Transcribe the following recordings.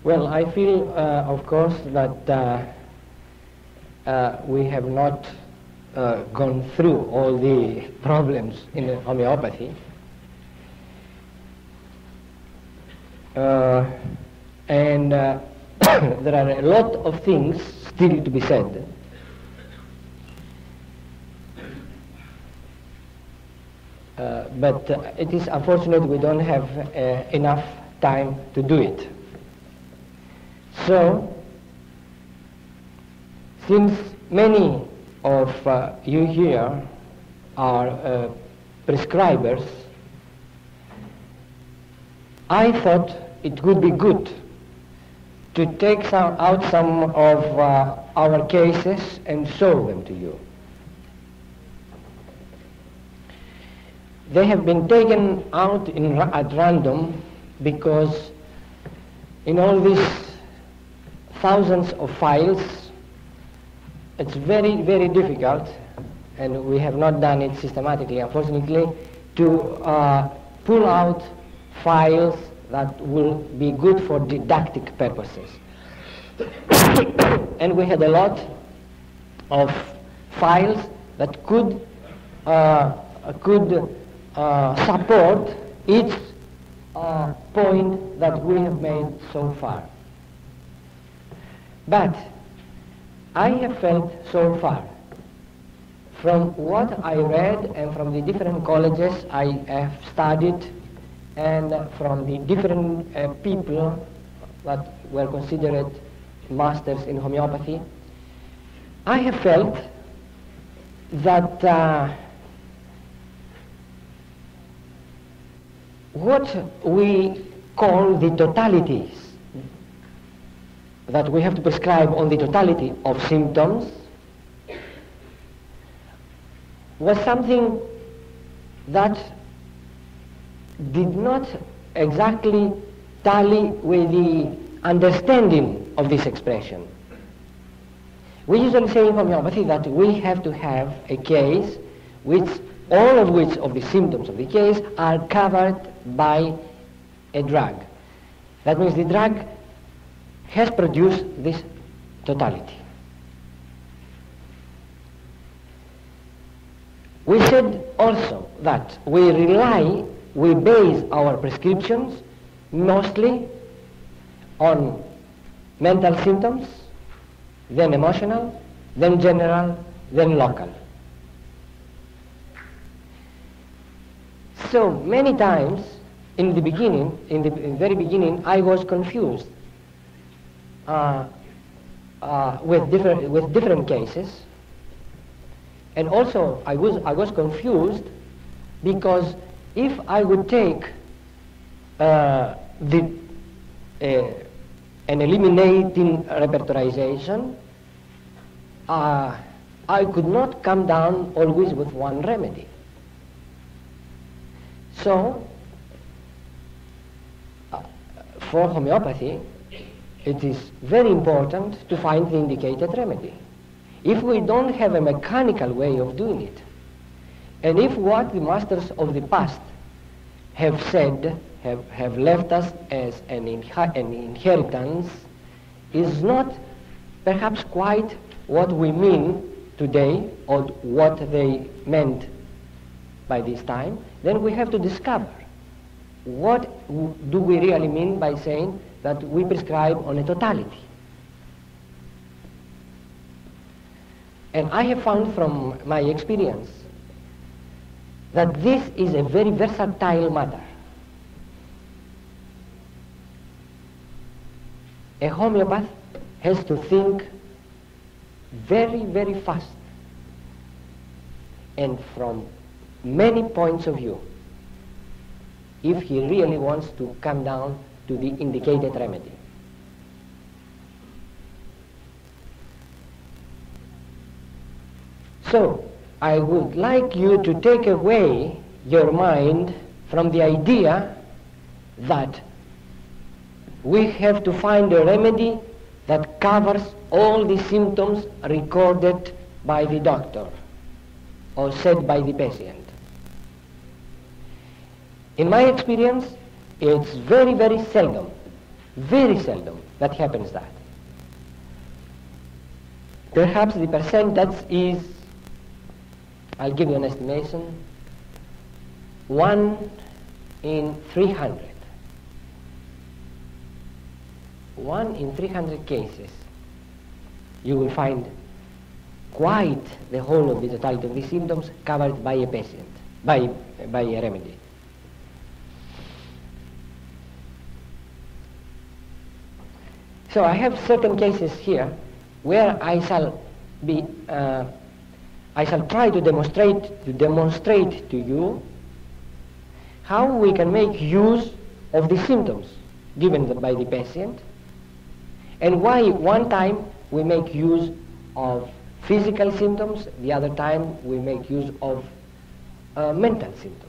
Well, I feel, of course, that we have not gone through all the problems in homeopathy. And there are a lot of things still to be said. But it is unfortunate we don't have enough time to do it. So, since many of you here are prescribers, I thought it would be good to take out some of our cases and show them to you. They have been taken out at random because in all these thousands of files, it's very, very difficult, and we have not done it systematically, unfortunately, to pull out files that will be good for didactic purposes. And we had a lot of files that could support each point that we have made so far. But I have felt so far, from what I read and from the different colleges I have studied and from the different people that were considered masters in homeopathy, I have felt that what we call the totalities that we have to prescribe on the totality of symptoms was something that did not exactly tally with the understanding of this expression. We usually say in homeopathy that we have to have a case all of which of the symptoms of the case are covered by a drug. That means the drug has produced this totality. We said also that we base our prescriptions mostly on mental symptoms, then emotional, then general, then local. So many times in the very beginning, I was confused with different cases, and also I was confused because if I would take an eliminating repertorization, I could not come down always with one remedy. So, for homeopathy, it is very important to find the indicated remedy. If we don't have a mechanical way of doing it, and if what the masters of the past have said, have left us as an inheritance, is not perhaps quite what we mean today or what they meant by this time, then we have to discover what do we really mean by saying that we prescribe on a totality. And I have found from my experience that this is a very versatile matter. A homeopath has to think very, very fast and from many points of view if he really wants to come down to the indicated remedy. So, I would like you to take away your mind from the idea that we have to find a remedy that covers all the symptoms recorded by the doctor or said by the patient. In my experience, it's very, very seldom Very seldom that happens that. Perhaps the percentage is, I'll give you an estimation, 1 in 300. 1 in 300 cases you will find quite the whole of the totality of the symptoms covered by a patient, by a remedy. So I have certain cases here where I shall try to demonstrate to you how we can make use of the symptoms given by the patient, and why one time we make use of physical symptoms, the other time we make use of mental symptoms.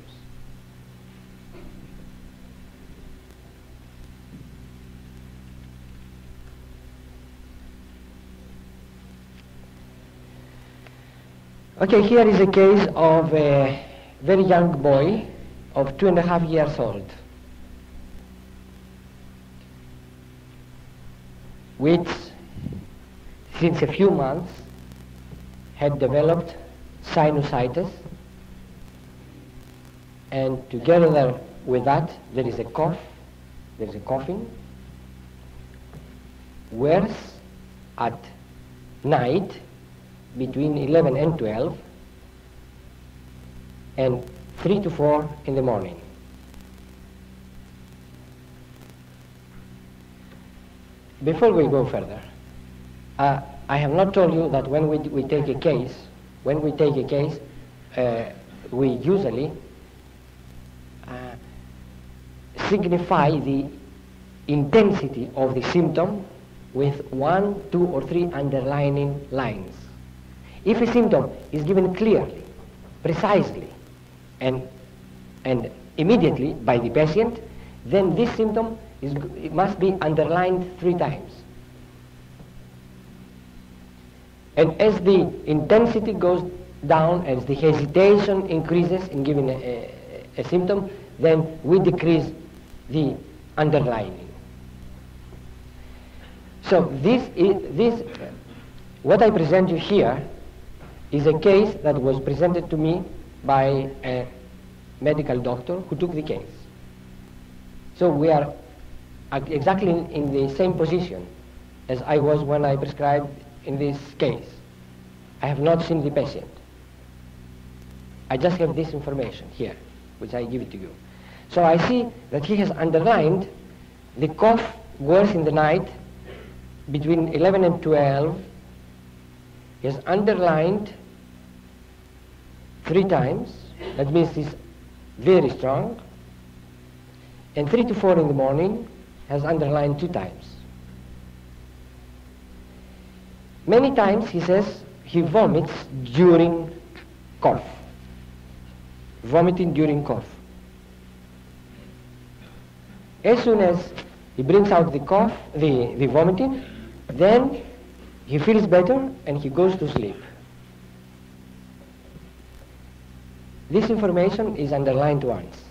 Okay, here is a case of a very young boy of 2.5 years old, which since a few months had developed sinusitis, and together with that there is a cough, there is a coughing, worse at night between 11 and 12, and 3 to 4 in the morning. Before we go further, I have not told you that when we take a case, we usually signify the intensity of the symptom with 1, 2, or 3 underlining lines. If a symptom is given clearly, precisely, and immediately by the patient, then this symptom it must be underlined 3 times. And as the intensity goes down, as the hesitation increases in giving a symptom, then we decrease the underlining. So what I present you here is a case that was presented to me by a medical doctor who took the case. So we are exactly in the same position as I was when I prescribed in this case. I have not seen the patient. I just have this information here, which I give it to you. So I see that he has underlined the cough worse in the night between 11 and 12. He has underlined 3 times, that means it's very strong, and 3 to 4 in the morning has underlined 2 times. Many times he says he vomits during cough, vomiting during cough. As soon as he brings out the cough, the vomiting, then he feels better and he goes to sleep. This information is underlined once.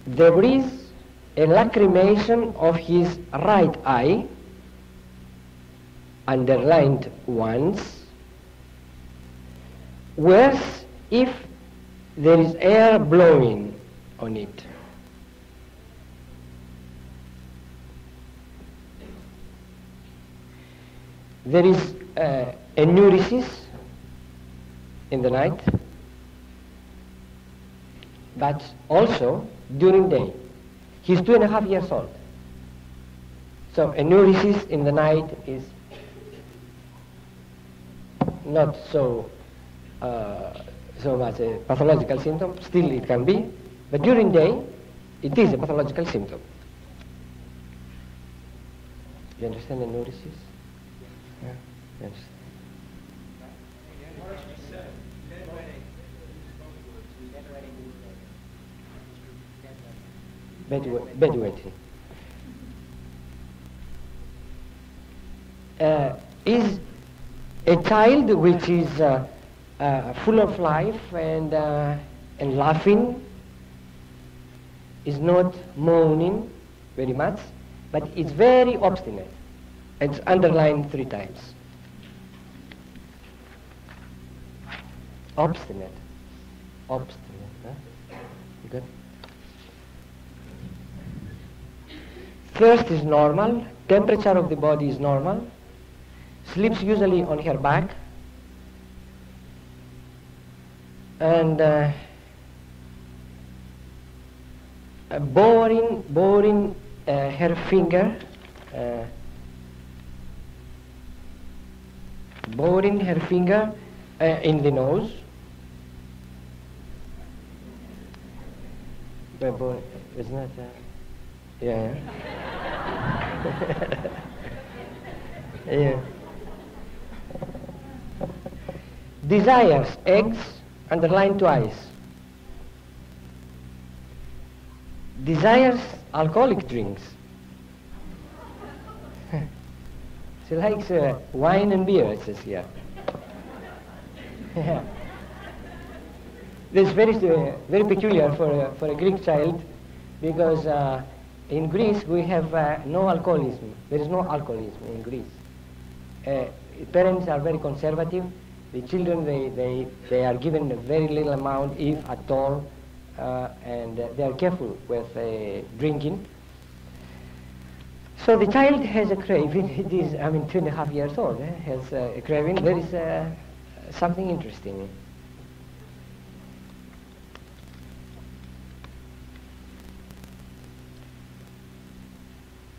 There is a lacrimation of his right eye, underlined once. Worse if there is air blowing on it. There is enuresis in the night, but also during day. He's 2.5 years old. So enuresis in the night is not so much a pathological symptom. Still it can be, but during day it is a pathological symptom. You understand enuresis? Yeah. You understand? Bedwetting. Is a child which is full of life and laughing, is not moaning very much, but it's very obstinate. It's underlined 3 times. Obstinate. Obstinate. Huh? Good. Thirst is normal. Temperature of the body is normal. Sleeps usually on her back. And boring her finger, boring her finger in the nose. Isn't that? Yeah. Yeah. Desires eggs, underlined twice. Desires alcoholic drinks. She likes wine and beer, it says here. Yeah. This is very peculiar for a Greek child, because in Greece we have no alcoholism. There is no alcoholism in Greece. Parents are very conservative. The children, they are given a very little amount, if at all, and they are careful with drinking. So the child has a craving. It is, 2.5 years old, has a craving. There is something interesting.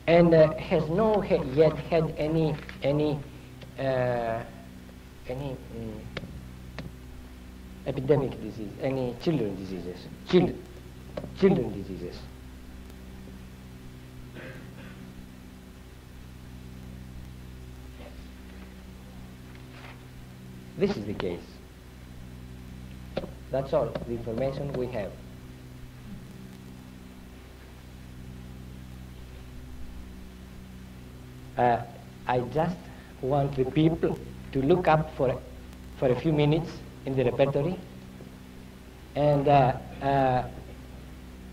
And has not yet had any epidemic disease, any children diseases, children diseases. This is the case. That's all the information we have. I just want the people to look up for a few minutes in the repertory, and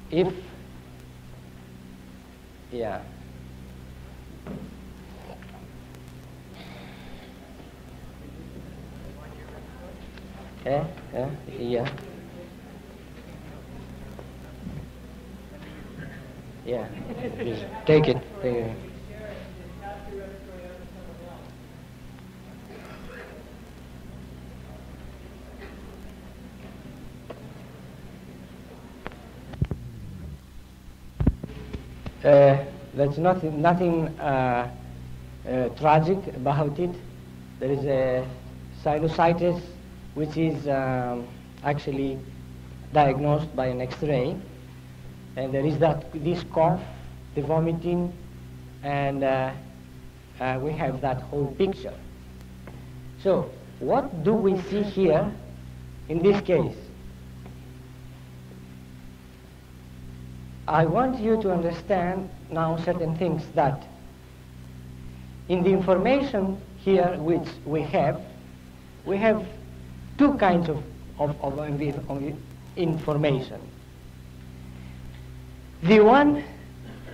if, yeah. Yeah. Yeah. Take it. There's nothing tragic about it. There is a sinusitis which is actually diagnosed by an X-ray, and there is this cough, the vomiting, and we have that whole picture. So what do we see here in this case? I want you to understand now certain things, that in the information here which we have two kinds of information. The one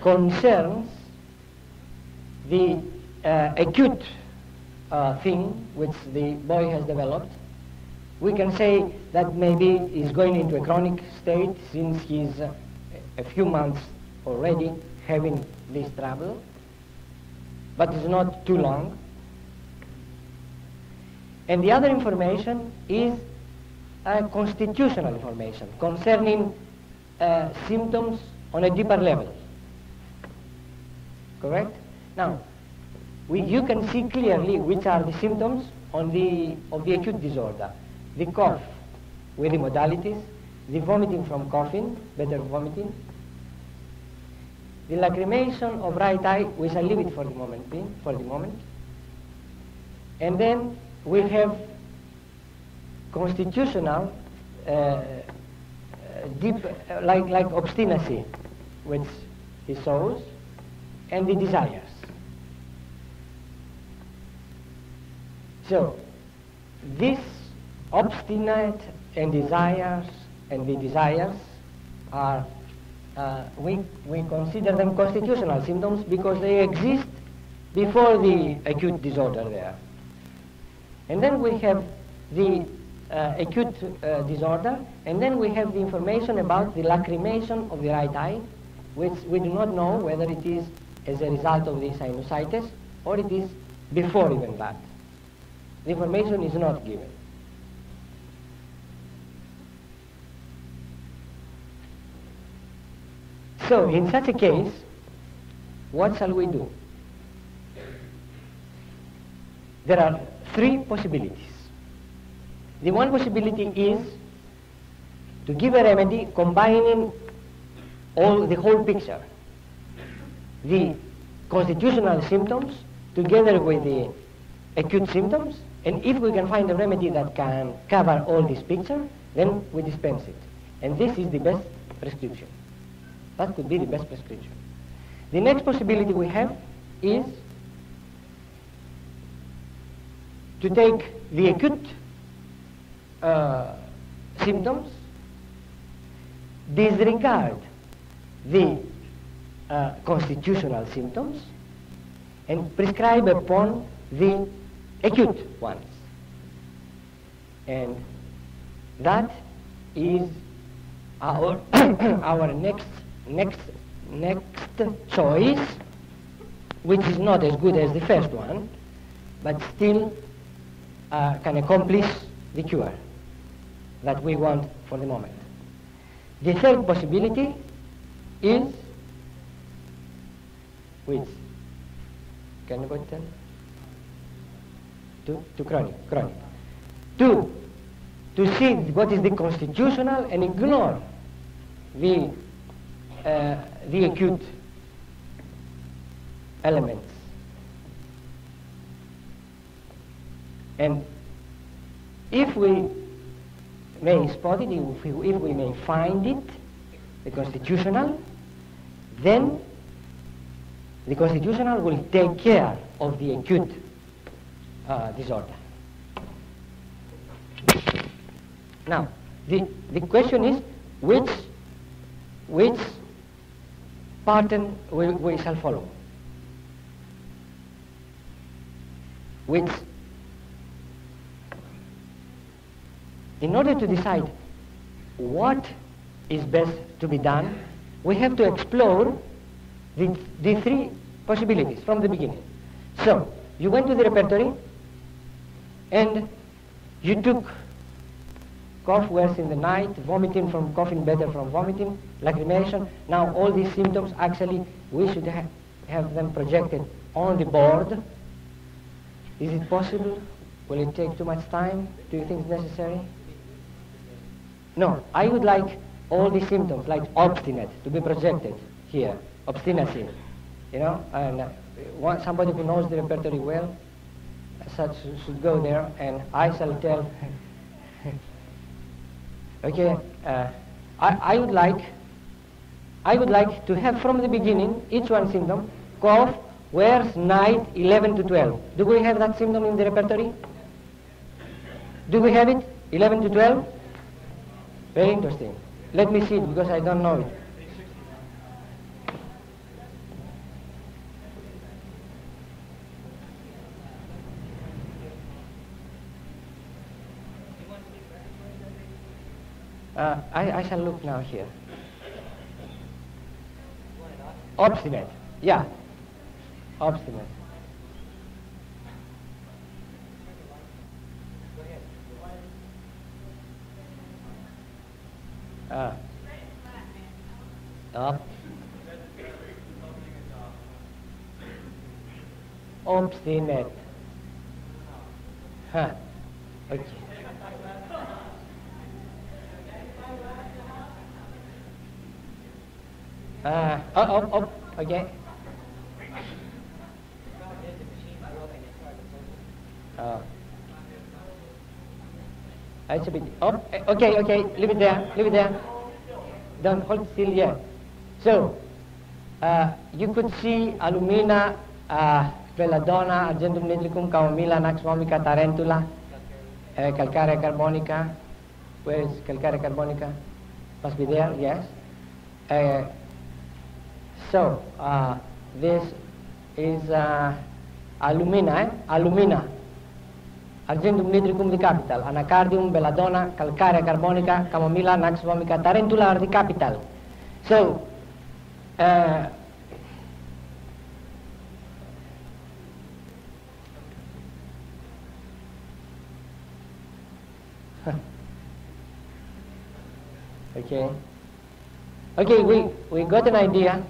concerns the acute thing which the boy has developed. We can say that maybe he's going into a chronic state since he's a few months already having this trouble, but it's not too long. And the other information is constitutional information concerning symptoms on a deeper level. Correct? Now, you can see clearly which are the symptoms of the acute disorder. The cough with the modalities, the vomiting from coughing, better vomiting, the lacrimation of right eye, we shall leave it for the moment, and then we have constitutional deep, like obstinacy, which he shows, and the desires. So this obstinate and the desires are we consider them constitutional symptoms because they exist before the acute disorder there. And then we have the acute disorder, and then we have the information about the lacrimation of the right eye, which we do not know whether it is as a result of the sinusitis or it is before even that. The information is not given. So, in such a case, what shall we do? There are three possibilities. The one possibility is to give a remedy combining the whole picture. The constitutional symptoms together with the acute symptoms, and if we can find a remedy that can cover all this picture, then we dispense it. And this is the best prescription. That could be the best prescription. The next possibility we have is to take the acute symptoms, disregard the constitutional symptoms, and prescribe upon the acute ones. And that is our our next choice, which is not as good as the first one, but still can accomplish the cure that we want for the moment. The third possibility is, which can you go to chronic. To see what is the constitutional and ignore the acute elements. And if we may spot it, if we may find it, the constitutional, then the constitutional will take care of the acute disorder. Now, the question is which pattern we shall follow. In order to decide what is best to be done, we have to explore the three possibilities from the beginning. So, you went to the repertory and you took cough worse in the night, vomiting from coughing better from vomiting, lacrimation. Now all these symptoms, actually, we should have them projected on the board. Is it possible? Will it take too much time? Do you think it's necessary? No, I would like all the symptoms, like obstinate, to be projected here, obstinacy, you know, and somebody who knows the repertory well, such should go there, and I shall tell. Okay, I would like to have from the beginning each one symptom: cough, worse, night, 11 to 12. Do we have that symptom in the repertory? Do we have it? 11 to 12? Very interesting. Let me see it because I don't know it. I shall look now here. Obstinate. Yeah. Obstinate. Obstinate. Huh. Okay. Okay. It's a bit. Okay. Leave it there. Don't hold still yet. So, you could see alumina, belladonna, argentum nitricum, chamomilla, nux vomica, tarantula, calcarea carbonica. Where is calcarea carbonica? Must be there, yes. So, this is alumina, alumina, argentum nitricum the capital, anacardium, belladonna, calcarea carbonica, camomilla, nux vomica, tarantula are the capital. So, okay. Okay, we got an idea.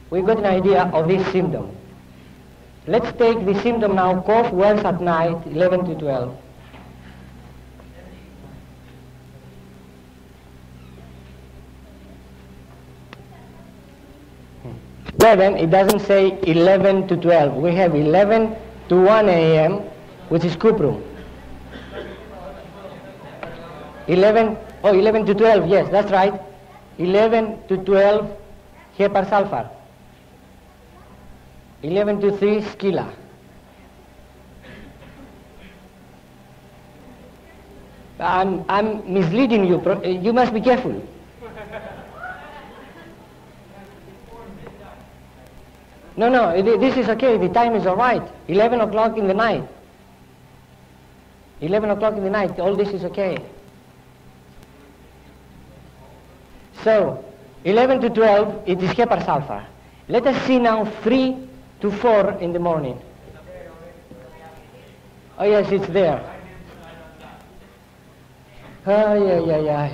We got an idea of this symptom. Let's take the symptom now, cough worse at night, 11 to 12. It doesn't say 11 to 12. We have 11 to 1 a.m., which is cuprum. 11 to 12, yes, that's right. 11 to 12, heparsulfar. 11 to 3, skila. I'm misleading you. You must be careful. No, this is okay. The time is all right. 11 o'clock in the night. 11 o'clock in the night. All this is okay. So, 11 to 12, it is heparsulfar. Let us see now 3 to 4 in the morning. Oh yes, it's there. Oh yeah.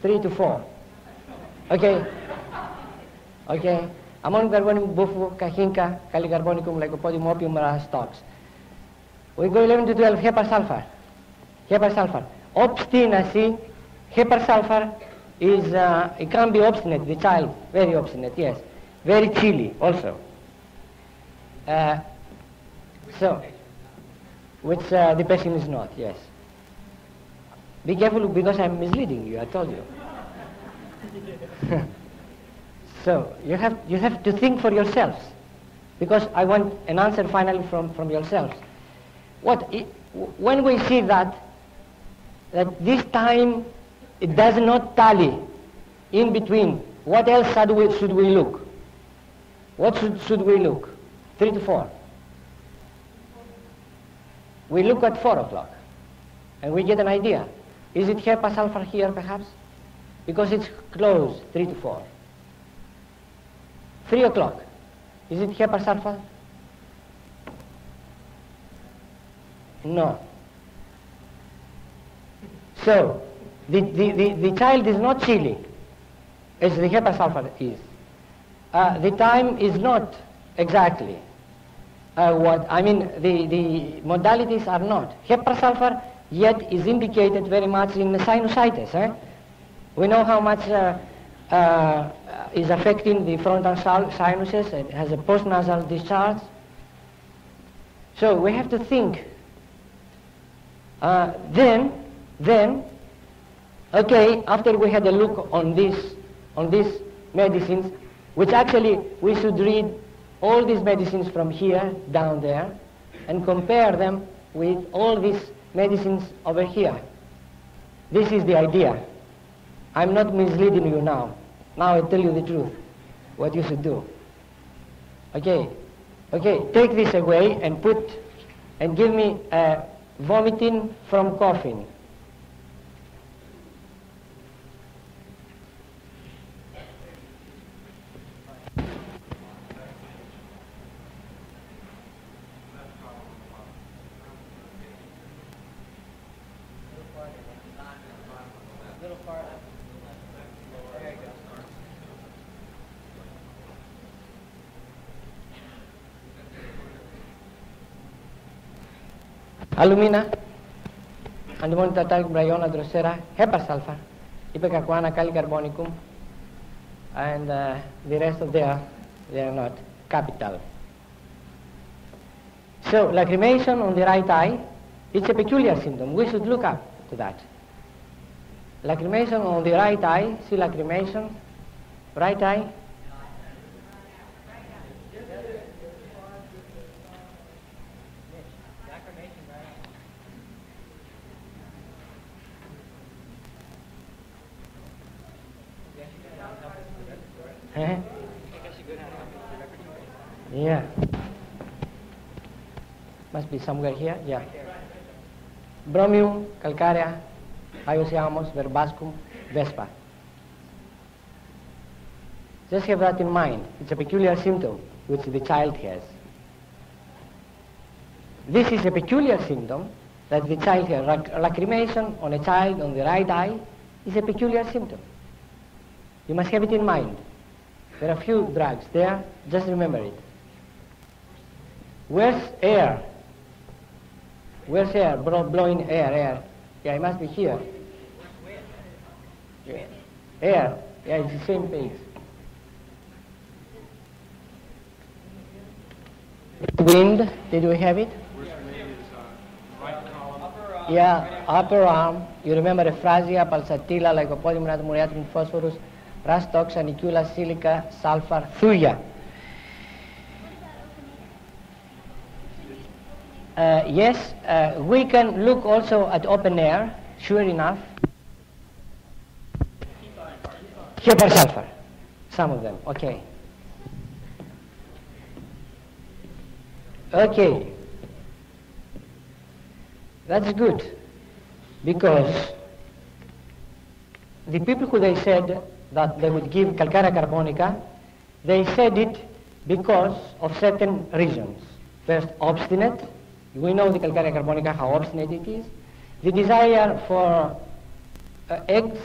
3 to 4. Okay. Ammonium carbonium, bufo, cahinca, calicarbonicum, lycopodium, opium, stocks. We go 11 to 12, heparsulfar. Obstinacy, heparsulfar is, it can be obstinate, the child, very obstinate, yes. Very chilly also. So, which the person is not, yes. Be careful because I'm misleading you, I told you. So, you have to think for yourselves, because I want an answer finally from yourselves. When we see that this time it does not tally in between, what else should we look? What should we look? 3 to 4. We look at 4 o'clock and we get an idea. Is it heparsulfar here perhaps? Because it's close, 3 to 4. 3 o'clock. Is it heparsulfar? No. So, the child is not chilly as the heparsulfar is. The time is not exactly the modalities are not. Heparsulfar yet is indicated very much in the sinusitis. We know how much is affecting the frontal sinuses. It has a postnasal discharge. So we have to think. Then, okay, after we had a look on these medicines, which actually we should read all these medicines from here down there and compare them with all these medicines over here. This is the idea. I'm not misleading you now. Now I tell you the truth, what you should do. Okay, take this away and give me vomiting from coughing. Alumina, antimony tartaric bryona drosera, heparsulfar, ipecacuana, calicarbonicum, and the rest of they are not capital. So lacrimation on the right eye, it's a peculiar symptom. We should look up to that. Lacrimation on the right eye, see lacrimation, right eye. Eh? Yeah. Must be somewhere here. Yeah. Bromium, calcarea, iociamos, verbascum, vespa. Just have that in mind. It's a peculiar symptom which the child has. This is a peculiar symptom that the child has. Lacrimation on a child on the right eye is a peculiar symptom. You must have it in mind. There are few drugs there, just remember it. Where's air? Where's air? Blowing air. Yeah, it must be here. Air. Yeah, it's the same page. Wind, did we have it? Yeah, upper arm. You remember ephrasia, pulsatilla, lycopodium, muriatum, phosphorus, rastox, anicula, silica, sulfur, thuya. Yes, we can look also at open air, sure enough. Hypersulfur, some of them, okay. Okay, that's good, because the people who they said that they would give calcarea carbonica, they said it because of certain reasons. First, obstinate. We know the calcarea carbonica, how obstinate it is. The desire for eggs,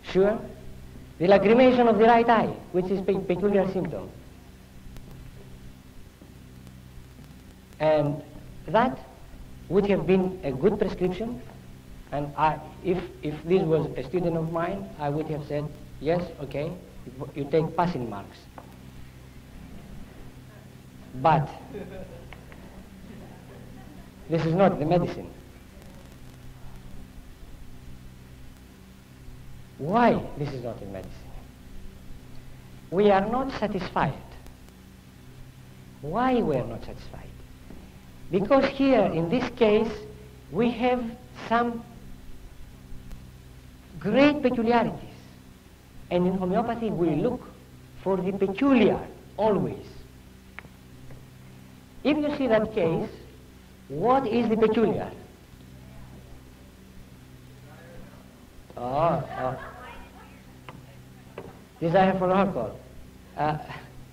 sure. The lacrimation of the right eye, which is a peculiar symptom. And that would have been a good prescription, and if this was a student of mine, I would have said, yes, okay, you take passing marks. But this is not the medicine. Why this is not the medicine? We are not satisfied. Why we are not satisfied? Because here, in this case, we have some great peculiarities. And in homeopathy, we look for the peculiar, always. If you see that case, what is the peculiar? Desire for alcohol.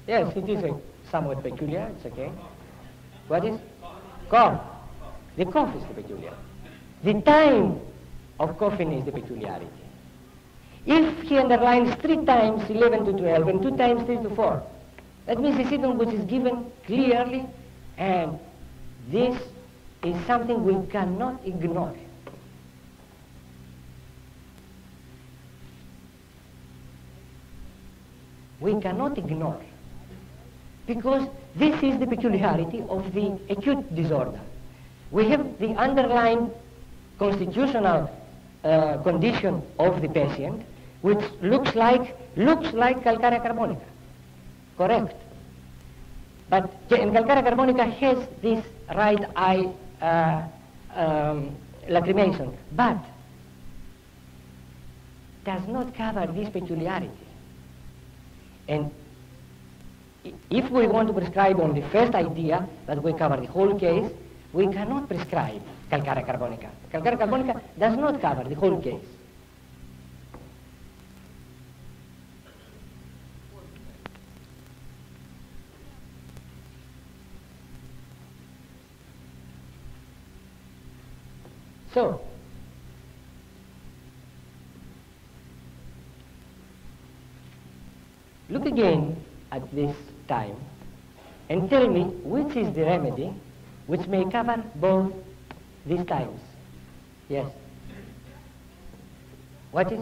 Yes, it is somewhat peculiar, it's okay. What is? Cough. The cough is the peculiar. The time of coughing is the peculiarity. If he underlines 3 times 11 to 12 and 2 times 3 to 4, that means the symptom which is given clearly, and this is something we cannot ignore. We cannot ignore, because this is the peculiarity of the acute disorder. We have the underlying constitutional condition of the patient, which looks like calcarea carbonica, correct? But calcarea carbonica has this right eye lacrimation, but does not cover this peculiarity. And if we want to prescribe on the first idea, that we cover the whole case, we cannot prescribe calcarea carbonica. Calcarea carbonica does not cover the whole case. So, look again at this time and tell me which is the remedy which may cover both these times. Yes. What is?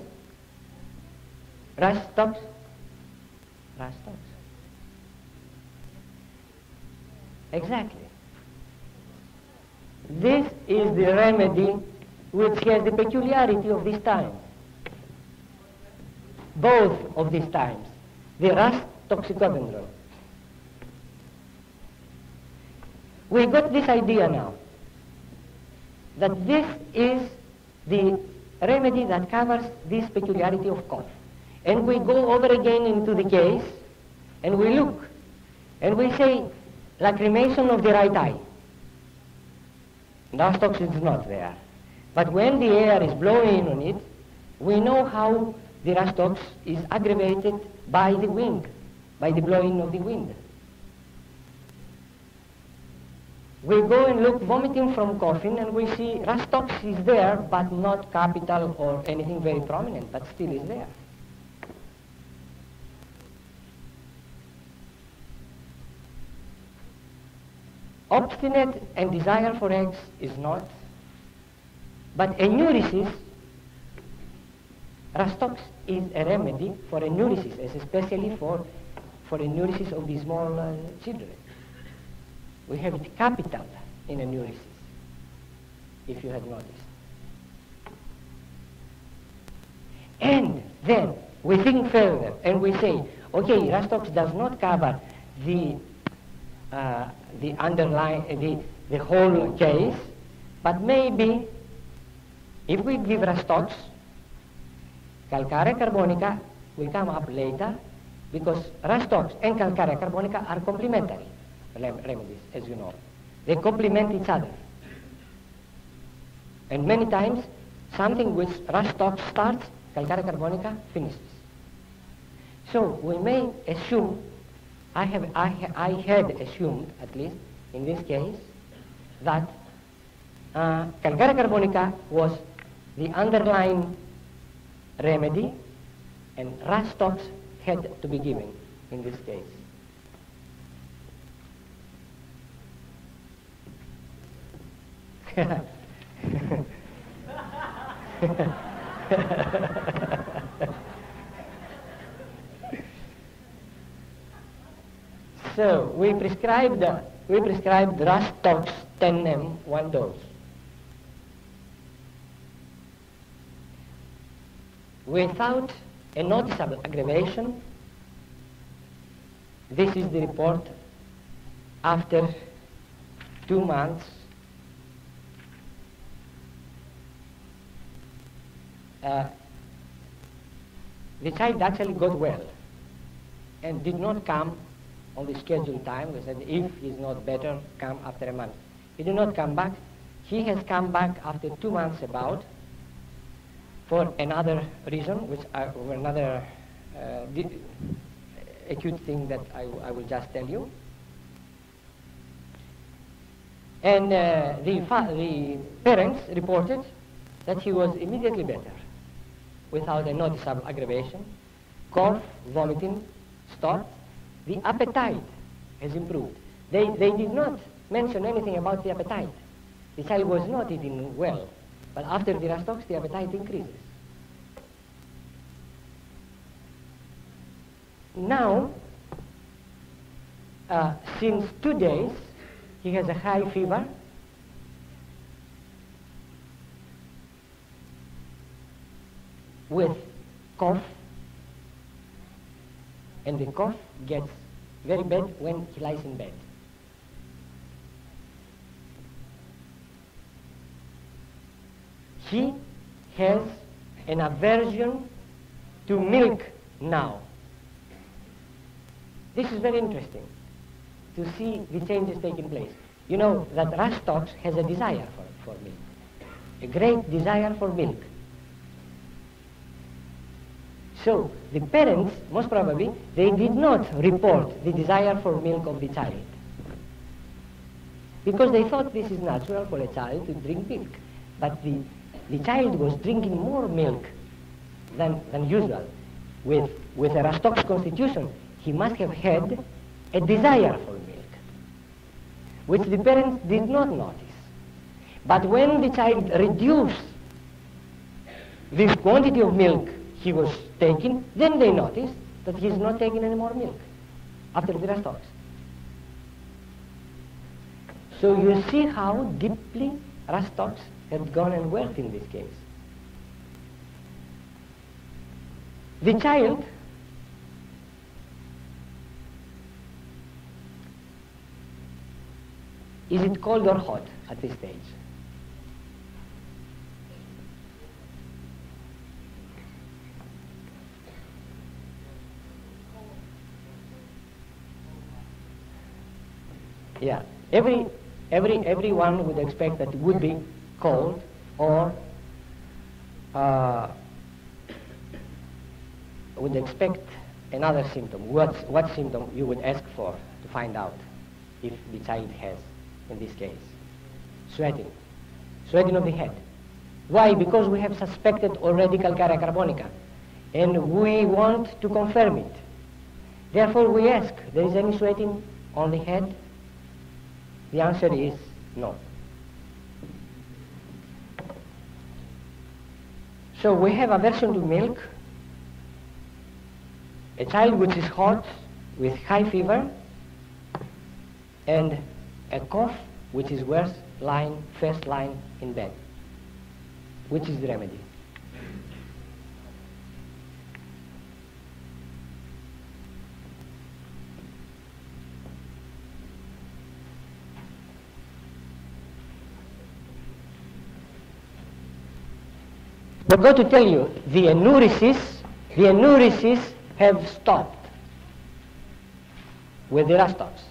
Rastox? Rastox. Exactly. This is the remedy which has the peculiarity of this time. Both of these times. The rust toxicodendron. We got this idea now, that this is the remedy that covers this peculiarity of cough. And we go over again into the case, and we look, and we say, lacrimation of the right eye. Rastox is not there. But when the air is blowing on it, we know how the rastox is aggravated by the wind, by the blowing of the wind. We go and look vomiting from coughing, and we see rastox is there, but not capital or anything very prominent, but still is there. Obstinate and desire for eggs is not, but enuresis, rastox is a remedy for enuresis, especially for enuresis of the small children. We have it capital in enuresis, if you had noticed. And then we think further and we say, okay, rastox does not cover the underlying, the whole case, but maybe if we give rastox, calcarea carbonica will come up later, because rastox and calcarea carbonica are complementary remedies, as you know. They complement each other. And many times, something which rastox starts, calcarea carbonica finishes. So we may assume, I had assumed, at least in this case, that calcarea carbonica was the underlying remedy, and rastox had to be given in this case. So we prescribed rastox 10 m, 1 dose. Without a noticeable aggravation. This is the report after 2 months. The child actually got well and did not come on the scheduled time. We said, if he's not better, come after a month. He did not come back. He has come back after 2 months about, for another reason, which another acute thing that I will just tell you. And the parents reported that he was immediately better, without a noticeable aggravation. Cough, vomiting stopped. The appetite has improved. They did not mention anything about the appetite. The child was not eating well, but after the rastox, the appetite increases. Now, since 2 days, he has a high fever, with cough, and the cough gets very bad when he lies in bed. He has an aversion to milk now. This is very interesting to see the changes taking place. You know that rastox has a desire for milk, a great desire for milk. So the parents, most probably, they did not report the desire for milk of the child, because they thought this is natural for a child to drink milk. But the child was drinking more milk than usual. With a rastox constitution, he must have had a desire for milk, which the parents did not notice. But when the child reduced this quantity of milk he was taking, then they noticed that he's not taking any more milk after the rastox. So you see how deeply rastox had gone and worked in this case. The child is it cold or hot at this stage? Yeah. Everyone would expect that it would be cold or would expect another symptom. What symptom you would ask for to find out if the child has, in this case? Sweating. Sweating of the head. Why? Because we have suspected already calcarea carbonica, and we want to confirm it. Therefore we ask, there is any sweating on the head? The answer is no. So we have aversion to milk, a child which is hot with high fever, and a cough which is first lying in bed. Which is the remedy? We're going to tell you the enuresis have stopped with the rastops.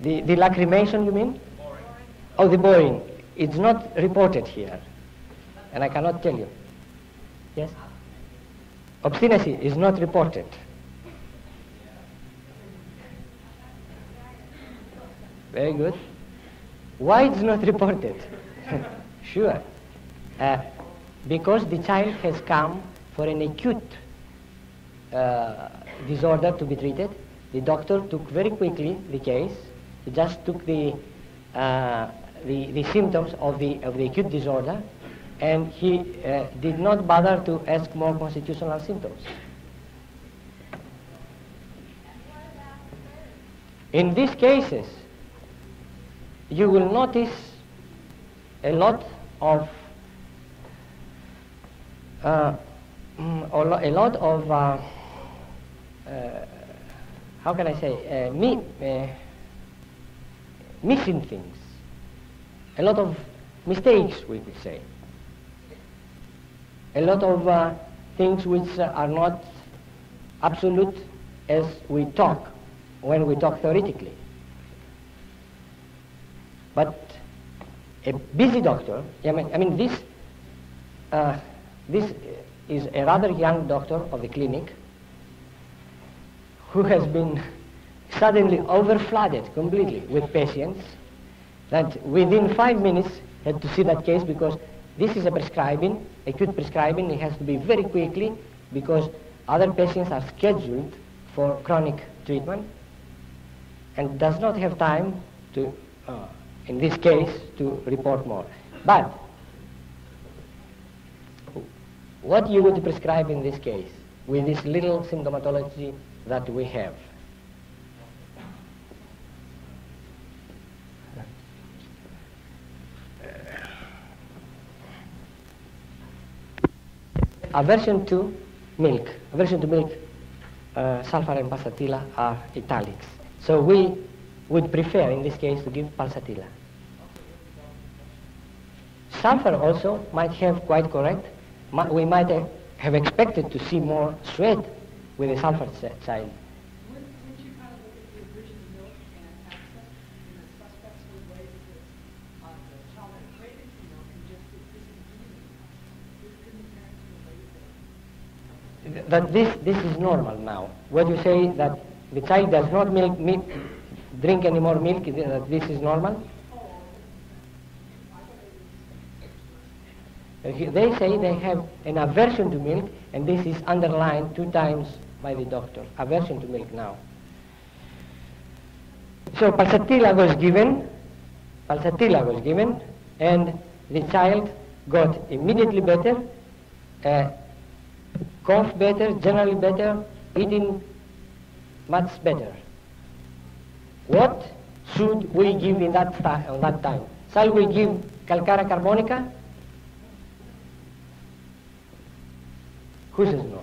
The lacrimation, you mean? Boring. Oh, the boring. It's not reported here, and I cannot tell you. Yes? Obstinacy is not reported. Very good. Why it's not reported? Sure. Because the child has come for an acute disorder to be treated. The doctor took very quickly the case. He just took the symptoms of the acute disorder, and he did not bother to ask more constitutional symptoms. In these cases, you will notice a lot of how can I say, missing things, a lot of mistakes, we could say, a lot of things which are not absolute as we talk, when we talk theoretically. But a busy doctor, I mean this is a rather young doctor of the clinic who has been suddenly overflooded completely with patients, that within 5 minutes had to see that case, because this is a prescribing, acute prescribing. It has to be very quickly because other patients are scheduled for chronic treatment and does not have time to, in this case, to report more. But what you would prescribe in this case with this little symptomatology that we have? Aversion to milk. Aversion to milk, sulfur and pulsatilla are italics. So we would prefer in this case to give pulsatilla. Sulfur also might have, quite correct, we might have expected to see more sweat with a sulfur child. Wouldn't you kind of look at the aversion to milk and access in the suspects would weigh the child had craving for milk and just discontinued? Couldn't the parents relate That this is normal now. What you say that the child does not drink any more milk, that this is normal? They say they have an aversion to milk, and this is underlined 2 times by the doctor. Aversion to milk now. So pulsatilla was given, and the child got immediately better, cough better, generally better, eating much better. What should we give in that time? Shall we give calcarea carbonica? Who says no?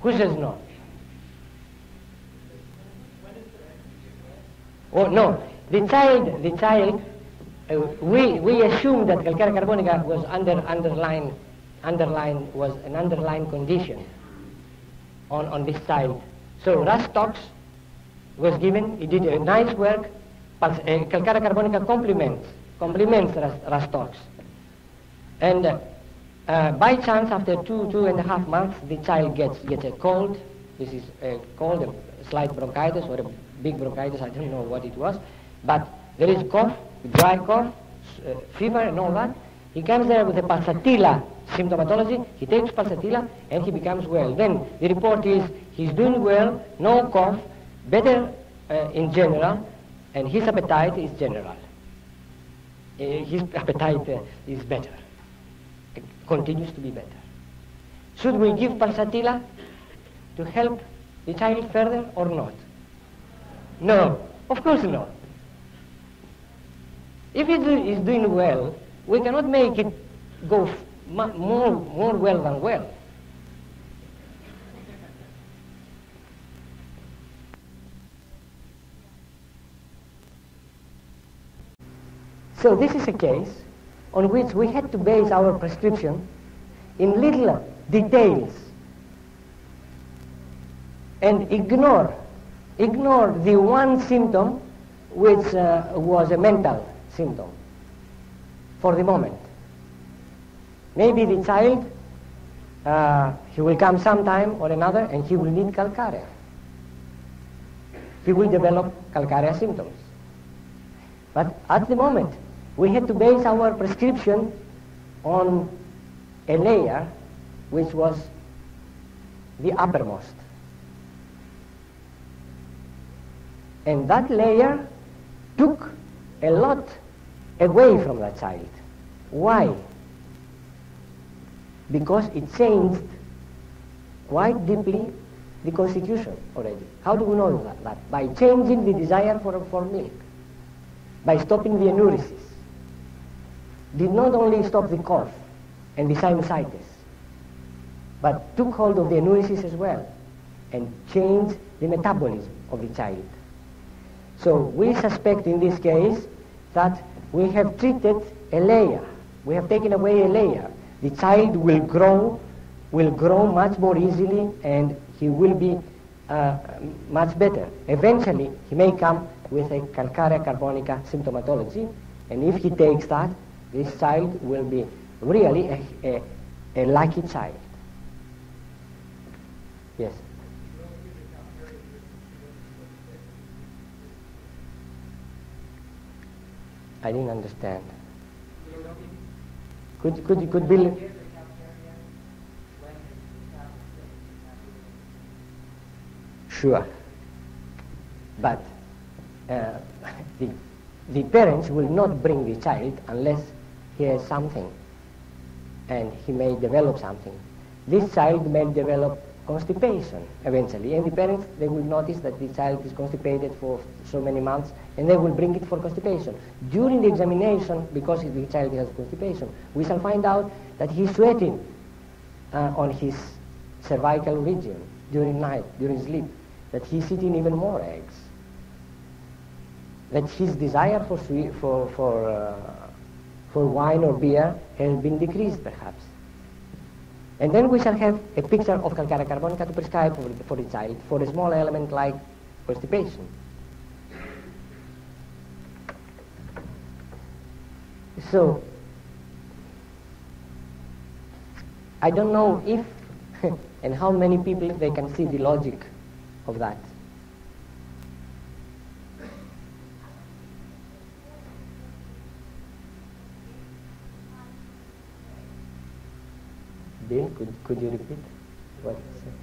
Who says no? Oh no, the child. We assume that calcarea carbonica was underlying was an underlying condition. on this child. So Rastox was given, he did a nice work, but calcarea carbonica complements Rastox. And by chance, after 2.5 months, the child gets a cold. This is a cold, a slight bronchitis or a big bronchitis, I don't know what it was. But there is cough, dry cough, fever and all that. He comes there with a pulsatilla symptomatology, he takes pulsatilla and he becomes well. Then the report is he's doing well, no cough, better in general, and his appetite is general. His appetite is better, continues to be better. Should we give pulsatilla to help the child further or not? No, of course not. If he is doing well, we cannot make it go more well than well. So this is a case on which we had to base our prescription in little details and ignore the one symptom which was a mental symptom for the moment. Maybe the child, he will come sometime or another and he will need calcarea. He will develop calcarea symptoms. But at the moment, we had to base our prescription on a layer which was the uppermost. And that layer took a lot away from that child. Why? Because it changed quite deeply the constitution already. How do we know that? By changing the desire for milk, by stopping the enuresis. Did not only stop the cough and the sinusitis, but took hold of the enuresis as well and changed the metabolism of the child. So we suspect in this case that we have treated a layer. We have taken away a layer. The child will grow much more easily and he will be much better. Eventually, he may come with a calcarea carbonica symptomatology, and if he takes that, this child will be really a lucky child. Yes? I didn't understand. Could Bill... Sure. But the parents will not bring the child unless he has something, and he may develop something. This child may develop constipation eventually, and the parents, they will notice that the child is constipated for so many months, and they will bring it for constipation. During the examination, because the child has constipation, we shall find out that he's sweating on his cervical region during night, during sleep, that he's eating even more eggs, that his desire for wine or beer has been decreased perhaps. And then we shall have a picture of calcarea carbonica to prescribe for the child for a small element like constipation. So, I don't know if and how many people they can see the logic of that. Bill, could you repeat what you said?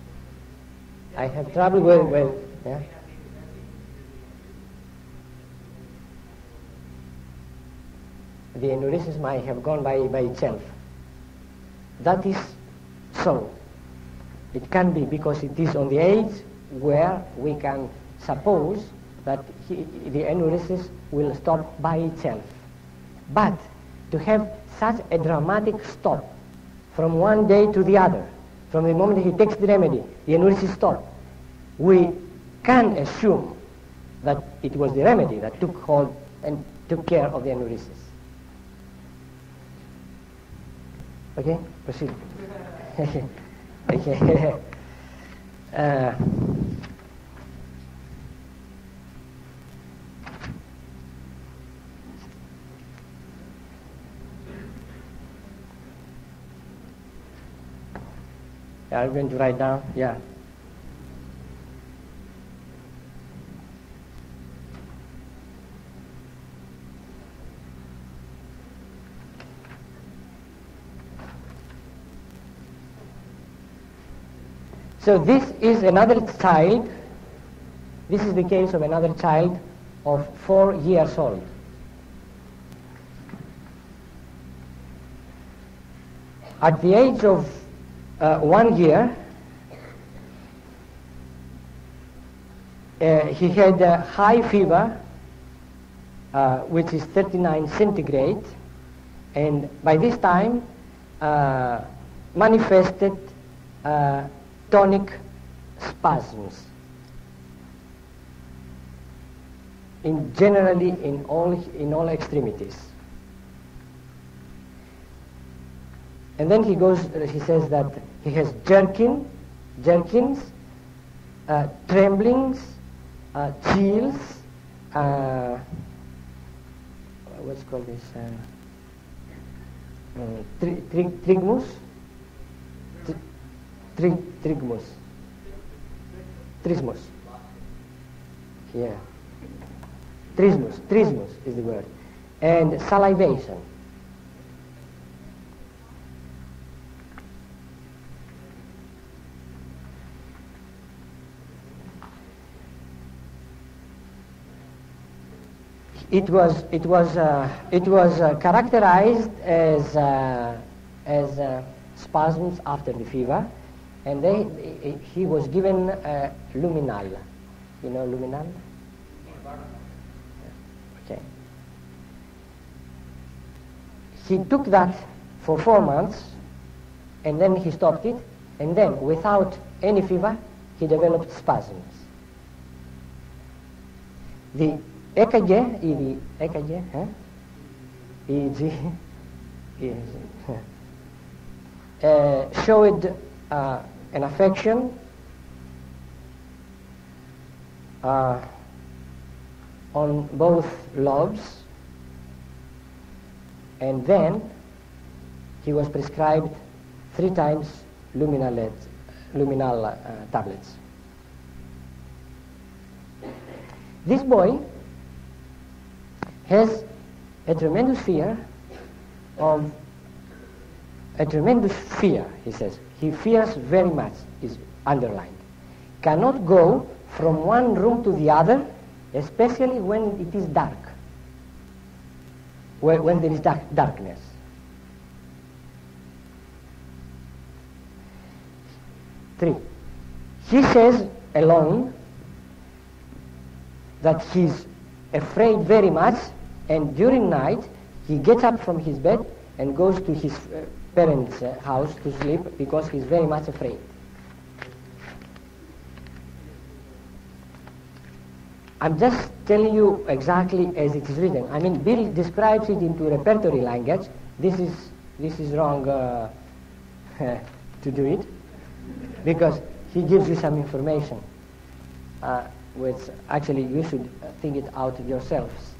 I have trouble with yeah? The enuresis might have gone by itself. That is so. It can be because it is on the age where we can suppose that the enuresis will stop by itself. But to have such a dramatic stop from one day to the other, from the moment he takes the remedy, the enuresis stops, we can assume that it was the remedy that took hold and took care of the enuresis. Okay, proceed. Okay. Uh, I'm going to write down, yeah. So this is another child. This is the case of another child of 4 years old. At the age of 1 year, he had a high fever, which is 39 centigrade, and by this time manifested tonic spasms generally in all extremities. And then he says that he has jerkins, tremblings, chills, what's called this, trigmus, trismus, yeah, trismus is the word, and salivation. It was characterized as spasms after the fever, and he was given luminal. You know luminal? Okay. He took that for 4 months, and then he stopped it, and then without any fever, he developed spasms. The EKG, showed an affection on both lobes, and then he was prescribed 3 times luminal tablets. This boy has a tremendous fear, he says. He fears very much, is underlined. Cannot go from one room to the other, especially when it is dark, when there is darkness. Three, he says alone that he's afraid very much, and during night he gets up from his bed and goes to his parents' house to sleep because he's very much afraid. I'm just telling you exactly as it is written. I mean, Bill describes it into repertory language. This is wrong to do it, because he gives you some information which actually you should think it out yourselves.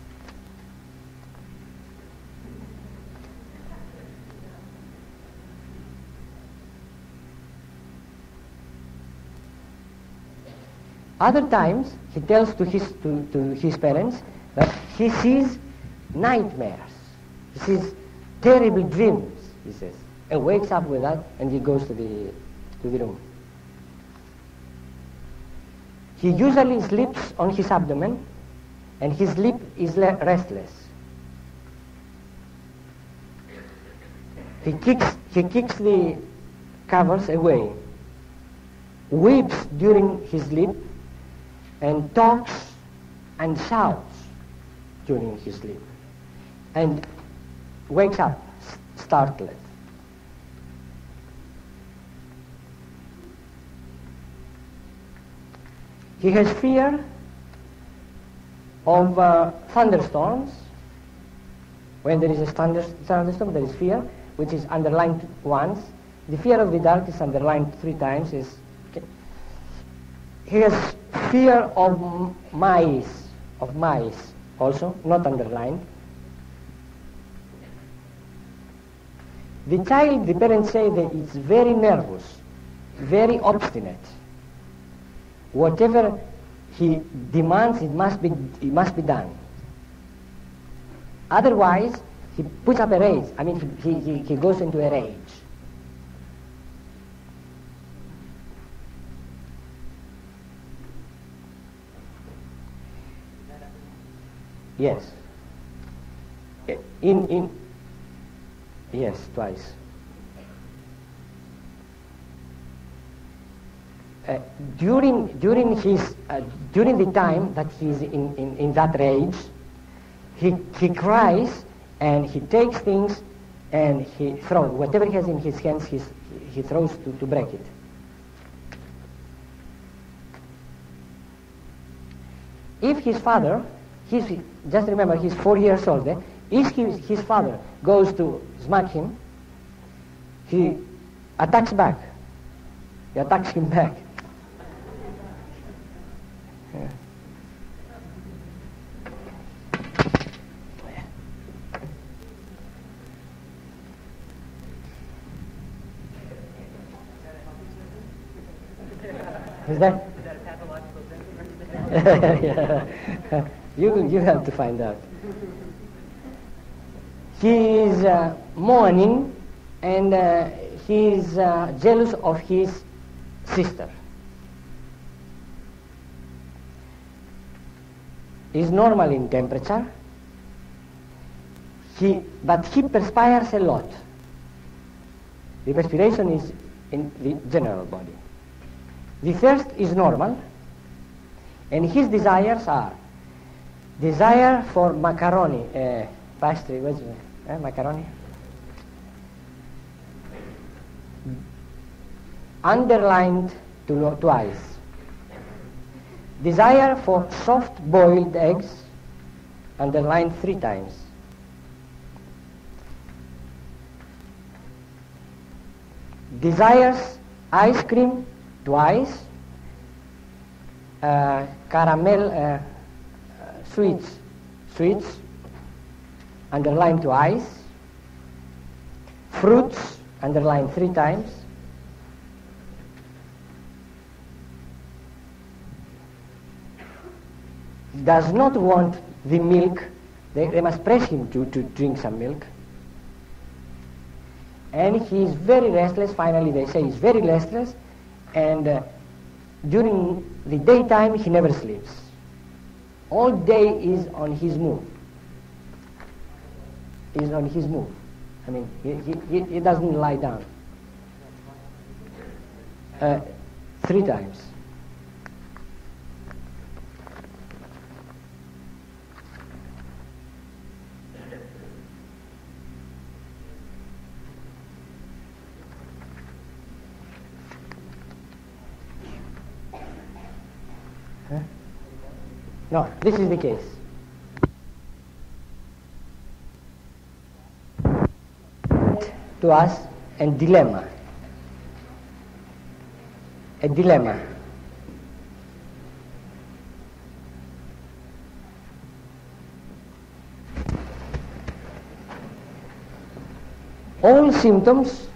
Other times, he tells to his parents that he sees nightmares. He sees terrible dreams, he says, and wakes up with that, and he goes to the room. He usually sleeps on his abdomen, and his sleep is restless. He kicks the covers away, weeps during his sleep, and talks and shouts during his sleep, and wakes up startled. He has fear of thunderstorms. When there is a thunderstorm, there is fear, which is underlined once. The fear of the dark is underlined 3 times. he has fear of mice, also, not underlined. The child, the parents say that it's very nervous, very obstinate. Whatever he demands, it must be done. Otherwise, he puts up a rage. I mean, he goes into a rage. Yes. Yes, twice. During the time that he's in that rage, he cries and he takes things and he throws whatever he has in his hands. He throws to break it. If his father, just remember he's 4 years old. If his father goes to smack him, he attacks back. He attacks him back. Yeah. Is that a pathological syndrome? Yeah. You have to find out. He is mourning and he is jealous of his sister. He is normal in temperature, but he perspires a lot. The perspiration is in the general body. The thirst is normal, and his desires are desire for macaroni, pastry, what's it? Macaroni? Underlined twice. Desire for soft boiled eggs, underlined 3 times. Desires ice cream twice. Caramel sweets, underlined twice. Fruits, underlined 3 times. Does not want the milk. They must press him to drink some milk. And he is very restless. Finally, they say he's very restless, and during the daytime he never sleeps. All day is on his move. Is on his move. I mean, he doesn't lie down. 3 times. No, this is the case. To us, a dilemma. A dilemma. All symptoms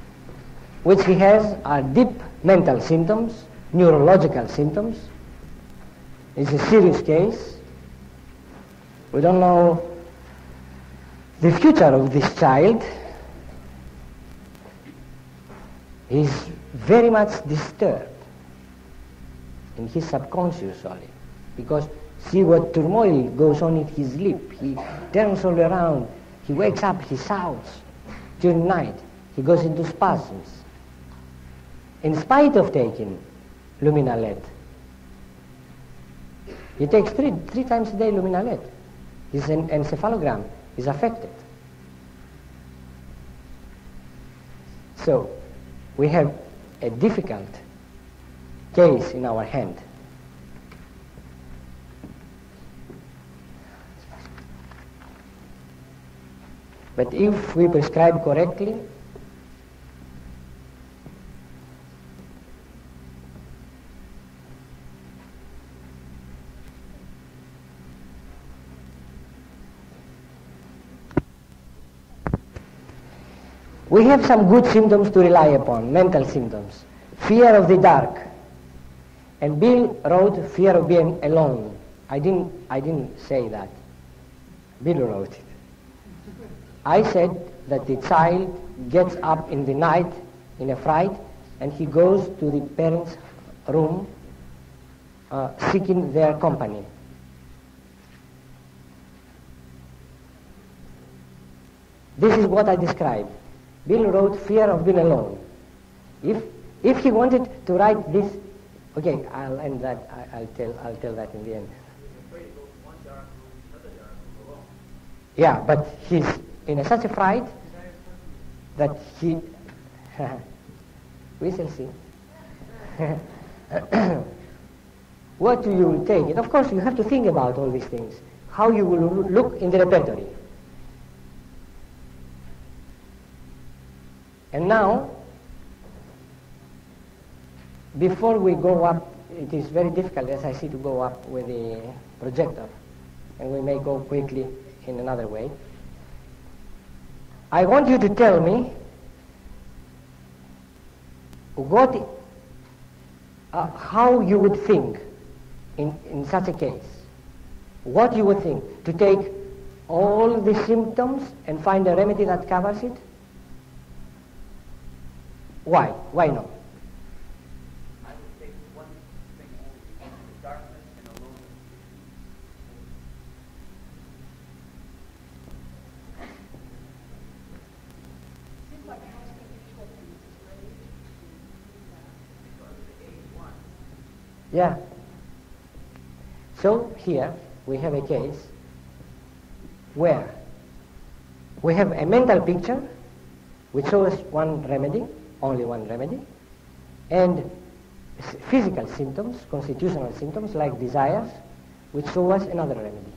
which he has are deep mental symptoms, neurological symptoms. It's a serious case. We don't know the future of this child. He's very much disturbed in his subconscious only, because see what turmoil goes on in his lip. He turns all around. He wakes up, he shouts during night. He goes into spasms. In spite of taking luminaled. He takes three times a day luminaled. His encephalogram is affected. So we have a difficult case in our hand. But if we prescribe correctly, We have some good symptoms to rely upon, mental symptoms. Fear of the dark. And Bill wrote fear of being alone. I didn't say that. Bill wrote it. I said that the child gets up in the night in a fright and he goes to the parents' room seeking their company. This is what I described. Bill wrote fear of being alone. If he wanted to write this, okay, I'll end that. I'll tell that in the end. Yeah, but he's in such a fright that he. We shall see. What you will take it. Of course, you have to think about all these things. How you will look in the repertory. And now, before we go up, it is very difficult, as I see, to go up with the projector, and we may go quickly in another way. I want you to tell me how you would think in such a case. What you would think, to take all the symptoms and find a remedy that covers it? Why? Why not? I would take one thing only, darkness and aloneness. Seems like a house can be children. Because the age one. Yeah. So here we have a case where we have a mental picture which shows one remedy, only one remedy, and physical symptoms, constitutional symptoms like desires, which show us another remedy.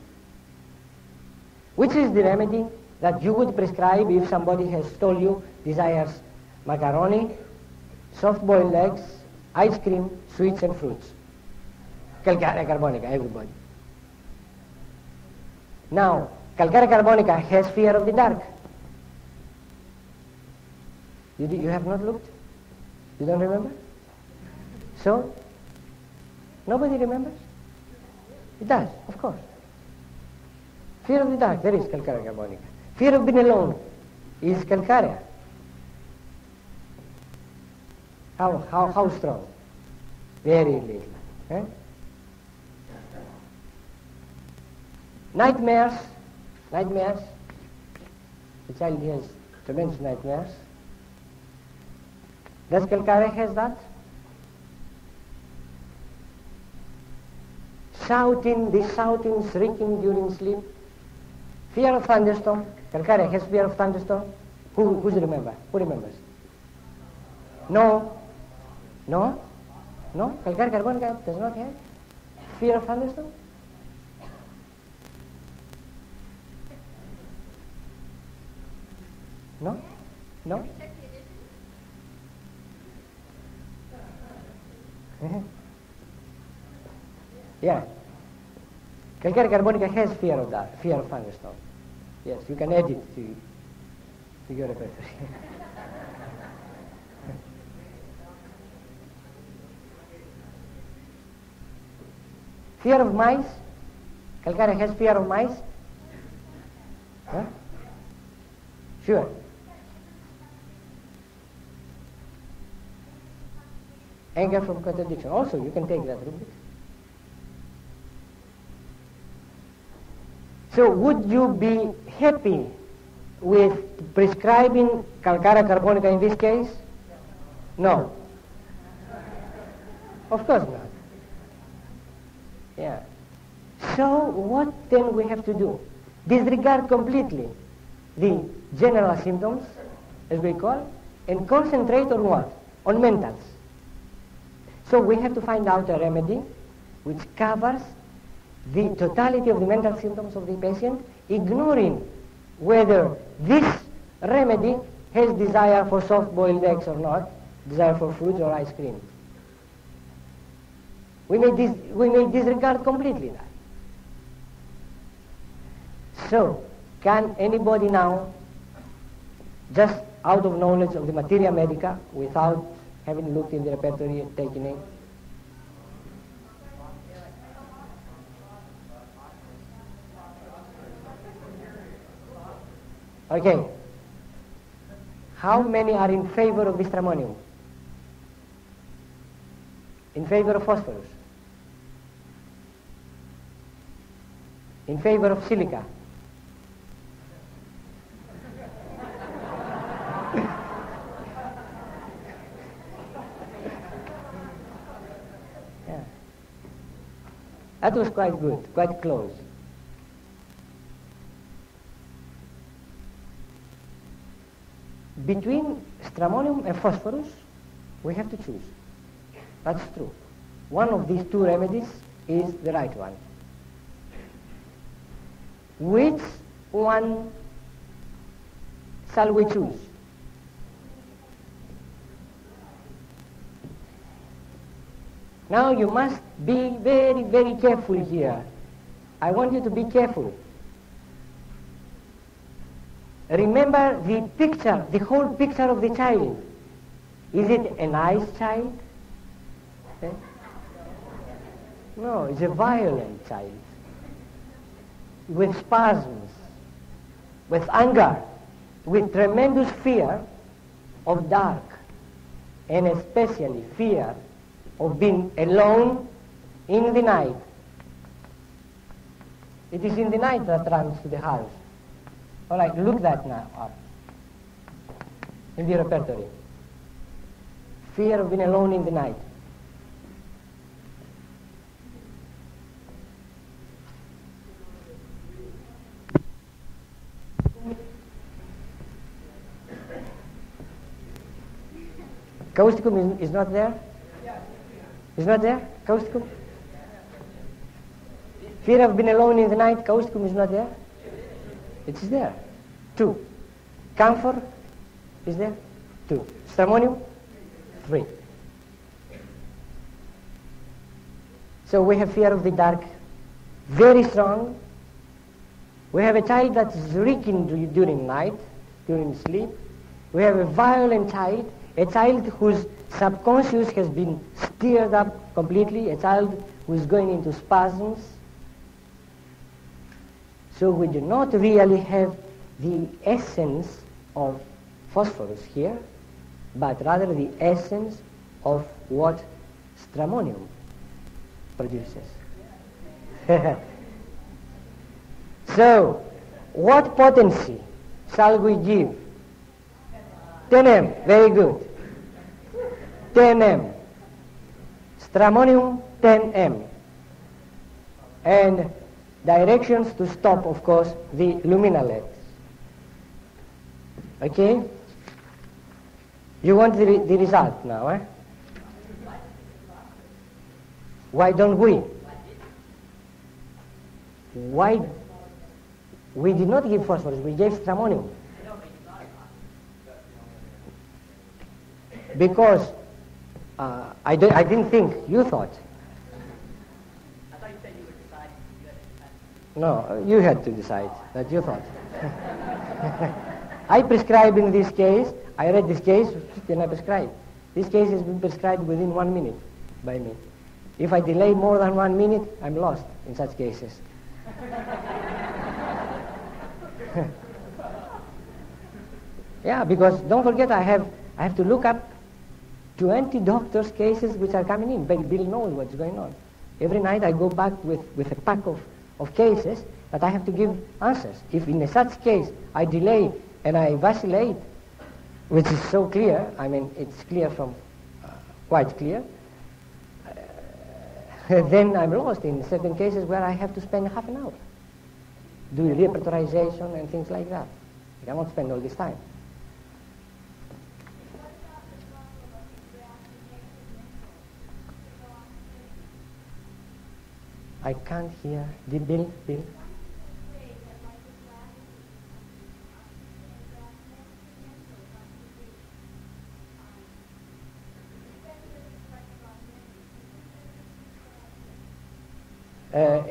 Which is the remedy that you would prescribe if somebody has told you desires macaroni, soft-boiled eggs, ice cream, sweets and fruits? Calcarea carbonica, everybody. Now, calcarea carbonica has fear of the dark. You have not looked? You don't remember? So, nobody remembers? It does, of course. Fear of the dark, there is calcarea carbonica. Fear of being alone is calcarea. How strong? Very little. Eh? Nightmares. The child has tremendous nightmares. Does calcarea has that? Shouting, shrieking during sleep. Fear of thunderstorm. Calcarea has fear of thunderstorm. Who remember? Who remembers? No. Calcarea carbonica does not have fear of thunderstorm. No. Yeah. Calcarea carbonica has fear of that, fear of thunderstorm. Yes, you can add it to your repertory. Fear of mice. Calcarea has fear of mice. Huh? Sure. Anger from contradiction. Also, you can take that rubric. So, would you be happy with prescribing calcarea carbonica in this case? No. Of course not. Yeah. So, what then we have to do? Disregard completely the general symptoms, as we call, and concentrate on what? On mentals. So we have to find out a remedy which covers the totality of the mental symptoms of the patient, ignoring whether this remedy has desire for soft-boiled eggs or not, desire for fruits or ice cream. We may disregard completely that. So, can anybody now just out of knowledge of the materia medica without having looked in the repertory and taken it. Okay. How many are in favor of this stramonium? In favor of phosphorus? In favor of silica? Yeah. That was quite good, quite close. Between stramonium and phosphorus, we have to choose. That's true. One of these two remedies is the right one. Which one shall we choose? Now you must be very, very careful here. I want you to be careful. Remember the picture, the whole picture of the child. Is it a nice child? Eh? No, it's a violent child. With spasms, with anger, with tremendous fear of dark, and especially fear of being alone in the night. It is in the night that runs to the house. All right, look that now up in the repertory. Fear of being alone in the night. Causticum is not there? Is not there? Causticum? Fear of being alone in the night, causticum is not there? It is there. 2. Camphor is there? 2. Stramonium? 3. So we have fear of the dark, very strong. We have a child that is reeking during night, during sleep. We have a violent child, a child whose subconscious has been stirred up completely, a child who is going into spasms. So we do not really have the essence of phosphorus here, but rather the essence of what stramonium produces. So, what potency shall we give? 10M, very good. 10M. Stramonium 10M. And directions to stop, of course, the luminolets. Okay? You want the result now, eh? Why don't we? Why? We did not give phosphorus, we gave stramonium. Because I didn't think, you thought. I thought you said you were deciding. No, you had to decide that you thought. I prescribe in this case, I read this case, then I prescribe. This case has been prescribed within 1 minute by me. If I delay more than 1 minute, I'm lost in such cases. Yeah, because don't forget I have to look up 20 doctors' cases which are coming in. Bill knows what's going on. Every night I go back with a pack of cases that I have to give answers. If in such case I delay and I vacillate, which is so clear, I mean it's clear from, quite clear, then I'm lost in certain cases where I have to spend half an hour doing repertorization and things like that. I cannot spend all this time. I can't hear. Bill?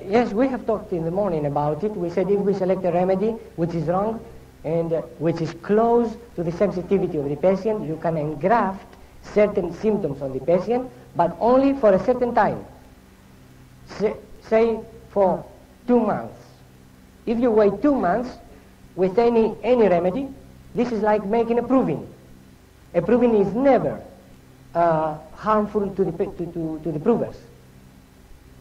Yes, we have talked in the morning about it. We said if we select a remedy which is wrong, and which is close to the sensitivity of the patient, you can engraft certain symptoms on the patient, but only for a certain time. Say for 2 months. If you wait 2 months with any remedy, this is like making a proving. A proving is never harmful to the provers.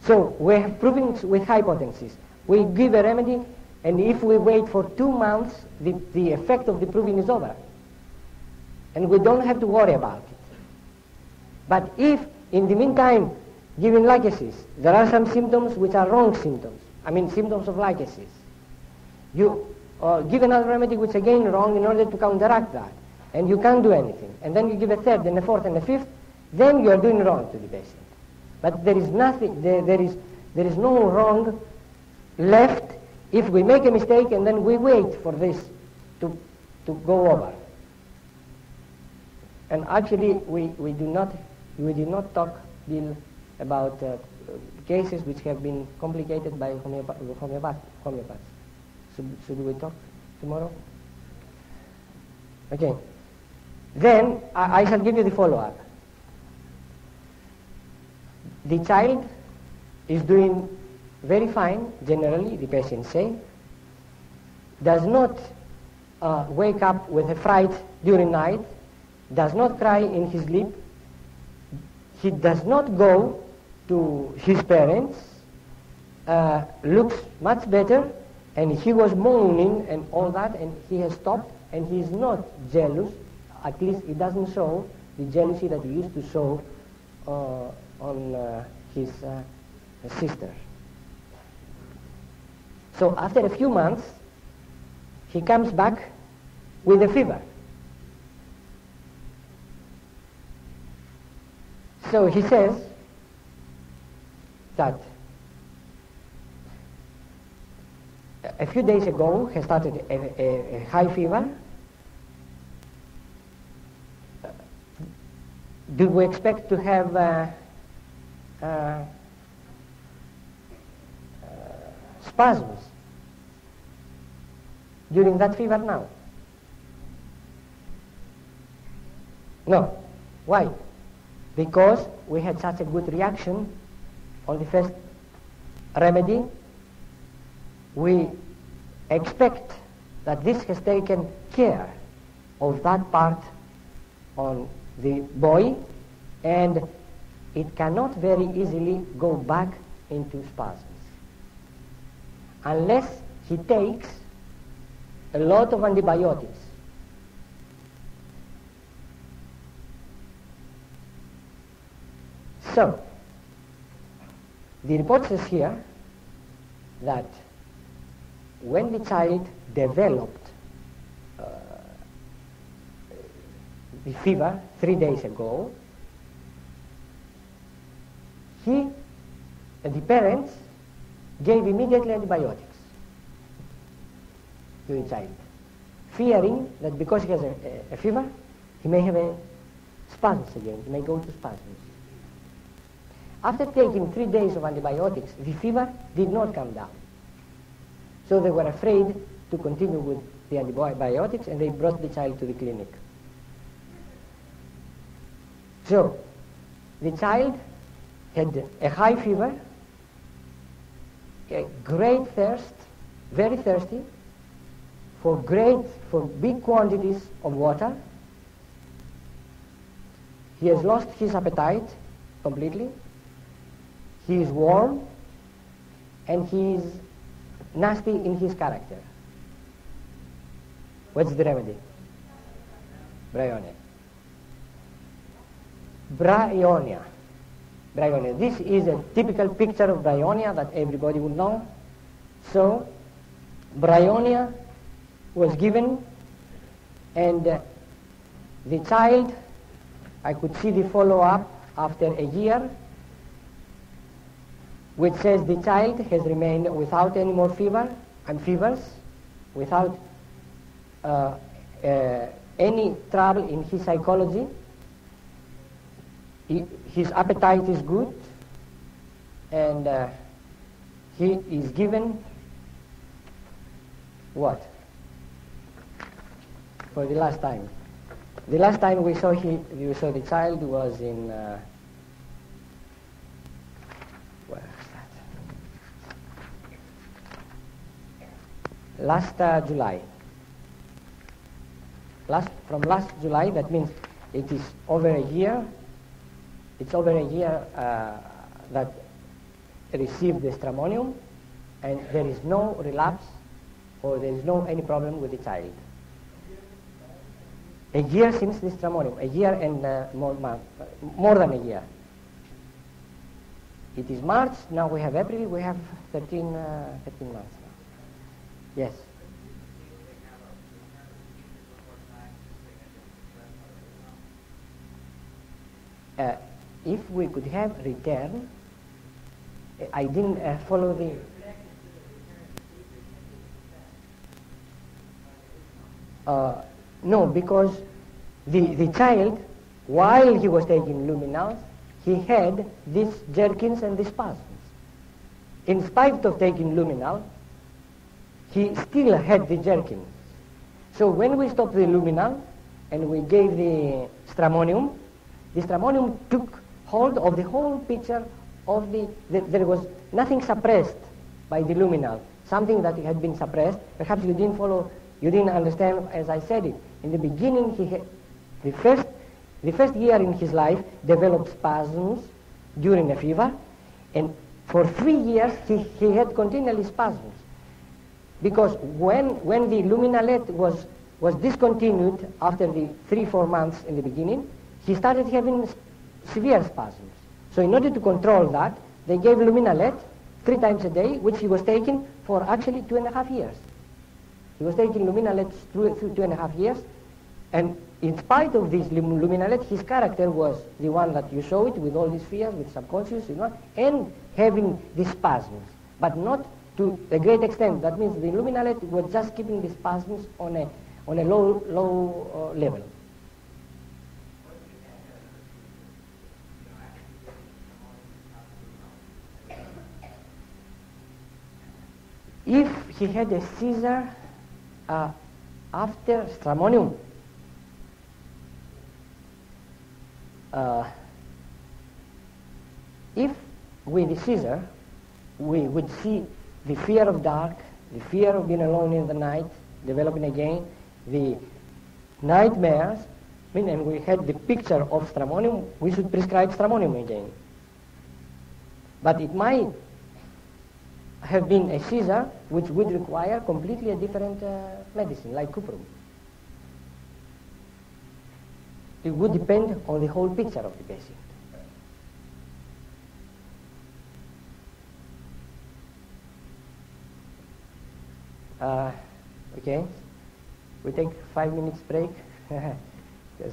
So we have provings with hypotheses. We give a remedy, and if we wait for 2 months, the effect of the proving is over. And we don't have to worry about it. But if, in the meantime, given lycasis, there are some symptoms which are wrong symptoms, I mean symptoms of lycasis, you give another remedy which again wrong in order to counteract that, and you can't do anything. And then you give a third and a fourth and a fifth, then you are doing wrong to the patient. But there is nothing, there is no wrong left if we make a mistake and then we wait for this to go over. And actually we did not talk deal about cases which have been complicated by homeopaths. Should we talk tomorrow? Okay. Then I shall give you the follow-up. The child is doing very fine, generally, the patients say, does not wake up with a fright during night, does not cry in his sleep, he does not go to his parents, looks much better, and he was moaning and all that, and he has stopped, and he is not jealous. At least he doesn't show the jealousy that he used to show on his sister. So after a few months, he comes back with a fever. So he says that a few days ago he started a high fever. Do we expect to have spasms during that fever now? No. Why? Because we had such a good reaction on the first remedy. We expect that this has taken care of that part on the boy, and it cannot very easily go back into spasms unless he takes a lot of antibiotics. So, the report says here that when the child developed the fever 3 days ago, he and the parents gave immediately antibiotics to the child, fearing that because he has a fever, he may have a spasms again, he may go to spasms. After taking 3 days of antibiotics, the fever did not come down. So they were afraid to continue with the antibiotics, and they brought the child to the clinic. So the child had a high fever, a great thirst, very thirsty, for big quantities of water. He has lost his appetite completely. He is warm, and he is nasty in his character. What's the remedy? Bryonia. Bryonia. Bryonia. This is a typical picture of bryonia that everybody would know. So, bryonia was given, and the child, I could see the follow-up after a year, which says the child has remained without any more fevers, without any trouble in his psychology. His appetite is good, and he is given what? for the last time. The last time we saw the child was in where is that? Last July. From last July, that means it is over a year. It's over a year that received the stramonium, and there is no relapse or there is no any problem with the child. A year since the stramonium, a year and more than a year. It is March, now we have April, we have 13 months now. Yes. If we could have return, I didn't follow the... no, because the child, while he was taking luminals, he had these jerkins and these spasms. In spite of taking luminal, he still had the jerkins. So when we stopped the luminal and we gave the stramonium took hold of the whole picture of there was nothing suppressed by the luminal, something that had been suppressed. Perhaps you didn't follow, you didn't understand as I said it. In the beginning, he had, the first year in his life developed spasms during a fever, and for 3 years he had continually spasms. Because when the luminalet was discontinued after the 3-4 months in the beginning, he started having severe spasms. So in order to control that, they gave luminalet 3 times a day, which he was taking for actually 2.5 years. He was taking luminalet through 2.5 years, and in spite of this luminalet, his character was the one that you saw it, with all these fears, with subconscious, and having these spasms, but not to a great extent. That means the luminalet was just keeping the spasms on a low level. If he had a seizure after stramonium, if with the seizure we would see the fear of dark, the fear of being alone in the night developing again, the nightmares, and we had the picture of stramonium, we should prescribe stramonium again. But it might have been a seizure which would require completely a different medicine, like cuprum. It would depend on the whole picture of the patient. Okay, we take 5 minutes break. Yes.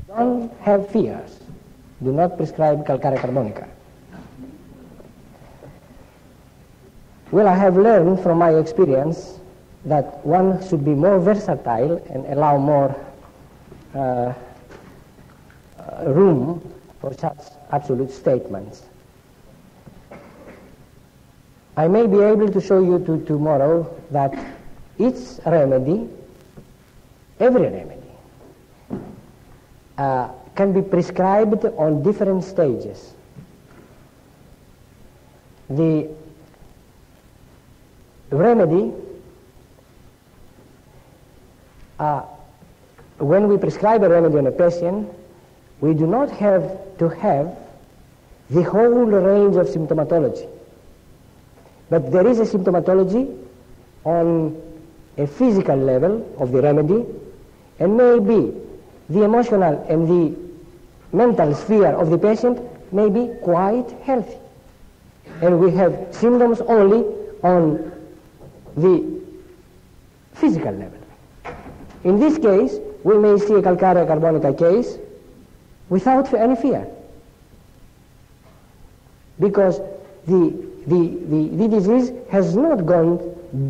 Don't have fears. Do not prescribe calcarea carbonica. Well, I have learned from my experience that one should be more versatile and allow more room for such absolute statements. I may be able to show you tomorrow that each remedy, every remedy, can be prescribed on different stages. The remedy, when we prescribe a remedy on a patient, we do not have to have the whole range of symptomatology. But there is a symptomatology on a physical level of the remedy, and maybe the emotional and the mental sphere of the patient may be quite healthy. And we have symptoms only on the physical level. In this case, we may see a calcarea carbonica case without any fear, because the disease has not gone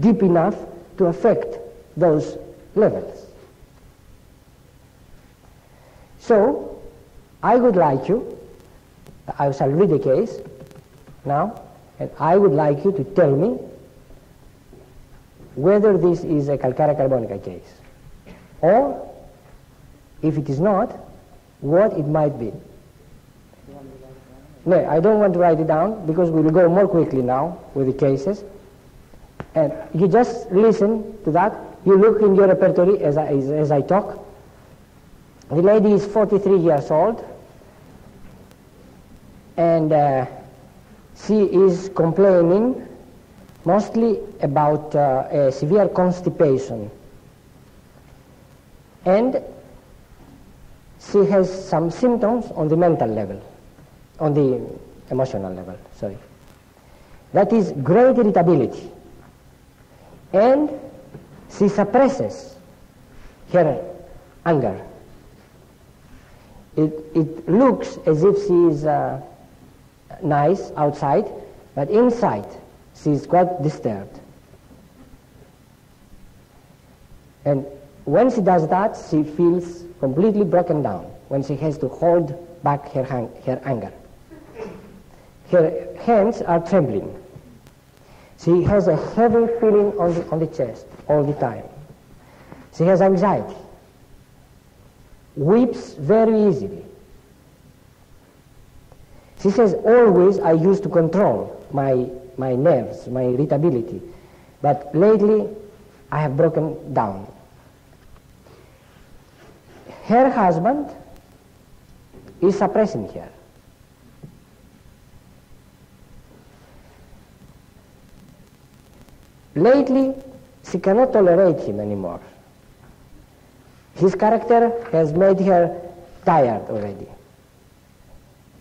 deep enough to affect those levels. So, I would like you, I shall read the case now, and I would like you to tell me whether this is a calcarea carbonica case, or if it is not, what it might be. No, I don't want to write it down because we will go more quickly now with the cases. And you just listen to that. You look in your repertory as I talk. The lady is 43 years old, and she is complaining mostly about a severe constipation. And she has some symptoms on the mental level, on the emotional level, sorry. That is great irritability. And she suppresses her anger. It looks as if she is nice outside, but inside she is quite disturbed. And when she does that, she feels completely broken down, when she has to hold back her anger. Her hands are trembling. She has a heavy feeling on the chest all the time. She has anxiety. Weeps very easily. She says, always I used to control my nerves, my irritability, but lately I have broken down. Her husband is suppressing her. Lately, she cannot tolerate him anymore. His character has made her tired already.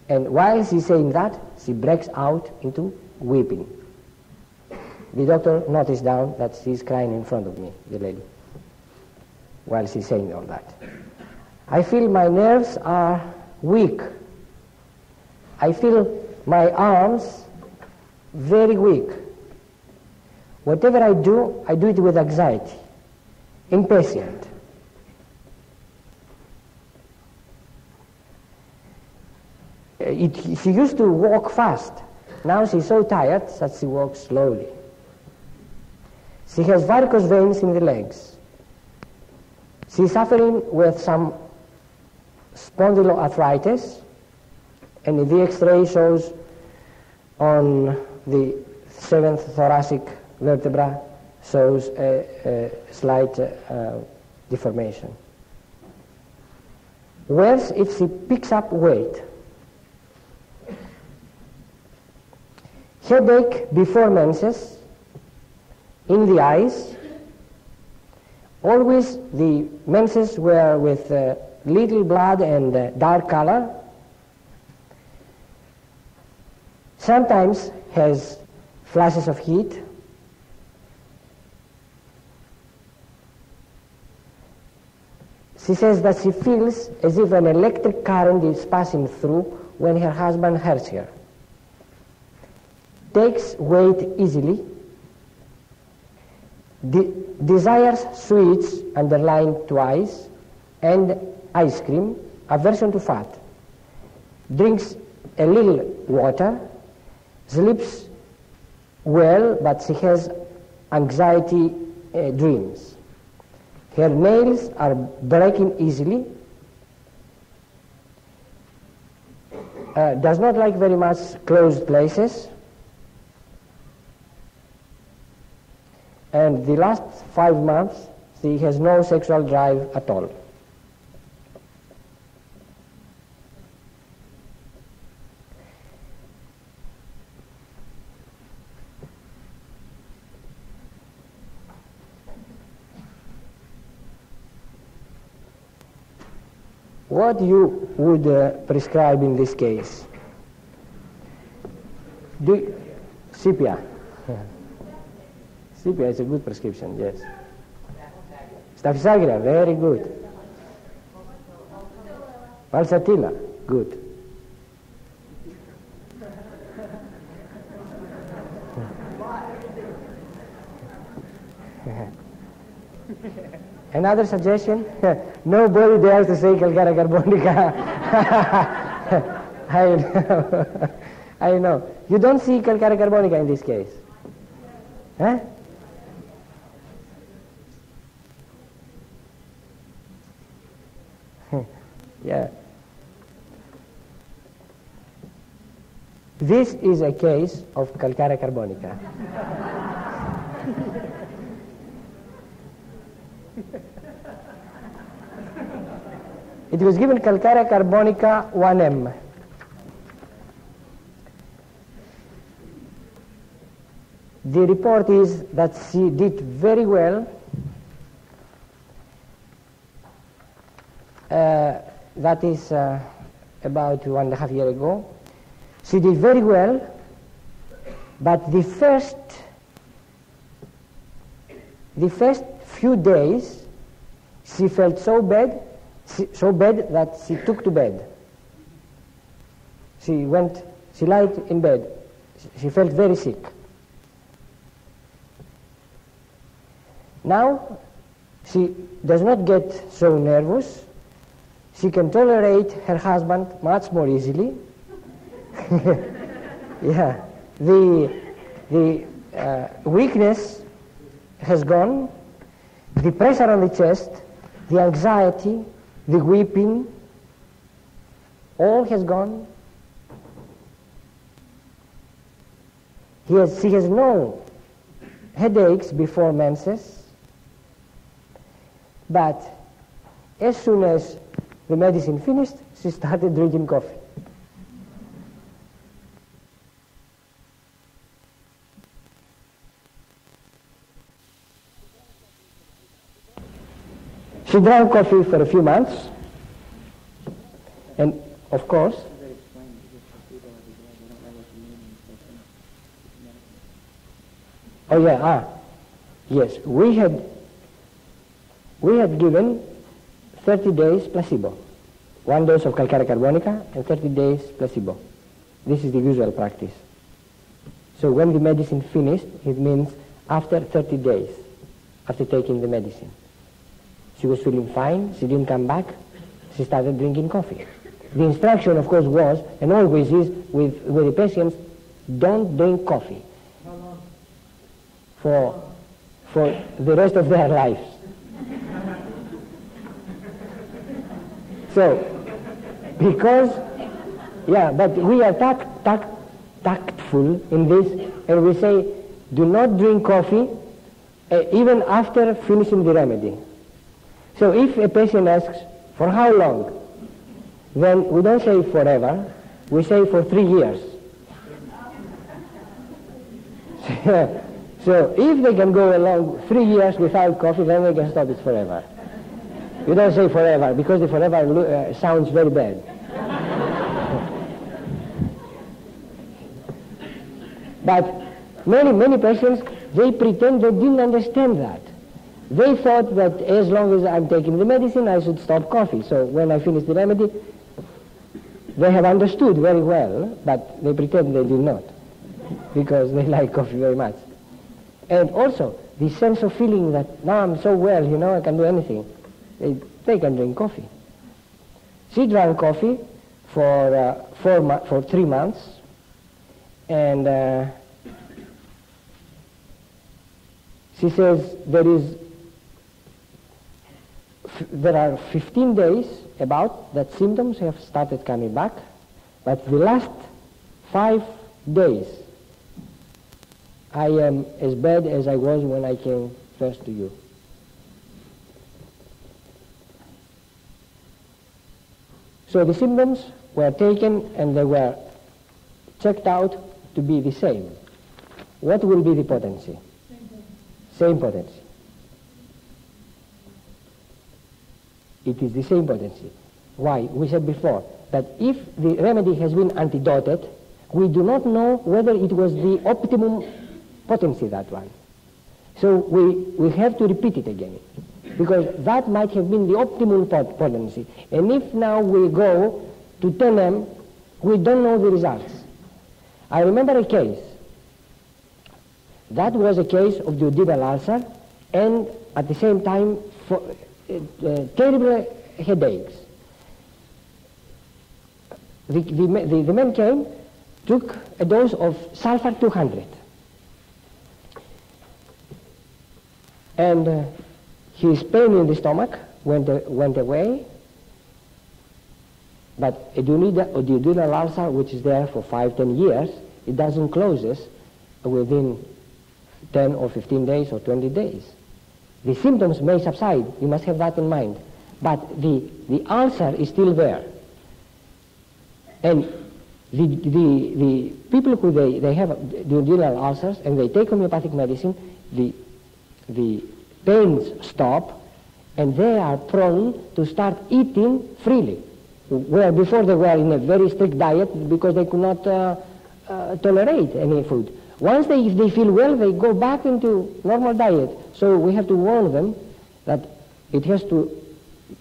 And while she's saying that, she breaks out into weeping. The doctor noticed down that she's crying in front of me, the lady, while she's saying all that. I feel my nerves are weak. I feel my arms very weak. Whatever I do it with anxiety, impatient. She used to walk fast. Now she's so tired that she walks slowly. She has varicose veins in the legs. She's suffering with some spondyloarthritis, and the X-ray shows on the 7th thoracic vertebra shows a slight deformation. Worse if she picks up weight. Headache before menses, in the eyes. Always the menses were with little blood and dark color. Sometimes has flashes of heat. She says that she feels as if an electric current is passing through when her husband hurts her. Takes weight easily. Desires sweets, underlined twice, and ice cream, aversion to fat. Drinks a little water, sleeps well, but she has anxiety dreams. Her nails are breaking easily. Does not like very much closed places. And the last 5 months, she has no sexual drive at all. What you would prescribe in this case? Sepia. Sepia is a good prescription, yes. Staphysagra, very good. Valsatilla, good. Another suggestion? Nobody dares to say calcarea carbonica. I know. I know. You don't see calcarea carbonica in this case. Huh? Yeah. This is a case of calcarea carbonica. It was given calcarea carbonica 1M. The report is that she did very well. That is about 1.5 years ago. She did very well, but the first few days she felt so bad that she took to bed. She lied in bed. She felt very sick. Now she does not get so nervous. She can tolerate her husband much more easily. Yeah, the weakness has gone, the pressure on the chest, the anxiety, the weeping, all has gone. She has no headaches before menses, but as soon as the medicine finished, she started drinking coffee. She drank coffee for a few months, and of course, yes, we had given 30 days placebo, 1 dose of calcarea carbonica and 30 days placebo. This is the usual practice. So when the medicine finished, it means after 30 days, after taking the medicine. She was feeling fine, she didn't come back, she started drinking coffee. The instruction, of course, was, and always is, with the patients, don't drink coffee for the rest of their lives. So, because, but we are tactful in this, and we say, do not drink coffee even after finishing the remedy. So if a patient asks, for how long? Then we don't say forever, we say for 3 years. So if they can go along 3 years without coffee, then they can stop it forever. You don't say forever, because the forever sounds very bad. But many patients, they pretend they didn't understand that. They thought that as long as I'm taking the medicine, I should stop coffee. So when I finish the remedy, they have understood very well, but they pretend they did not, because they like coffee very much. And also, the sense of feeling that now I'm so well, I can do anything. They can drink coffee. She drank coffee for 3 months, and she says there are 15 days about that symptoms have started coming back, but the last 5 days I am as bad as I was when I came first to you. So the symptoms were taken and they were checked out to be the same. What will be the potency? Same potency. It is the same potency. Why? We said before that if the remedy has been antidoted, we do not know whether it was the optimum potency, that one. So we have to repeat it again, because that might have been the optimum potency. And if now we go to 10M, we don't know the results. I remember a case. That was a case of duodenal ulcer and at the same time for terrible headaches. The man came, took a dose of sulfur 200. And his pain in the stomach went away, but a duodenal ulcer, which is there for 5-10 years, it doesn't close within 10 or 15 days or 20 days. The symptoms may subside, you must have that in mind, but the ulcer is still there. And the people who they have duodenal ulcers and they take homeopathic medicine, the pains stop and they are prone to start eating freely, where before they were in a very strict diet because they could not tolerate any food. Once if they feel well, they go back into normal diet. So we have to warn them that it has to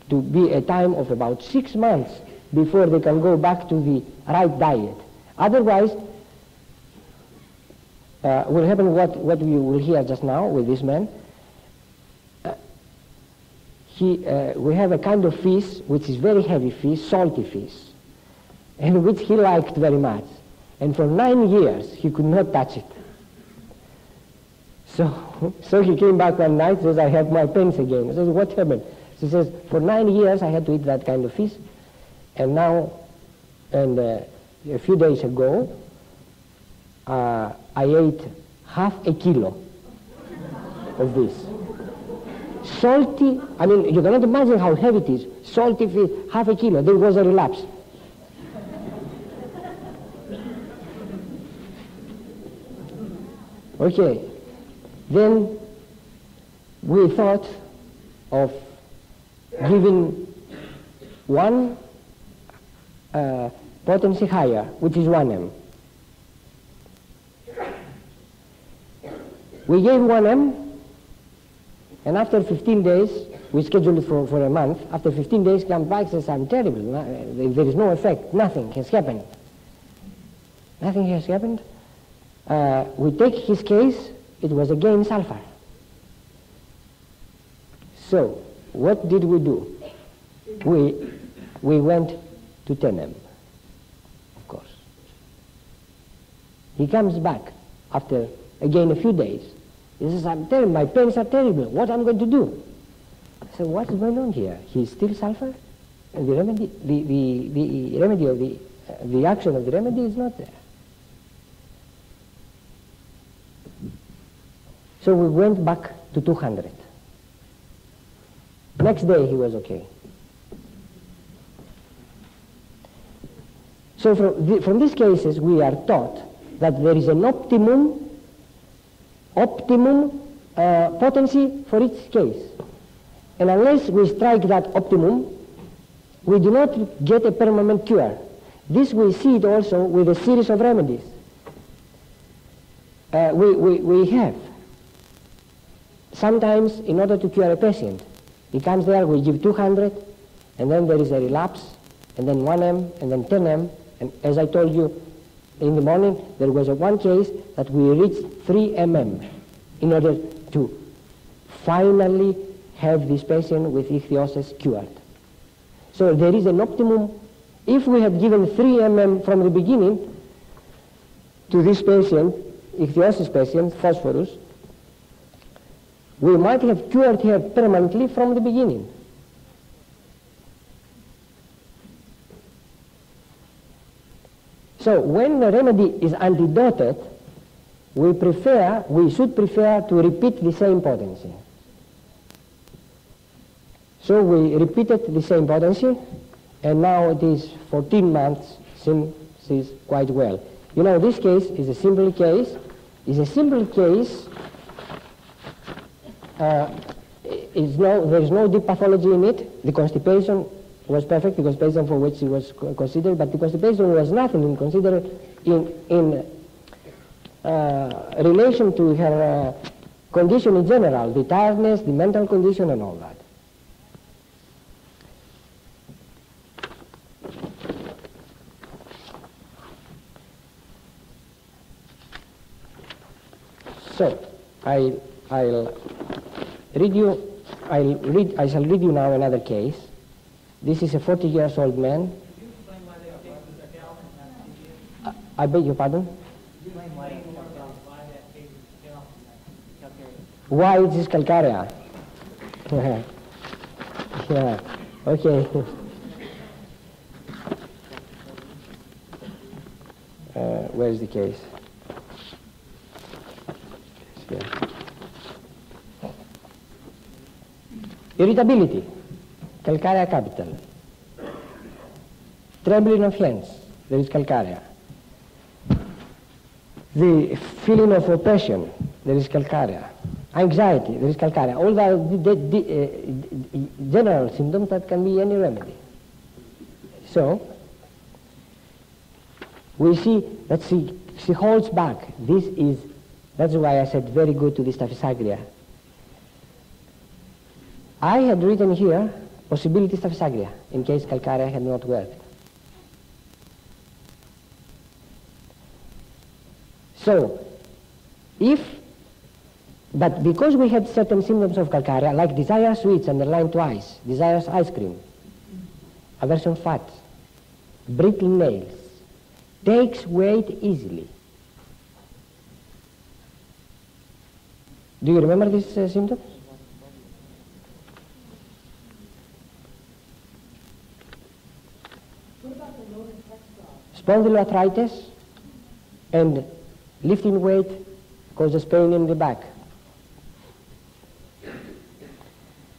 be a time of about 6 months before they can go back to the right diet. Otherwise, will happen what we will hear just now with this man. We have a kind of fish which is very heavy fish, salty fish, and which he liked very much. And for 9 years he could not touch it. So he came back one night and says, I have my pains again. He says, what happened? He says, for 9 years I had to eat that kind of fish, and now, a few days ago, I ate half a kilo of this. Salty, I mean, you cannot imagine how heavy it is. Salty fish, half a kilo. There was a relapse. Okay, then we thought of giving one potency higher, which is 1M. We gave 1M, and after 15 days, we scheduled it for a month. After 15 days, comes back and says, I'm terrible. There is no effect. Nothing has happened. Nothing has happened. We take his case, it was again sulfur. So, what did we do? We went to 10M, of course. He comes back after, again, a few days. He says, I'm terrible, my pains are terrible, what am I going to do? I said, what is going on here? He's still sulfur? And the remedy, the remedy of the action of the remedy is not there. So we went back to 200. Next day he was okay. So from these cases we are taught that there is an optimum potency for each case. And unless we strike that optimum, we do not get a permanent cure. This we see it also with a series of remedies. We have. Sometimes, in order to cure a patient, he comes there, we give 200, and then there is a relapse, and then 1M, and then 10M, and as I told you in the morning, there was one case that we reached 3mm in order to finally have this patient with ichthyosis cured. So there is an optimum. If we had given 3mm from the beginning to this patient, ichthyosis patient, phosphorus, we might have cured her permanently from the beginning. So when the remedy is antidoted, we should prefer to repeat the same potency. So we repeated the same potency, and now it is 14 months since she's quite well. You know, this case is a simple case. It's a simple case. There is no deep pathology in it. The constipation was perfect, the constipation for which it was considered, but the constipation was nothing considered in relation to her condition in general, the tiredness, the mental condition, and all that. So, I'll read you I shall read you now another case. This is a 40-year-old man. I beg your pardon? Why it is calcarea? Yeah, okay. Where is the case? Here. Irritability, calcarea capital. Trembling of hands, there is calcarea. The feeling of oppression, there is calcarea. Anxiety, there is calcarea. All the general symptoms that can be any remedy. So, we see that she holds back. That's why I said very good to the staphysagria. I had written here possibility staphysagria in case calcarea had not worked. So, but because we had certain symptoms of calcarea, like desire sweets underlined twice, desires ice cream, aversion fats, brittle nails, takes weight easily. Do you remember these symptoms? What about the low intestine? Spondyloarthritis and lifting weight causes pain in the back.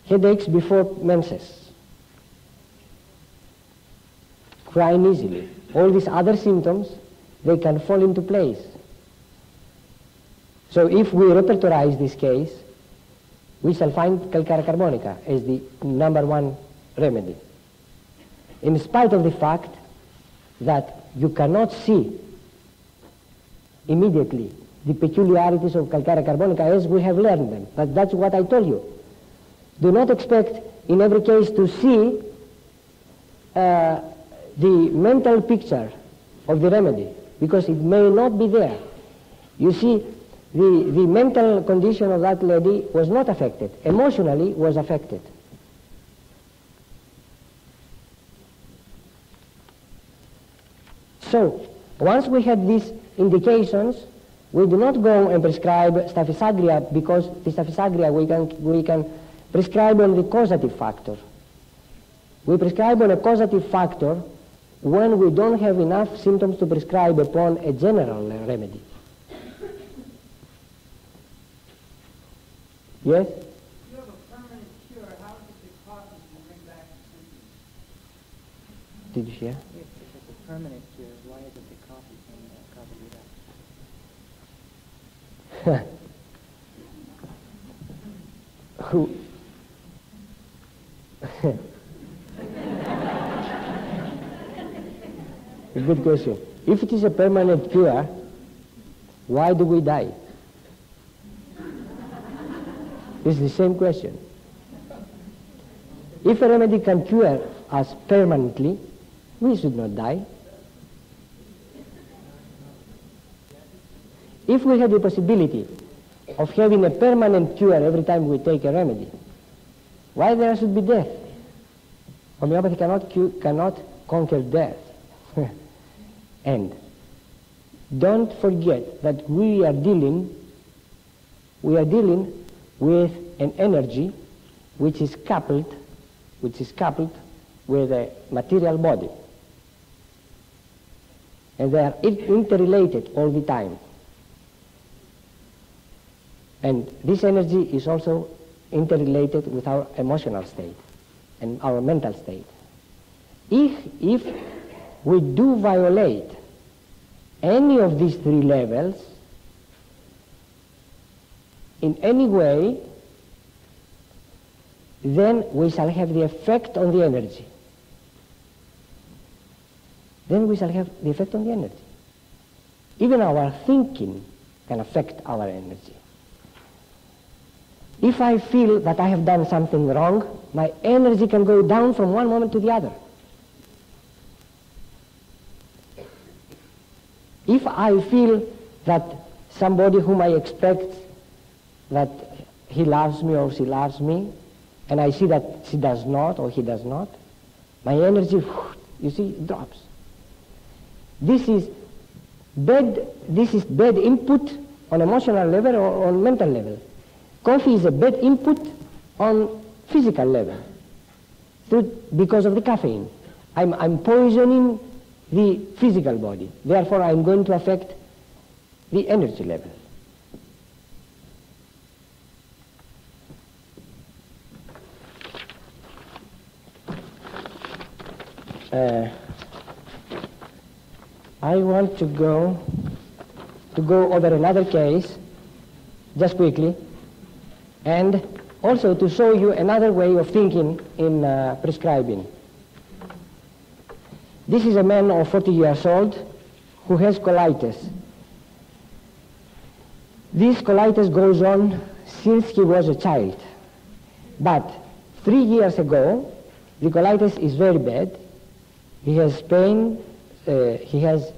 Headaches before menses. Crying easily. All these other symptoms, they can fall into place. So if we repertorize this case, we shall find calcarea carbonica as the #1 remedy. In spite of the fact that you cannot see immediately the peculiarities of calcarea carbonica as we have learned them. But that's what I told you. Do not expect in every case to see the mental picture of the remedy, because it may not be there. You see, the mental condition of that lady was not affected. Emotionally was affected. So, once we had these indications, we do not go and prescribe staphysagria, because the staphysagria we can prescribe on the causative factor. We prescribe on a causative factor when we don't have enough symptoms to prescribe upon a general remedy. Yes? If you have a permanent cure, how does it cause you to bring back the symptoms? Did you hear? If it's a permanent cure, why isn't the coffee thing covered it up? Who? A good question. If it is a permanent cure, why do we die? This is the same question. If a remedy can cure us permanently, we should not die. If we had the possibility of having a permanent cure every time we take a remedy, why there should be death? Homeopathy cannot conquer death. And don't forget that we are dealing with an energy which is coupled with a material body. And they are interrelated all the time. And this energy is also interrelated with our emotional state and our mental state. If we do violate any of these three levels in any way, then we shall have the effect on the energy. Then we shall have the effect on the energy. Even our thinking can affect our energy. If I feel that I have done something wrong, my energy can go down from one moment to the other. If I feel that somebody whom I expect that he loves me or she loves me, and I see that she does not or he does not, my energy, you see, drops. This is bad input on emotional level or on mental level. Coffee is a bad input on physical level because of the caffeine. I'm poisoning the physical body. Therefore, I'm going to affect the energy level. I want to go over another case, just quickly, and also to show you another way of thinking in prescribing. This is a man of 40 years old who has colitis. This colitis goes on since he was a child. But 3 years ago, the colitis is very bad. He has pain, he has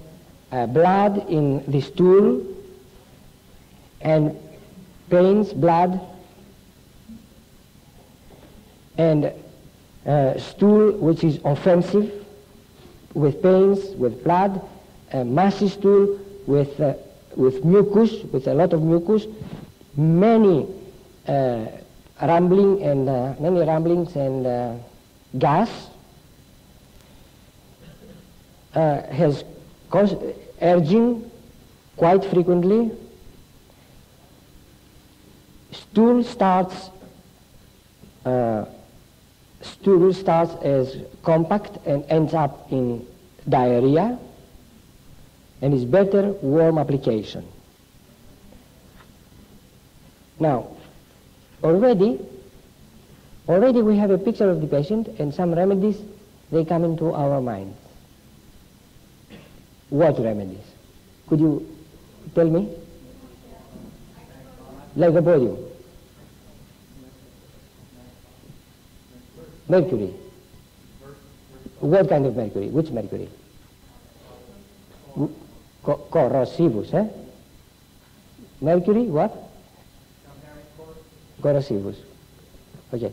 blood in the stool, and pains, blood, and stool which is offensive, with pains, with blood, massy stool with mucus, with a lot of mucus, many rumblings and gas, has urging quite frequently. Stool starts as compact and ends up in diarrhea, and is better warm application. Now, already we have a picture of the patient, and some remedies, they come into our minds. What remedies? Could you tell me? Lycopodium. Mercury. What kind of mercury? Which mercury? Corrosivus, eh? Mercury, what? Corrosivus. Okay.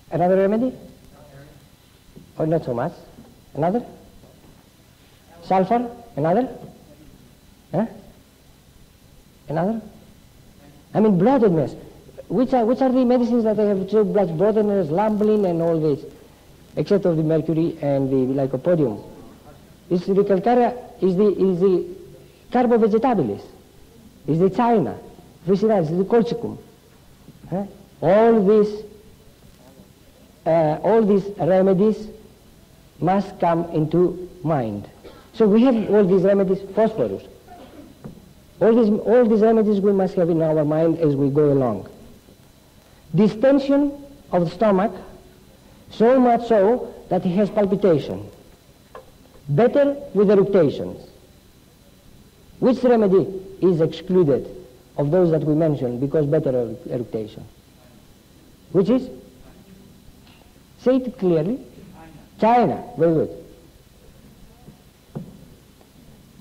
Another remedy? Or not so much? Another? Sulfur? Another? Huh? Another? I mean, bloatedness. Which are the medicines that I have to bloatedness, lambling and all this, except of the mercury and the lycopodium? Is the calcarea, is the carbo vegetabilis, is the china, is the colchicum. Huh? All these remedies must come into mind. So we have all these remedies, phosphorus. All these remedies we must have in our mind as we go along. Distension of the stomach, so much so that he has palpitation. Better with eructations. Which remedy is excluded of those that we mentioned because better eructation? Which is? Say it clearly. China. Very good.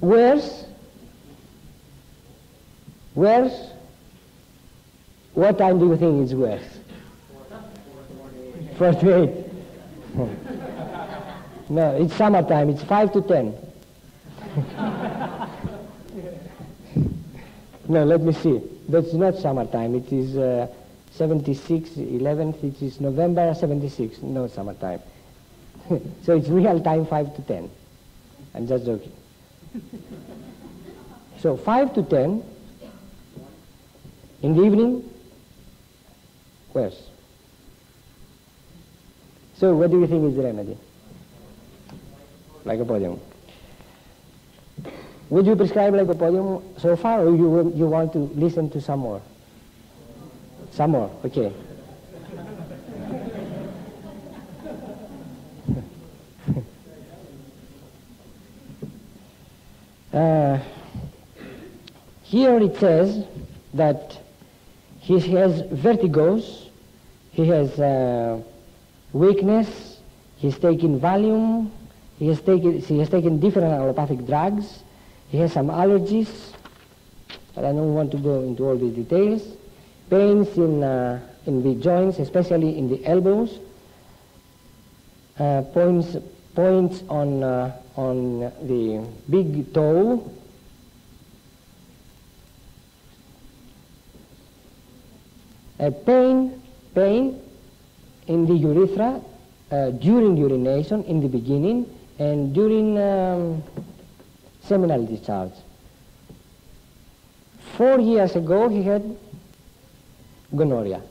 Worse? What time do you think is worse? 48. No, it's summertime. It's 5 to 10. No, let me see. That's not summertime. It is 76, 11th. It is November 76. No summertime. So it's real time 5 to 10. I'm just joking. So 5 to 10 in the evening, worse. So what do you think is the remedy? Lycopodium. Would you prescribe lycopodium so far, or you want to listen to some more? Some more, okay. Here it says that he has vertigos, he has weakness, he's taken Valium, he has taken different allopathic drugs, he has some allergies, but I don't want to go into all these details. Pains in in the joints, especially in the elbows, points on the big toe, pain in the urethra during urination in the beginning and during seminal discharge. 4 years ago he had gonorrhea.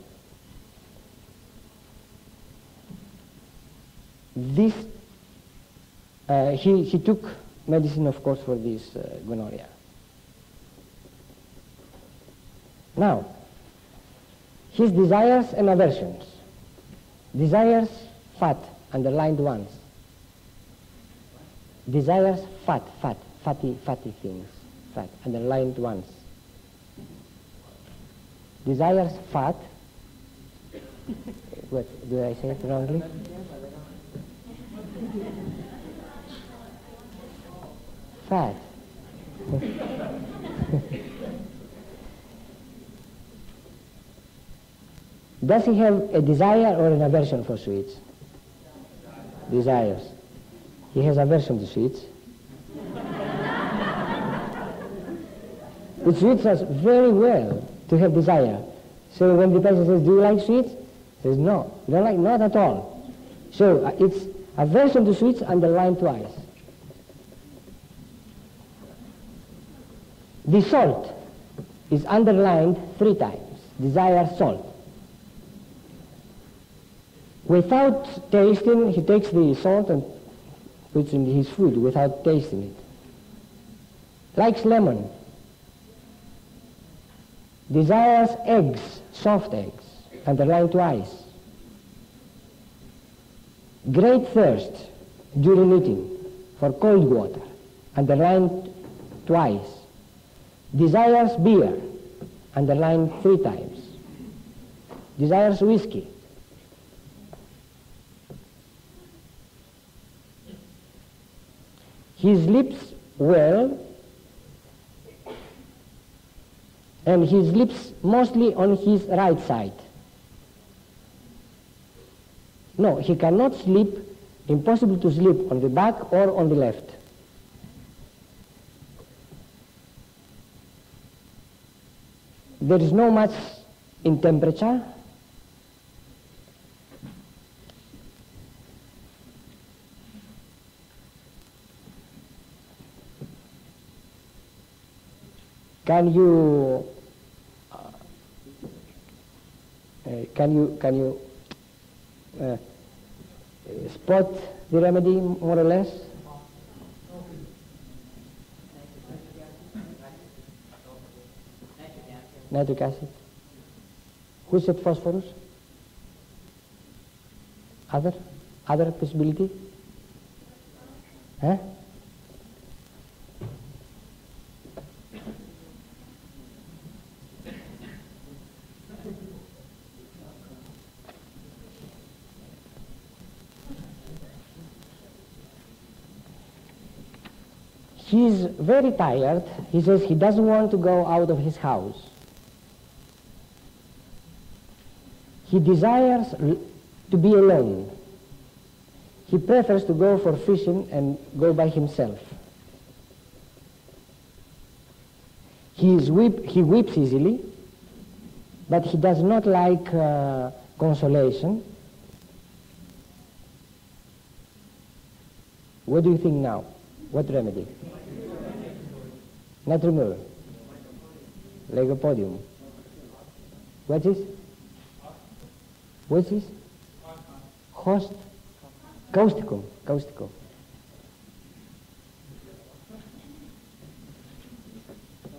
This, he took medicine, of course, for this gonorrhea. Now, his desires and aversions. Desires, fat, underlined ones. Desires, fatty things, fat, underlined ones. Desires, fat. What, did I say it wrongly? Fat. Does he have a desire or an aversion for sweets? Desires. He has aversion to sweets. It suits us very well to have desire. So when the person says, do you like sweets? He says, no, don't like, not at all. So it's aversion to sweets underlined twice. The salt is underlined 3 times. Desire salt. Without tasting, he takes the salt and puts in his food without tasting it. Likes lemon. Desires eggs, soft eggs, underlined twice. Great thirst during eating for cold water, underlined twice. Desires beer, underlined 3 times. Desires whiskey. He sleeps well, and he sleeps mostly on his right side. No, he cannot sleep, impossible to sleep on the back or on the left. There is no much in temperature. Can you spot the remedy more or less? Nitric acid. Who said phosphorus? Other possibility? Huh? He's very tired. He says he doesn't want to go out of his house. He desires to be alone. He prefers to go for fishing and go by himself. He weeps easily, but he does not like consolation. What do you think now? What remedy? Natriumur. Legopodium. What is? What is? Host? Causticum. Causticum.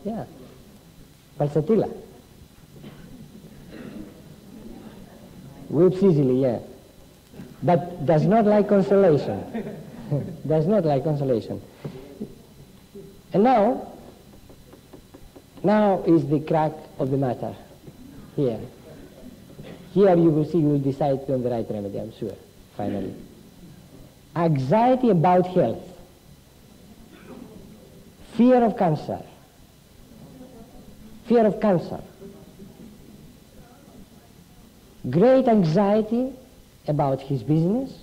Yeah. Pulsatilla. Weeps easily, yeah. But does not like consolation. Does not like consolation. And now is the crack of the matter. Here. Here you will see, you will decide on the right remedy, I'm sure, finally. Anxiety about health. Fear of cancer. Fear of cancer. great anxiety about his business,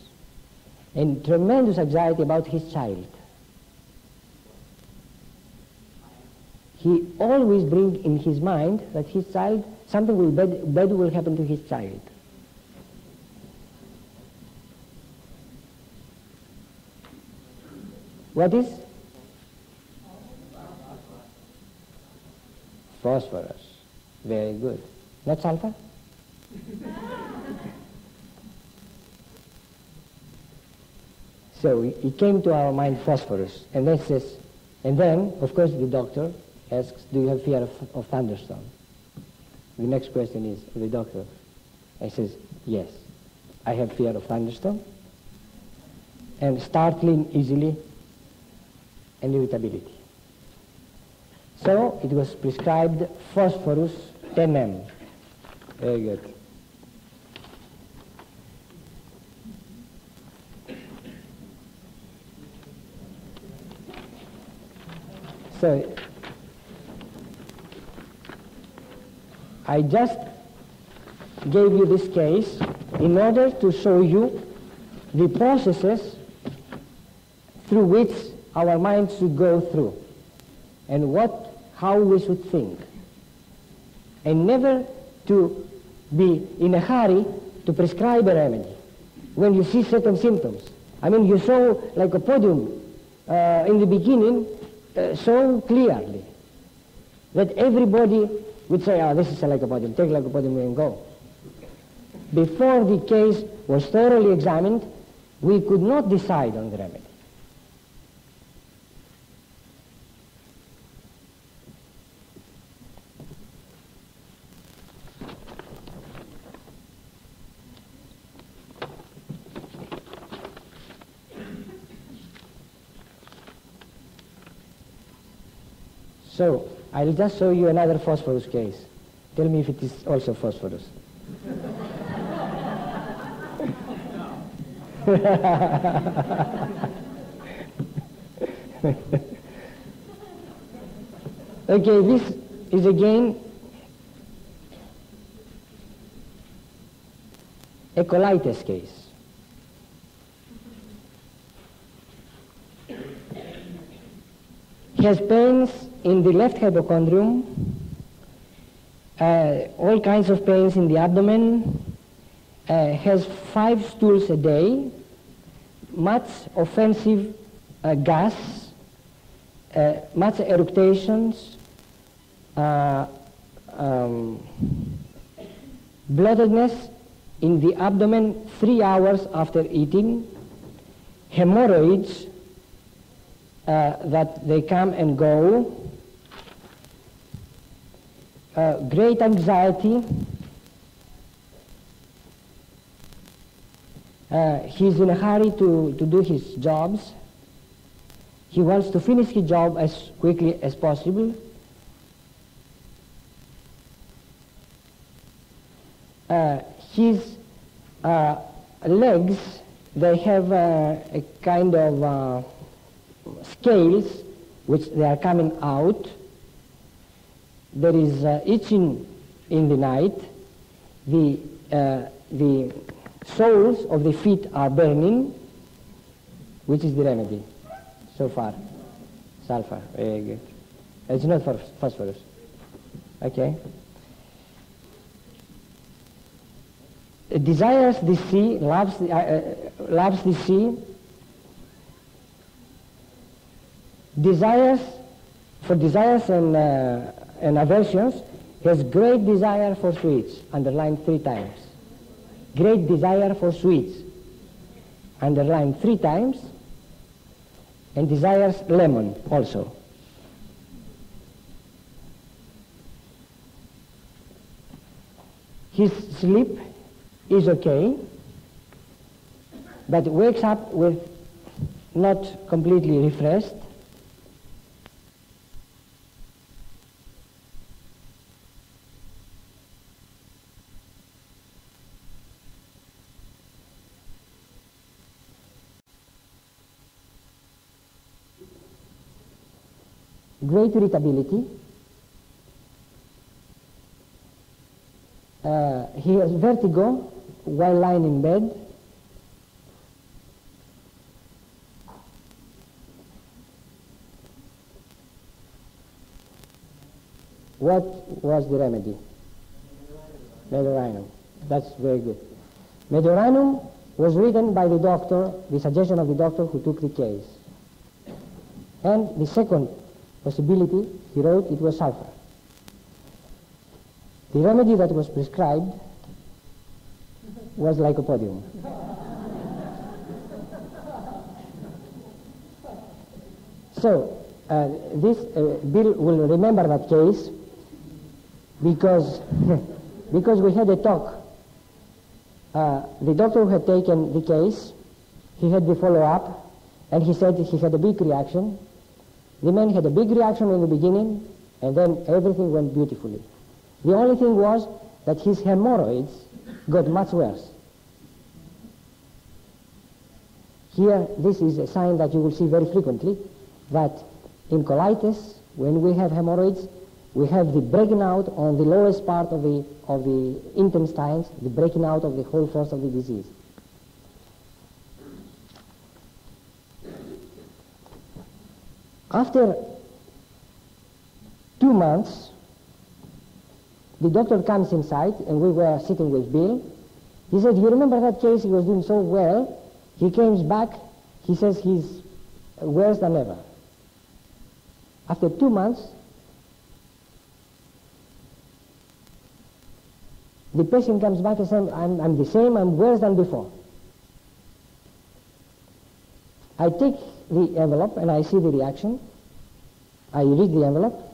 and tremendous anxiety about his child. He always brings in his mind that his child, something bad will happen to his child. What is? Phosphorus. Very good. Not sulfur? So it came to our mind phosphorus, and then of course the doctor asks, do you have fear of thunderstorm? The next question is, the doctor, I says, yes, I have fear of thunderstorm, and startling easily, and irritability. So it was prescribed phosphorus 10 m. Very good. So I just gave you this case in order to show you the processes through which our minds should go through and how we should think, and never to be in a hurry to prescribe a remedy when you see certain symptoms. I mean, you saw lycopodium in the beginning so clearly that everybody would say, oh, this is a lycopodium, take lycopodium and go. Before the case was thoroughly examined, we could not decide on the remedy. So, I'll just show you another phosphorus case. Tell me if it is also phosphorus. Okay, this is again a colitis case. He has pains in the left hypochondrium, all kinds of pains in the abdomen, has 5 stools a day, much offensive gas, much eructations, bloatedness in the abdomen 3 hours after eating, hemorrhoids that they come and go, great anxiety. He's in a hurry to do his jobs. He wants to finish his job as quickly as possible. His legs, they have a kind of scales which they are coming out. There is itching in the night. The soles of the feet are burning. Which is the remedy so far? Sulfur. Very good. It's not phosphorus. Okay. Desires the sea, loves the sea. Desires and aversions, he has great desire for sweets, underlined 3 times. Great desire for sweets, underlined 3 times, and desires lemon also. His sleep is okay, but wakes up with not completely refreshed. Great irritability. He he has vertigo while lying in bed. What was the remedy? Medorinum. That's very good. Medorinum was written by the doctor, the suggestion of the doctor who took the case. And the second possibility, he wrote, it was sulfur. The remedy that was prescribed was lycopodium. So, Bill will remember that case because, because we had a talk. The doctor who had taken the case, he had the follow-up, and he said he had a big reaction. The man had a big reaction in the beginning, and then everything went beautifully. The only thing was that his hemorrhoids got much worse. Here, this is a sign that you will see very frequently, that in colitis, when we have hemorrhoids, we have the breaking out on the lowest part of the intestines, the breaking out of the whole force of the disease. After 2 months, the doctor comes inside, and we were sitting with Bill. He said, "You remember that case? He was doing so well. He comes back. He says he's worse than ever." After 2 months, the patient comes back and says, I'm the same, I'm worse than before. I take the envelope and I see the reaction. I read the envelope.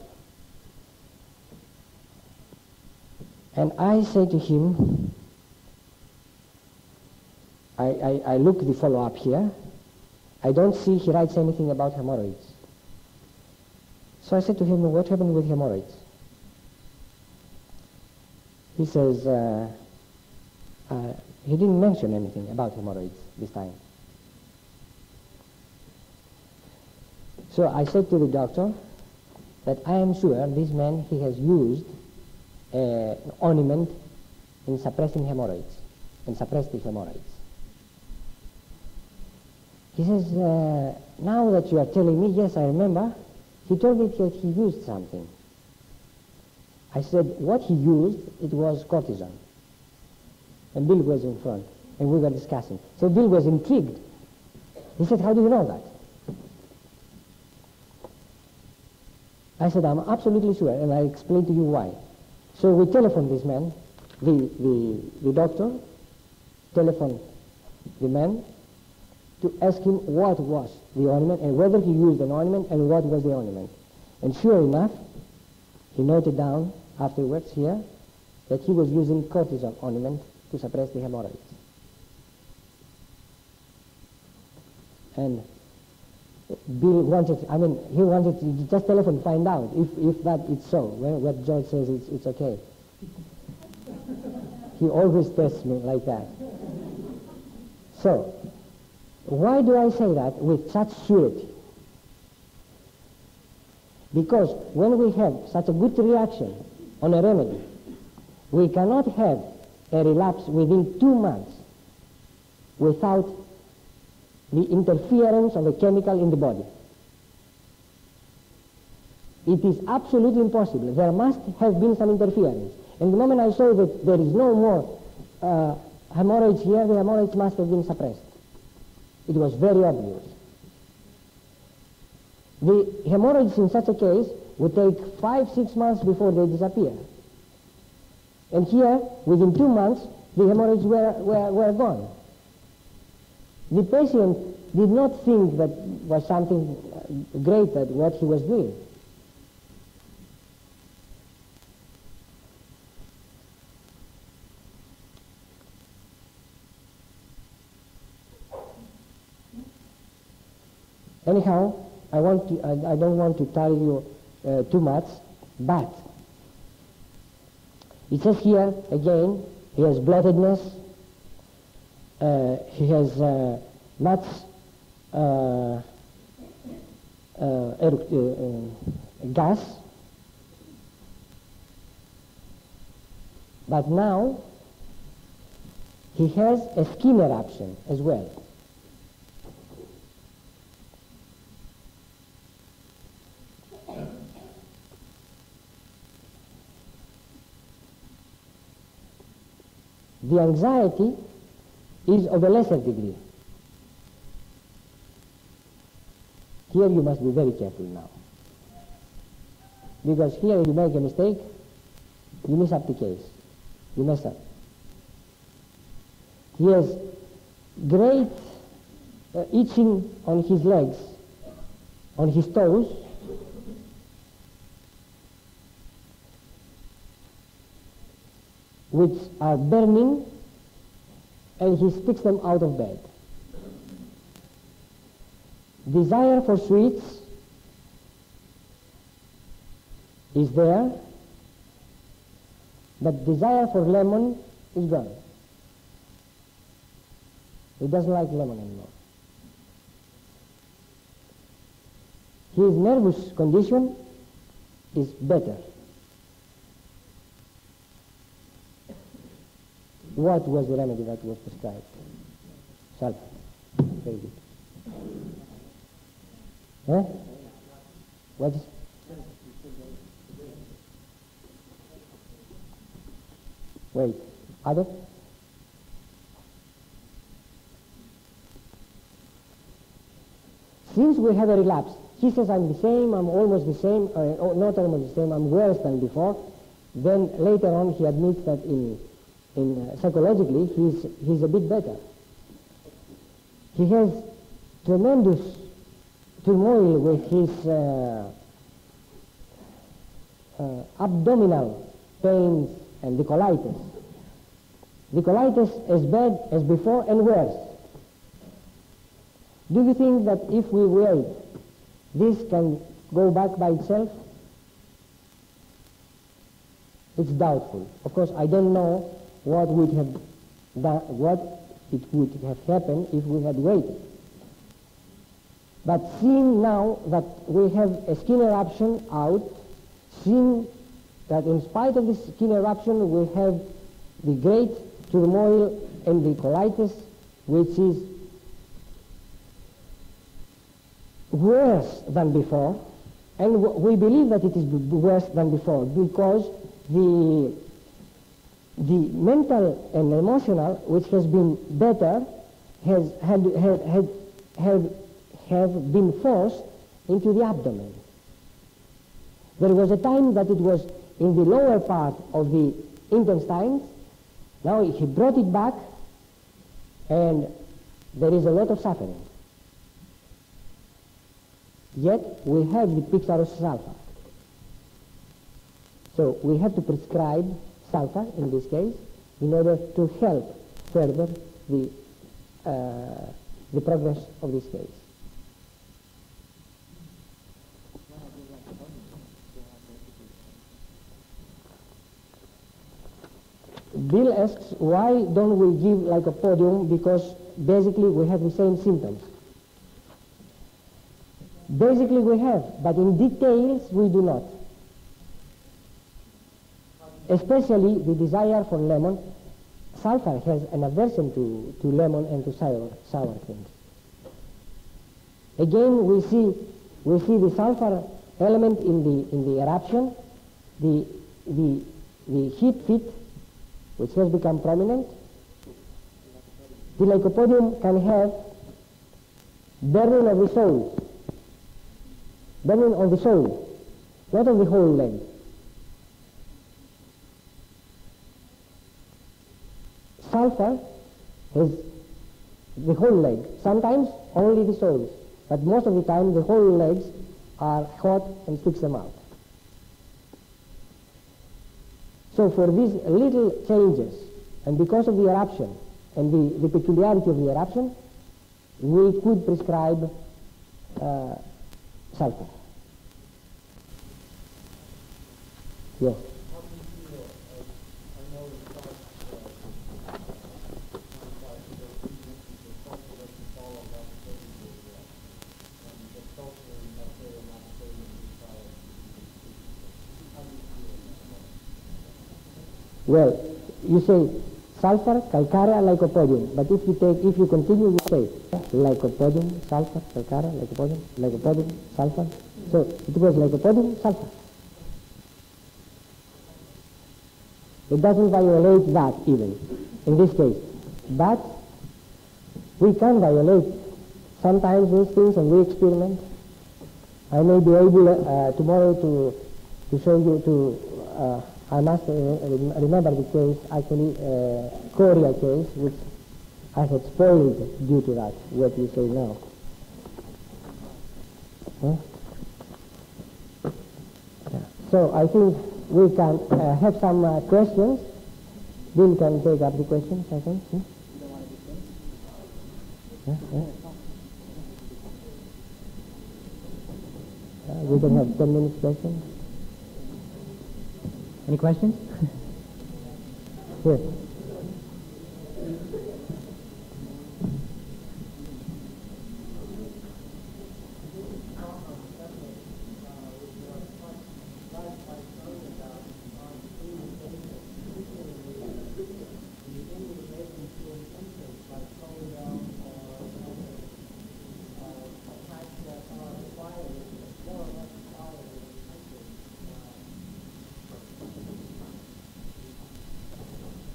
And I say to him, I look the follow-up here. I don't see he writes anything about hemorrhoids. So I said to him, "What happened with hemorrhoids?" He says, he didn't mention anything about hemorrhoids this time. So I said to the doctor that I am sure this man, he has used an ointment in suppressing hemorrhoids, and suppressed the hemorrhoids. He says, now that you are telling me, yes, I remember, he told me that he used something. I said, what he used, it was cortisone. And Bill was in front, and we were discussing. So Bill was intrigued. He said, how do you know that? I said, I'm absolutely sure, and I explained to you why. So we telephoned this man, the doctor, telephoned the man to ask him what was the ointment and whether he used an ointment and what was the ointment. And sure enough, he noted down afterwards here that he was using cortisone ointment to suppress the hemorrhoids. And Bill wanted, he wanted to just telephone and find out if that is so. When what George says it's okay. He always tests me like that. So, why do I say that with such surety? Because when we have such a good reaction on a remedy, we cannot have a relapse within 2 months without the interference of a chemical in the body. It is absolutely impossible. There must have been some interference. And the moment I saw that there is no more hemorrhoids here, the hemorrhoids must have been suppressed. It was very obvious. The hemorrhoids in such a case would take 5-6 months before they disappear. And here, within 2 months, the hemorrhoids were gone. The patient did not think that was something great at what he was doing. Anyhow, I don't want to tell you too much, but it says here again, he has bloatedness, he has much gas, but now he has a skin eruption as well. The anxiety is of a lesser degree. Here you must be very careful now. Because here if you make a mistake, you mess up the case. You mess up. He has great itching on his legs, on his toes, which are burning, and he sticks them out of bed. Desire for sweets is there, but desire for lemon is gone. He doesn't like lemon anymore. His nervous condition is better. What was the remedy that was prescribed? Sulfur. Very good. Huh? What is? Wait. Other? Since we have a relapse, he says I'm the same, I'm almost the same, not almost the same, I'm worse than before. Then later on he admits that in psychologically he's a bit better. He has tremendous turmoil with his abdominal pains and the colitis. The colitis as bad as before and worse. Do you think that if we wait, this can go back by itself? It's doubtful. Of course, I don't know what would have done, what it would have happened if we had waited. But seeing now that we have a skin eruption out, seeing that in spite of this skin eruption we have the great turmoil and the colitis, which is worse than before, and we believe that it is worse than before because the mental and emotional, which has been better, have been forced into the abdomen. There was a time that it was in the lower part of the intestines. Now he brought it back, and there is a lot of suffering. Yet we have the pixaros sulfur. So we have to prescribe sulfur in this case in order to help further the progress of this case. Bill asks, why don't we give lycopodium? Because basically we have the same symptoms. Basically we have, but in details we do not. Especially the desire for lemon. Sulfur has an aversion to lemon and to sour things. Again, we see the sulfur element in the eruption, the heat fit, which has become prominent. The lycopodium can have burning of the soul, burning of the soul, not of the whole leg. Sulfur has the whole leg, sometimes only the soles, but most of the time the whole legs are hot and sticks them out. So for these little changes, and because of the eruption and the peculiarity of the eruption, we could prescribe sulfur. Yes. How do you feel? I know in the past, sulfur doesn't follow lactose and the sulfur and bacterial lactose style. How do you feel? Well, you say sulfur, calcarea, lycopodium. But if you continue, you say lycopodium, sulfur, calcarea, lycopodium, sulfur. So it was lycopodium, sulfur. It doesn't violate that even, in this case. But we can violate sometimes these things, and we experiment. I may be able tomorrow to show you I must remember the case, actually, Korea case, which I had spoiled due to that, what you say now. Huh? Yeah. So I think we can have some questions. Bill can take up the questions, I think. Hmm? We can have 10 minutes questions. Any questions? Yes.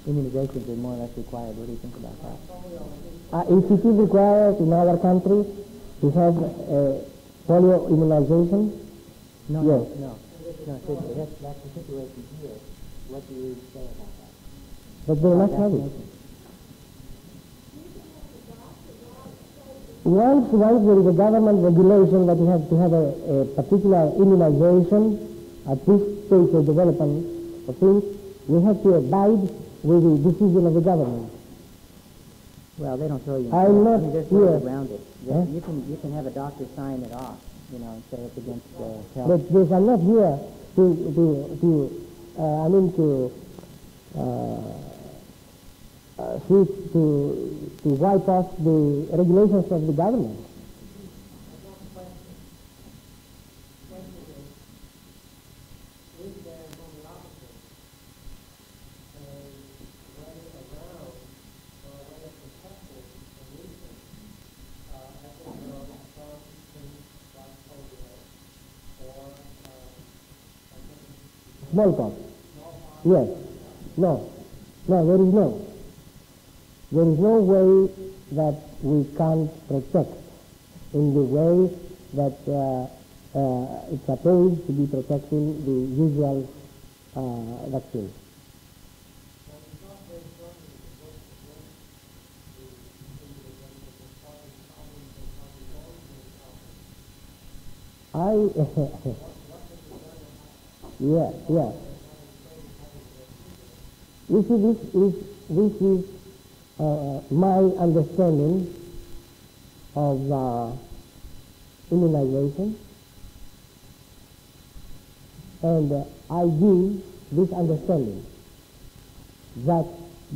Immunizations are more or less required. What do you think about that? If it is required in our country to have polio immunization? No, yes. No. That's the situation here. What do you say about that? But they must have it. Once there is a government regulation that you have to have a particular immunization at this stage of development of things, we have to abide with the decision of the government. Well, they don't throw you in I'm jail. not There's here. ways around it. You can have a doctor sign it off, and say it's against health. But they are not here to wipe off the regulations of the government. Smallpox. Yes. No. No, there is no. There is no way that we can protect in the way that it's supposed to be protecting the usual vaccine. Yeah. You see, this is my understanding of immunization, and I give this understanding. That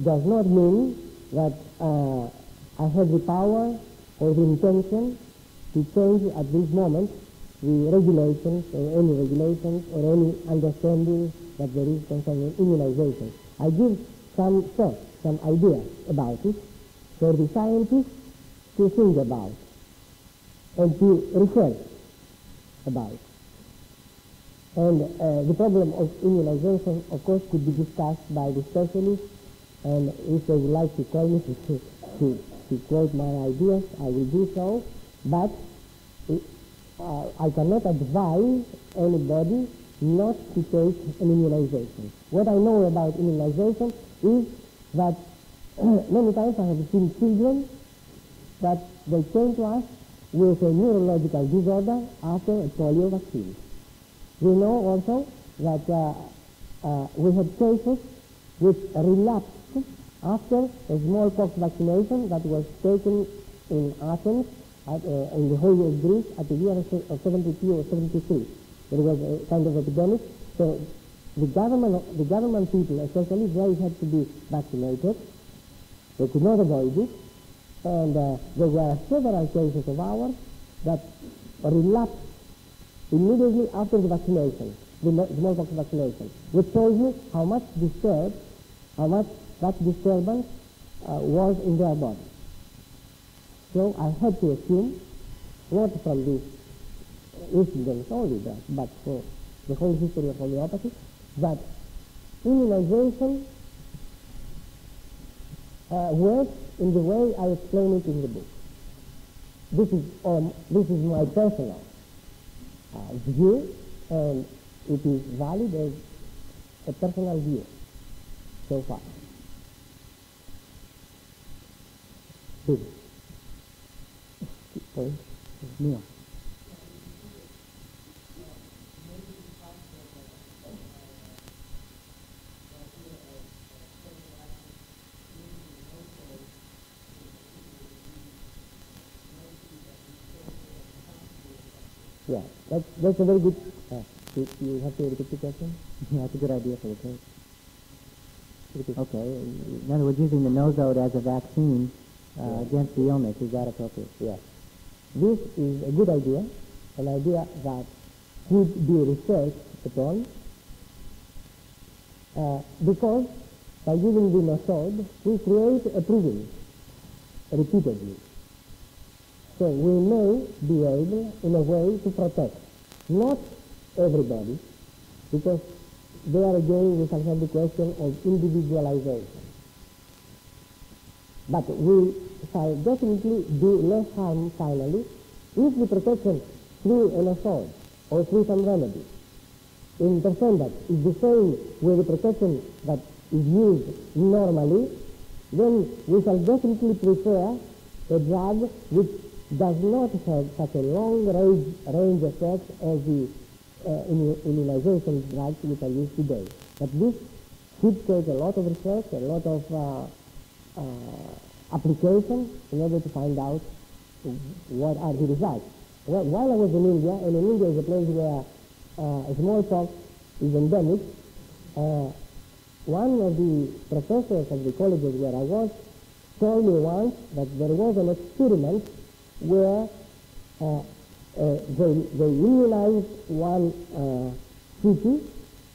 does not mean that I have the power or the intention to change at this moment the regulations or any regulations or any understanding that there is concerning immunization. I give some thoughts, some ideas about it for the scientists to think about and to research about. And the problem of immunization, of course, could be discussed by the specialists, and if they would like to call me to quote my ideas, I will do so, but I cannot advise anybody not to take an immunization. What I know about immunization is that many times I have seen children that they came to us with a neurological disorder after a polio vaccine. We know also that we had cases which relapsed after a smallpox vaccination that was taken in Athens in the whole of Greece at the year of 72 or 73. There was a kind of epidemic. So the government people especially, they had to be vaccinated. They could not avoid it. And there were several cases of ours that relapsed immediately after the vaccination, the smallpox vaccination, which shows me how much disturbed, how much that disturbance was in their body. So I had to assume, not from this incident only, but for the whole history of homeopathy, that immunization works in the way I explain it in the book. This is my personal view, and it is valid as a personal view so far. Please. Neil. Yeah, that's a very good. You have to repeat the question. Yeah, that's a good idea for the case. Okay. In other words, using the nosode as a vaccine against the illness, is that appropriate? Yes. This is a good idea, an idea that could be researched upon, because by using the nosode, we create a prison repeatedly. So we may be able, in a way, to protect not everybody, because there again we shall have the question of individualization. But we shall definitely do less harm finally if the protection through an assault or through some remedy in percentage is the same with the protection that is used normally, then we shall definitely prefer a drug which does not have such a long range effect as the immunization drugs which are used today. But this should take a lot of research, a lot of application in order to find out what are the results. Well, while I was in India, and in India is a place where smallpox is endemic, one of the professors of the colleges where I was told me once that there was an experiment where they immunized one city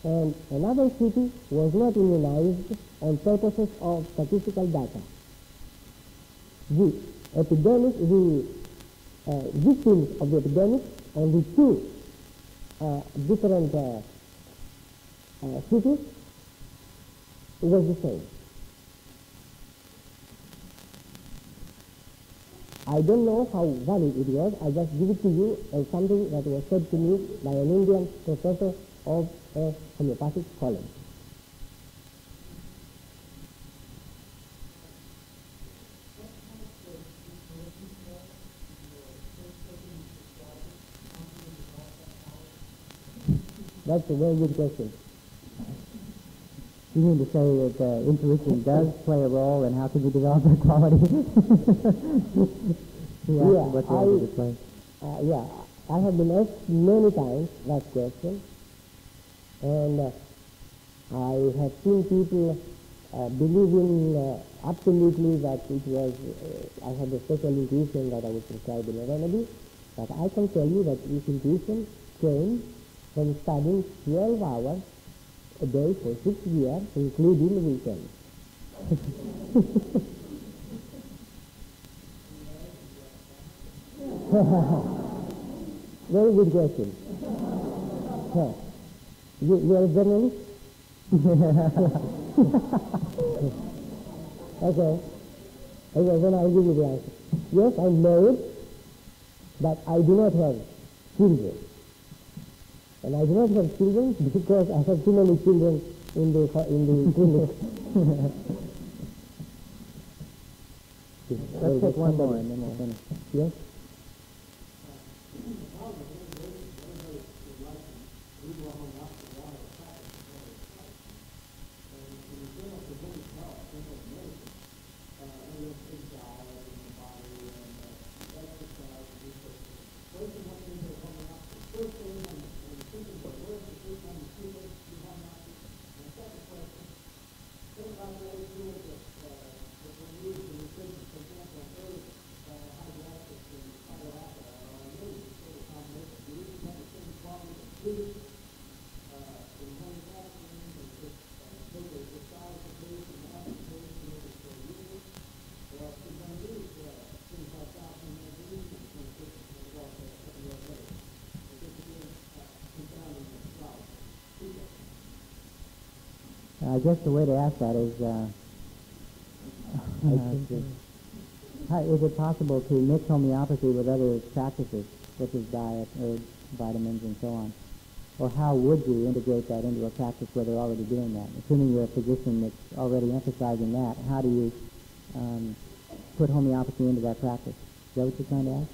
and another city was not immunized on purposes of statistical data. The epidemic, the victims of the epidemic on the two different cities was the same. I don't know how valid it was. I just give it to you as something that was said to me by an Indian professor of a homeopathic college. That's a very good question. You mean to say that intuition does play a role, and how can you develop that quality? Yeah, what role does it play? Yeah, I have been asked many times that question, and I have seen people believing absolutely that it was, I had a special intuition that I was prescribed in a remedy, but I can tell you that this intuition came from studying 12 hours a day for 6 years, including weekends. Very good question. You are a journalist? Okay, then I'll give you the answer. Yes, I'm married, but I do not have children. And I do not have children because I have too many children in the clinic. Let's take one more and then we'll finish. Yes? I guess the way to ask that is, is it possible to mix homeopathy with other practices, such as diet, herbs, vitamins, and so on? Or how would you integrate that into a practice where they're already doing that? Assuming you're a physician that's already emphasizing that, how do you put homeopathy into that practice? Is that what you're trying to ask?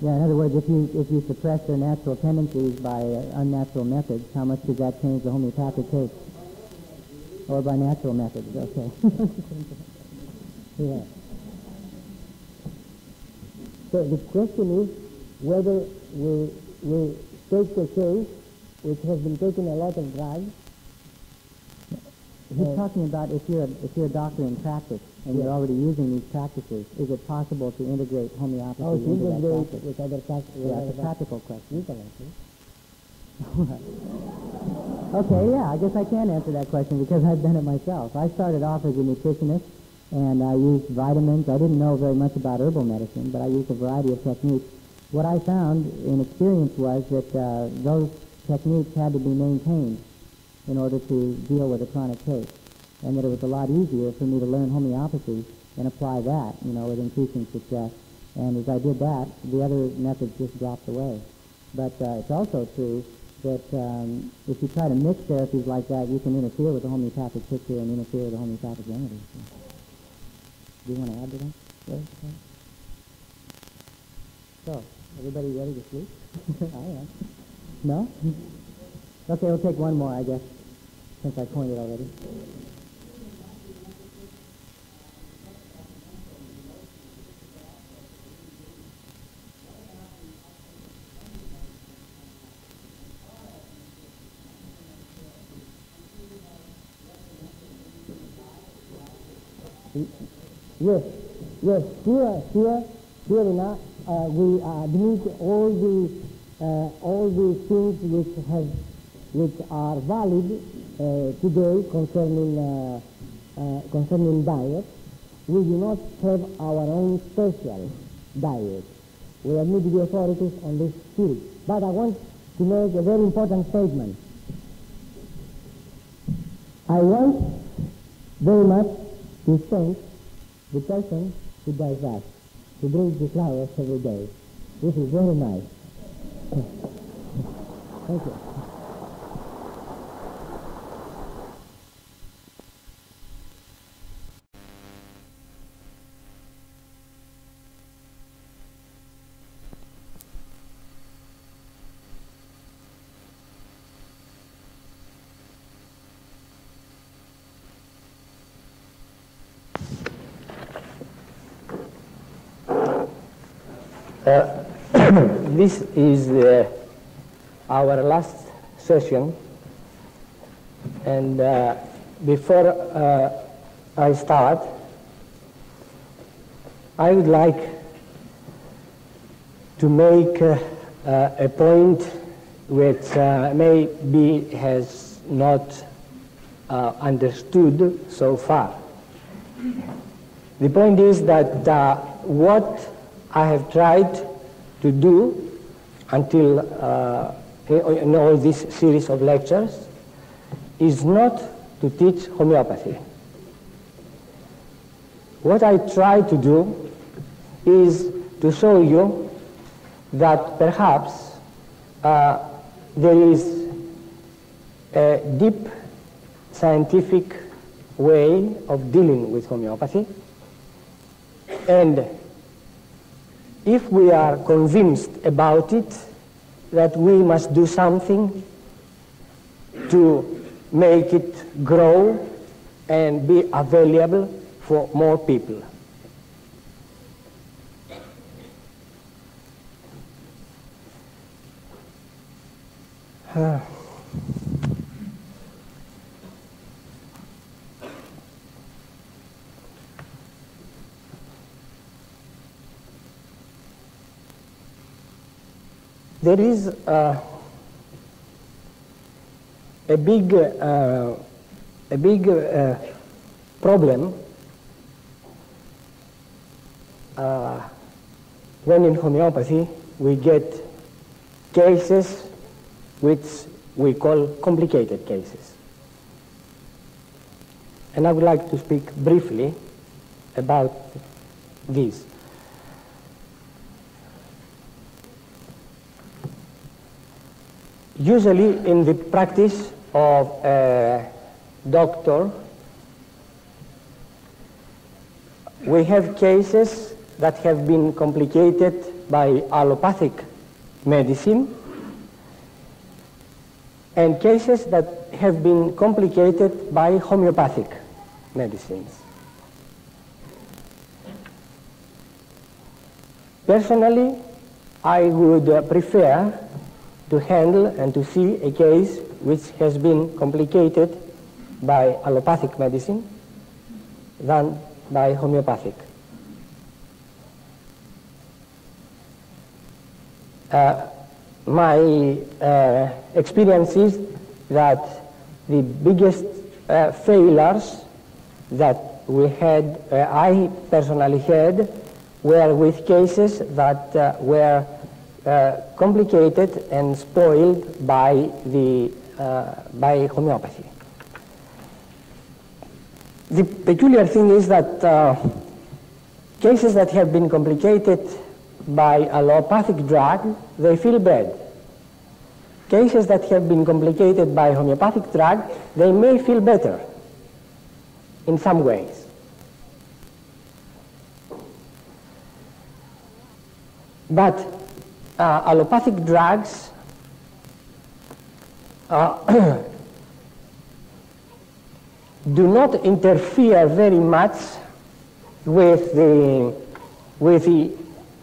Yeah, in other words, if you suppress their natural tendencies by unnatural methods, how much does that change the homeopathic case? Or by natural methods, okay. Yeah. So the question is whether we take a case which has been taking a lot of drugs. He's talking about if you're a doctor in practice and you're already using these practices, is it possible to integrate homeopathy into that practice? With other practices? Yeah, it's a practical question. You can answer. Okay, yeah, I guess I can answer that question because I've done it myself. I started off as a nutritionist, and I used vitamins. I didn't know very much about herbal medicine, but I used a variety of techniques. What I found in experience was that those techniques had to be maintained in order to deal with a chronic case, and that it was a lot easier for me to learn homeopathy and apply that, with increasing success. And as I did that, the other methods just dropped away. But it's also true that if you try to mix therapies like that, you can interfere with the homeopathic picture and interfere with the homeopathic remedy. Do you want to add to that? Yes, okay. So, everybody ready to sleep? I am. No? Okay, we'll take one more, I guess, since I coined it already. Yes. Here enough. We admit all the things which are valid today concerning diet. We do not have our own special diet. We admit the authorities on this field. But I want to make a very important statement. I want very much to thank the person who does that, who brings the flowers every day. This is very nice. Thank you. This is our last session, and before I start, I would like to make a point which maybe has not understood so far. The point is that what I have tried to do until in all this series of lectures is not to teach homeopathy. What I try to do is to show you that perhaps there is a deep scientific way of dealing with homeopathy, and if we are convinced about it, that we must do something to make it grow and be available for more people. There is a big problem when in homeopathy we get cases which we call complicated cases. And I would like to speak briefly about these. Usually in the practice of a doctor, we have cases that have been complicated by allopathic medicine and cases that have been complicated by homeopathic medicines. Personally, I would prefer to handle and to see a case which has been complicated by allopathic medicine than by homeopathic. My experience is that the biggest failures that we had, I personally had, were with cases that were complicated and spoiled by homeopathy. The peculiar thing is that cases that have been complicated by allopathic drug, they feel bad. Cases that have been complicated by homeopathic drug, they may feel better in some ways. But allopathic drugs do not interfere very much with the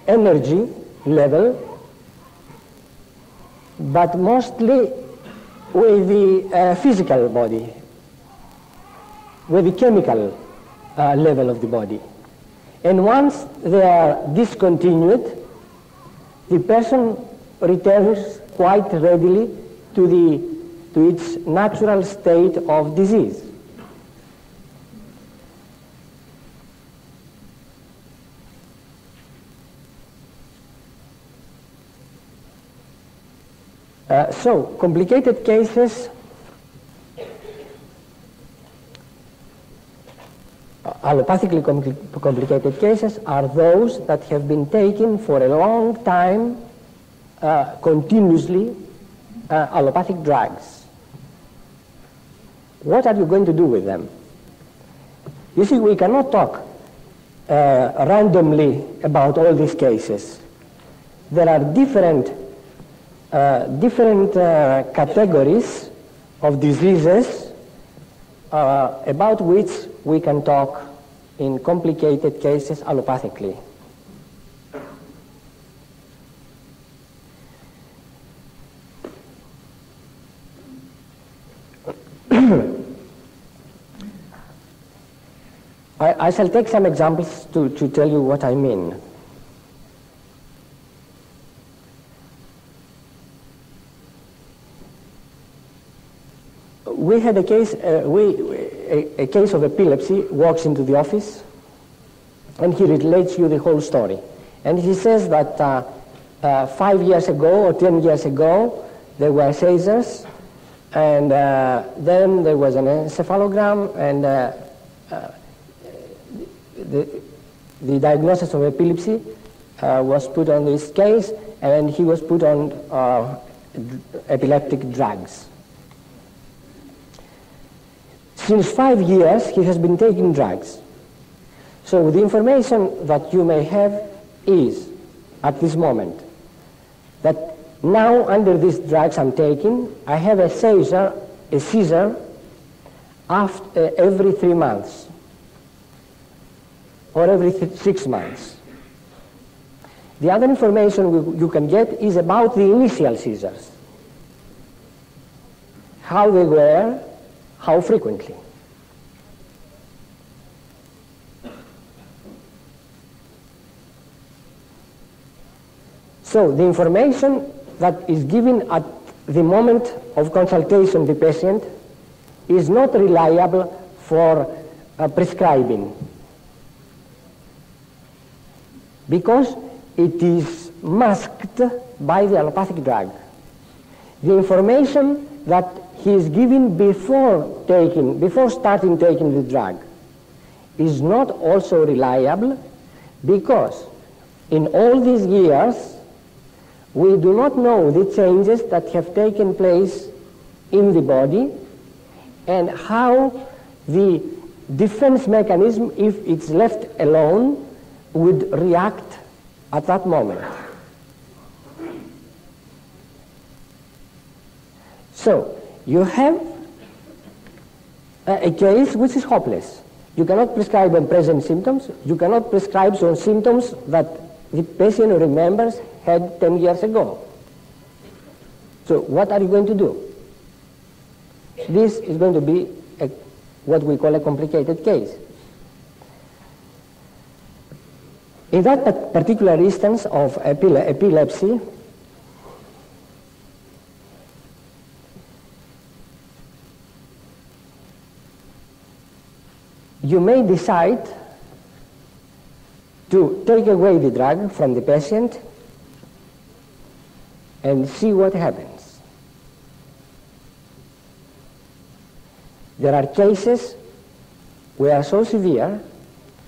energy level, but mostly with the physical body, with the chemical level of the body. And once they are discontinued, the person returns quite readily to its natural state of disease. So, complicated cases allopathically complicated cases are those that have been taken for a long time continuously allopathic drugs. What are you going to do with them? You see, we cannot talk randomly about all these cases. There are different categories of diseases about which we can talk in complicated cases allopathically. I shall take some examples to tell you what I mean. We had a case, a case of epilepsy walks into the office and he relates you the whole story. And he says that 5 years ago or 10 years ago there were seizures and then there was an encephalogram and the diagnosis of epilepsy was put on this case and he was put on epileptic drugs. Since 5 years, he has been taking drugs. So the information that you may have is, at this moment, that now under these drugs I'm taking, I have a seizure after every 3 months or every 6 months. The other information you can get is about the initial seizures, how they were, how frequently. So the information that is given at the moment of consultation the patient is not reliable for prescribing, because it is masked by the allopathic drug. The information that he is given before starting taking the drug is not also reliable, because in all these years we do not know the changes that have taken place in the body and how the defense mechanism, if it's left alone, would react at that moment. So you have a case which is hopeless. You cannot prescribe on present symptoms. You cannot prescribe on symptoms that the patient remembers had 10 years ago. So what are you going to do? This is going to be what we call a complicated case. In that particular instance of epilepsy, you may decide to take away the drug from the patient and see what happens. There are cases which are so severe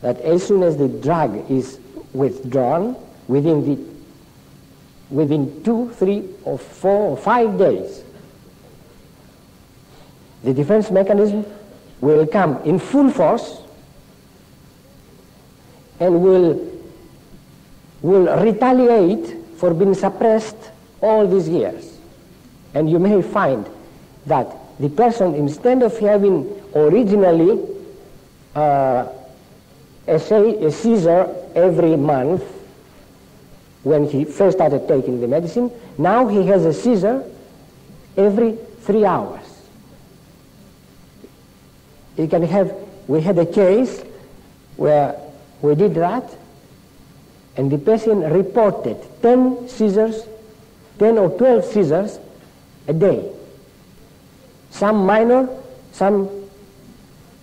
that as soon as the drug is withdrawn, within 2, 3, or 4 or 5 days, the defense mechanism will come in full force and will retaliate for being suppressed all these years. And you may find that the person, instead of having originally a seizure every month when he first started taking the medicine, now he has a seizure every 3 hours. You can have, we had a case where we did that, and the patient reported 10 seizures, 10 or 12 seizures a day. Some minor, some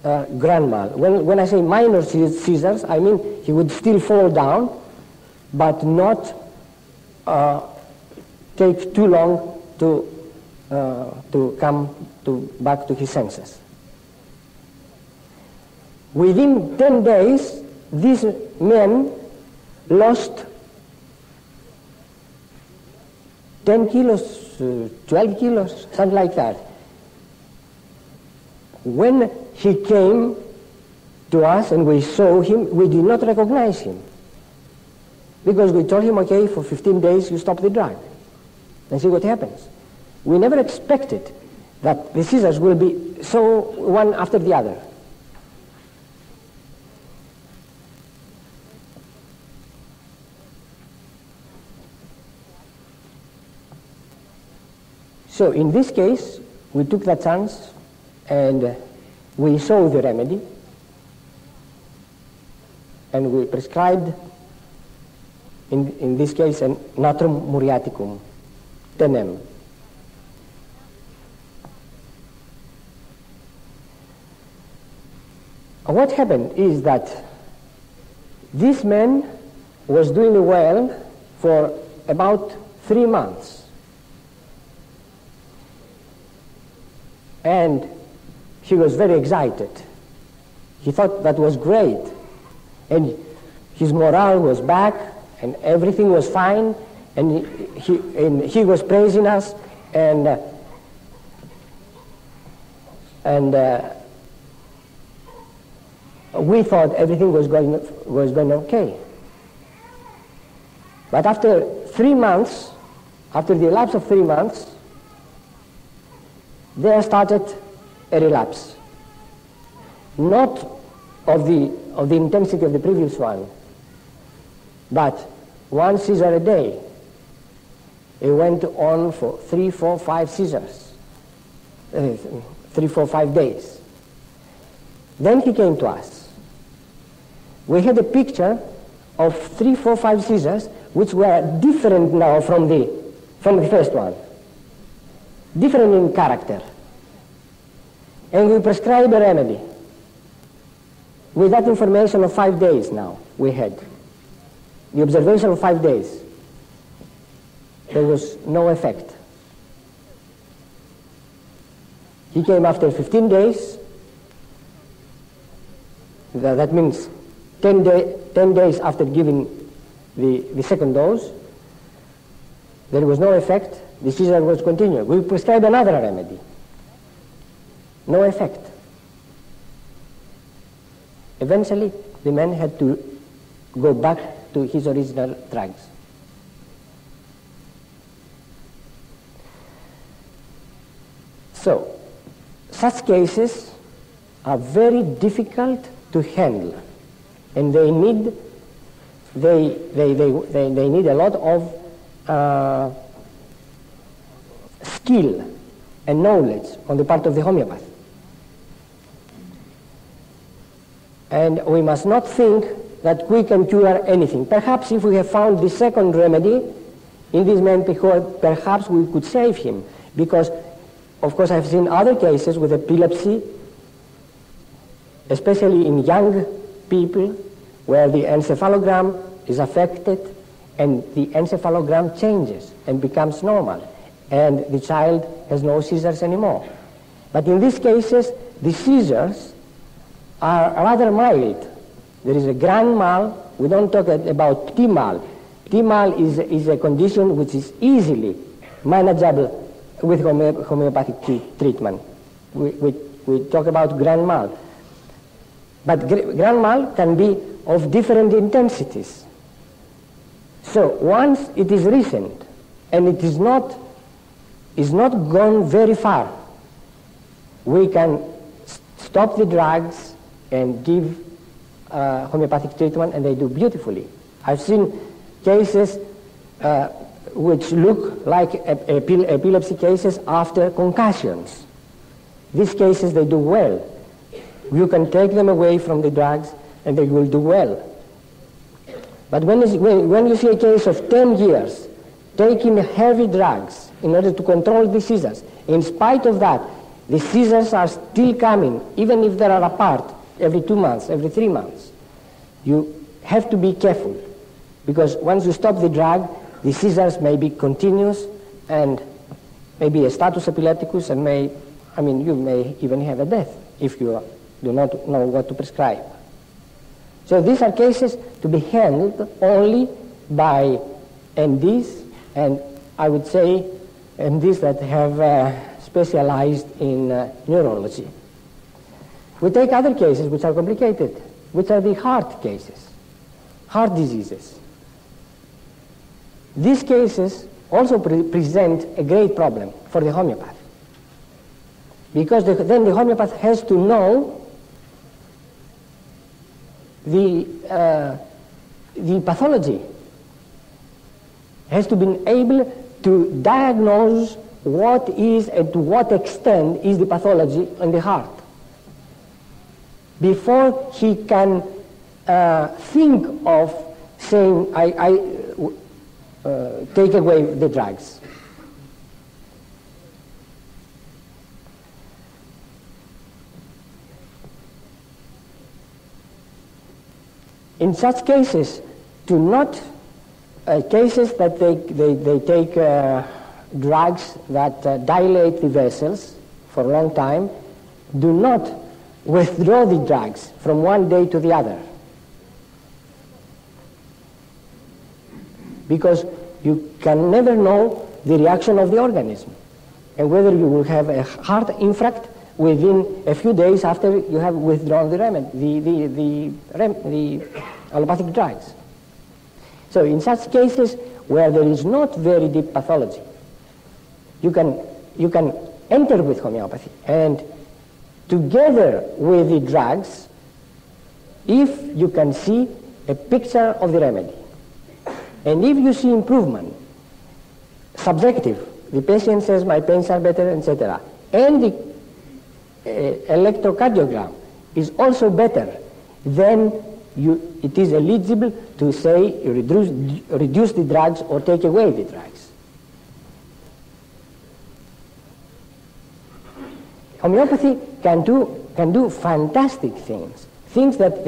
grand mal. When I say minor seizures, I mean he would still fall down, but not take too long to come back to his senses. Within 10 days, these men lost 10 kilos, 12 kilos, something like that. When he came to us and we saw him, we did not recognize him, because we told him, okay, for 15 days you stop the drug and see what happens. We never expected that the seizures will be so one after the other. So in this case, we took that chance and we saw the remedy, and we prescribed, in this case, an natrum muriaticum, 10 What happened is that this man was doing well for about 3 months. And he was very excited. He thought that was great. And his morale was back, and everything was fine, and he was praising us, and we thought everything was going okay. But after 3 months, after the elapse of 3 months, there started a relapse. Not of the intensity of the previous one, but 1 seizure a day. It went on for 3, 4, 5 seizures, 3, 4, 5 days. Then he came to us. We had a picture of 3, 4, 5 seizures which were different now from the first one, different in character. And we prescribed a remedy. With that information of 5 days now we had. the observation of 5 days, there was no effect. He came after 15 days. That means 10 days after giving the second dose. There was no effect. The seizure was continued. We prescribed another remedy. No effect. Eventually, the man had to go back to his original drugs. So, such cases are very difficult to handle, and they need a lot of skill and knowledge on the part of the homeopath. And we must not think that we can cure anything. Perhaps if we have found the second remedy in this man, perhaps we could save him. Because, of course, I've seen other cases with epilepsy, especially in young people, where the encephalogram is affected and the encephalogram changes and becomes normal, and the child has no seizures anymore. But in these cases, the seizures are rather mild. There is a grand mal. We don't talk about petit mal. Petit mal is a condition which is easily manageable with homeopathic treatment. We talk about grand mal. But grand mal can be of different intensities. So once it is recent and it is not gone very far, we can stop the drugs and give homeopathic treatment, and they do beautifully. I've seen cases which look like epilepsy cases after concussions. These cases, they do well. You can take them away from the drugs and they will do well. But when you see a case of 10 years taking heavy drugs in order to control the seizures, in spite of that, the seizures are still coming, even if they are apart, every 2 months, every 3 months. You have to be careful, because once you stop the drug, the seizures may be continuous and maybe a status epilepticus, and you may even have a death if you do not know what to prescribe. So these are cases to be handled only by MDs, and I would say MDs that have specialized in neurology. We take other cases which are complicated, which are the heart cases, heart diseases. These cases also present a great problem for the homeopath, because then the homeopath has to know the pathology, has to be able to diagnose what is and to what extent is the pathology in the heart before he can think of saying, take away the drugs. In such cases, cases that they take drugs that dilate the vessels for a long time, do not withdraw the drugs from one day to the other. Because you can never know the reaction of the organism and whether you will have a heart infarct within a few days after you have withdrawn the allopathic drugs. So in such cases where there is not very deep pathology, you can enter with homeopathy, and together with the drugs, if you can see a picture of the remedy, and if you see improvement, subjective, the patient says my pains are better, etc., and the electrocardiogram is also better, then it is eligible to say reduce the drugs or take away the drugs. Homeopathy can do fantastic things that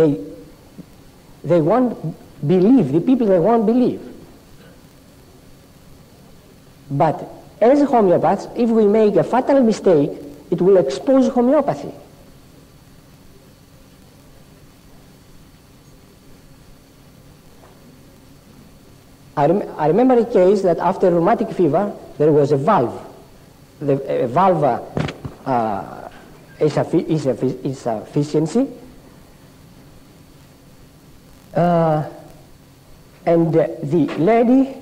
they want believe, the people they won't believe. But as homeopaths, if we make a fatal mistake, it will expose homeopathy. I remember a case that after rheumatic fever, there was a valve. The valve insufficiency, and the lady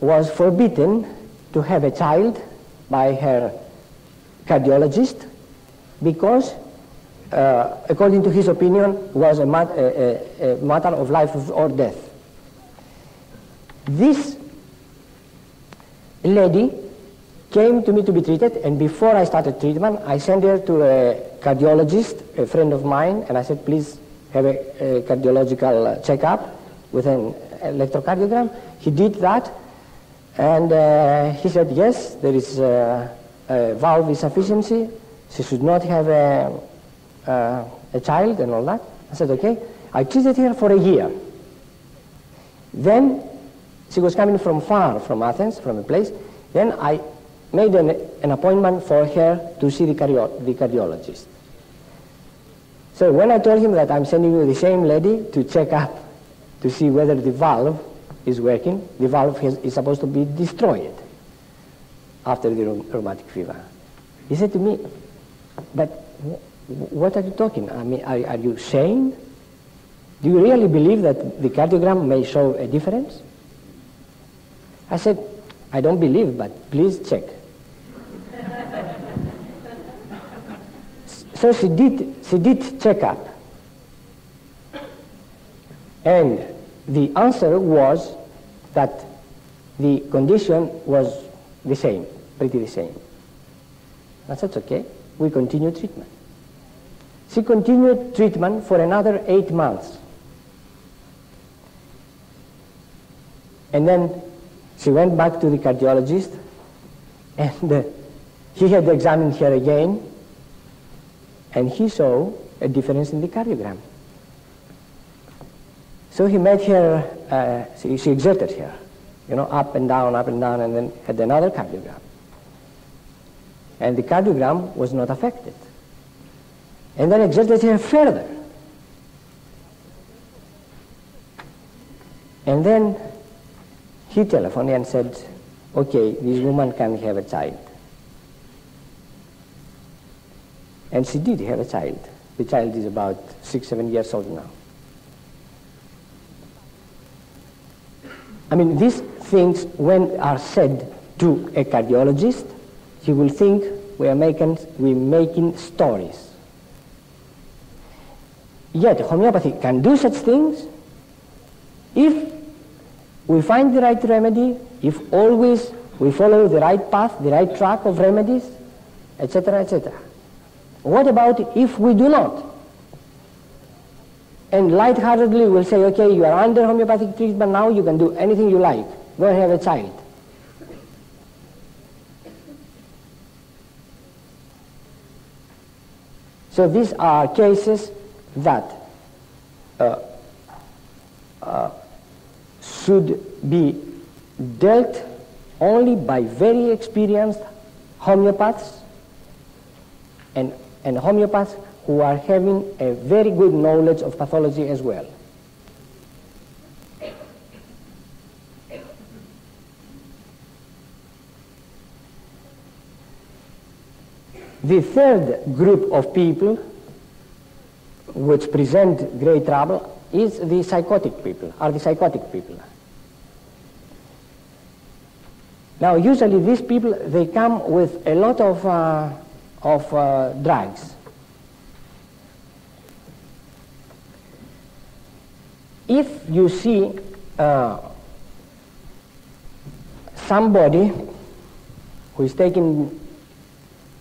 was forbidden to have a child by her cardiologist because, according to his opinion, was a matter of life or death. This lady came to me to be treated, and before I started treatment, I sent her to a cardiologist, a friend of mine, and I said, please have a cardiological checkup with an electrocardiogram. He did that, and he said, yes, there is a valve insufficiency. She should not have a child and all that. I said, okay. I treated her for a year. Then she was coming from far, from Athens, from a place. Then I made an appointment for her to see the cardiologist. So when I told him that I'm sending you the same lady to check up to see whether the valve is working, the valve is supposed to be destroyed after the rheumatic fever. He said to me, but what are you talking? I mean, are you sane? Do you really believe that the cardiogram may show a difference? I said, I don't believe, but please check. So she did check up. And the answer was that the condition was the same, pretty the same. I said, okay, we continue treatment. She continued treatment for another 8 months. And then she went back to the cardiologist, and he had examined her again, and he saw a difference in the cardiogram. So he made her, she exerted her, up and down, and then had another cardiogram. And the cardiogram was not affected. And then exerted her further. And then he telephoned and said, okay, this woman can have a child. And she did have a child. The child is about 6-7 years old now. I mean, these things, when are said to a cardiologist, he will think we're making stories. Yet homeopathy can do such things if we find the right remedy, if always we follow the right path, the right track of remedies, etc., etc. What about if we do not? And lightheartedly we'll say, okay, you are under homeopathic treatment now, you can do anything you like. Go and have a child. So these are cases that should be dealt only by very experienced homeopaths and homeopaths who are having a very good knowledge of pathology as well. The third group of people which present great trouble is the psychotic people. Now usually these people, they come with a lot of drugs. If you see somebody who is taking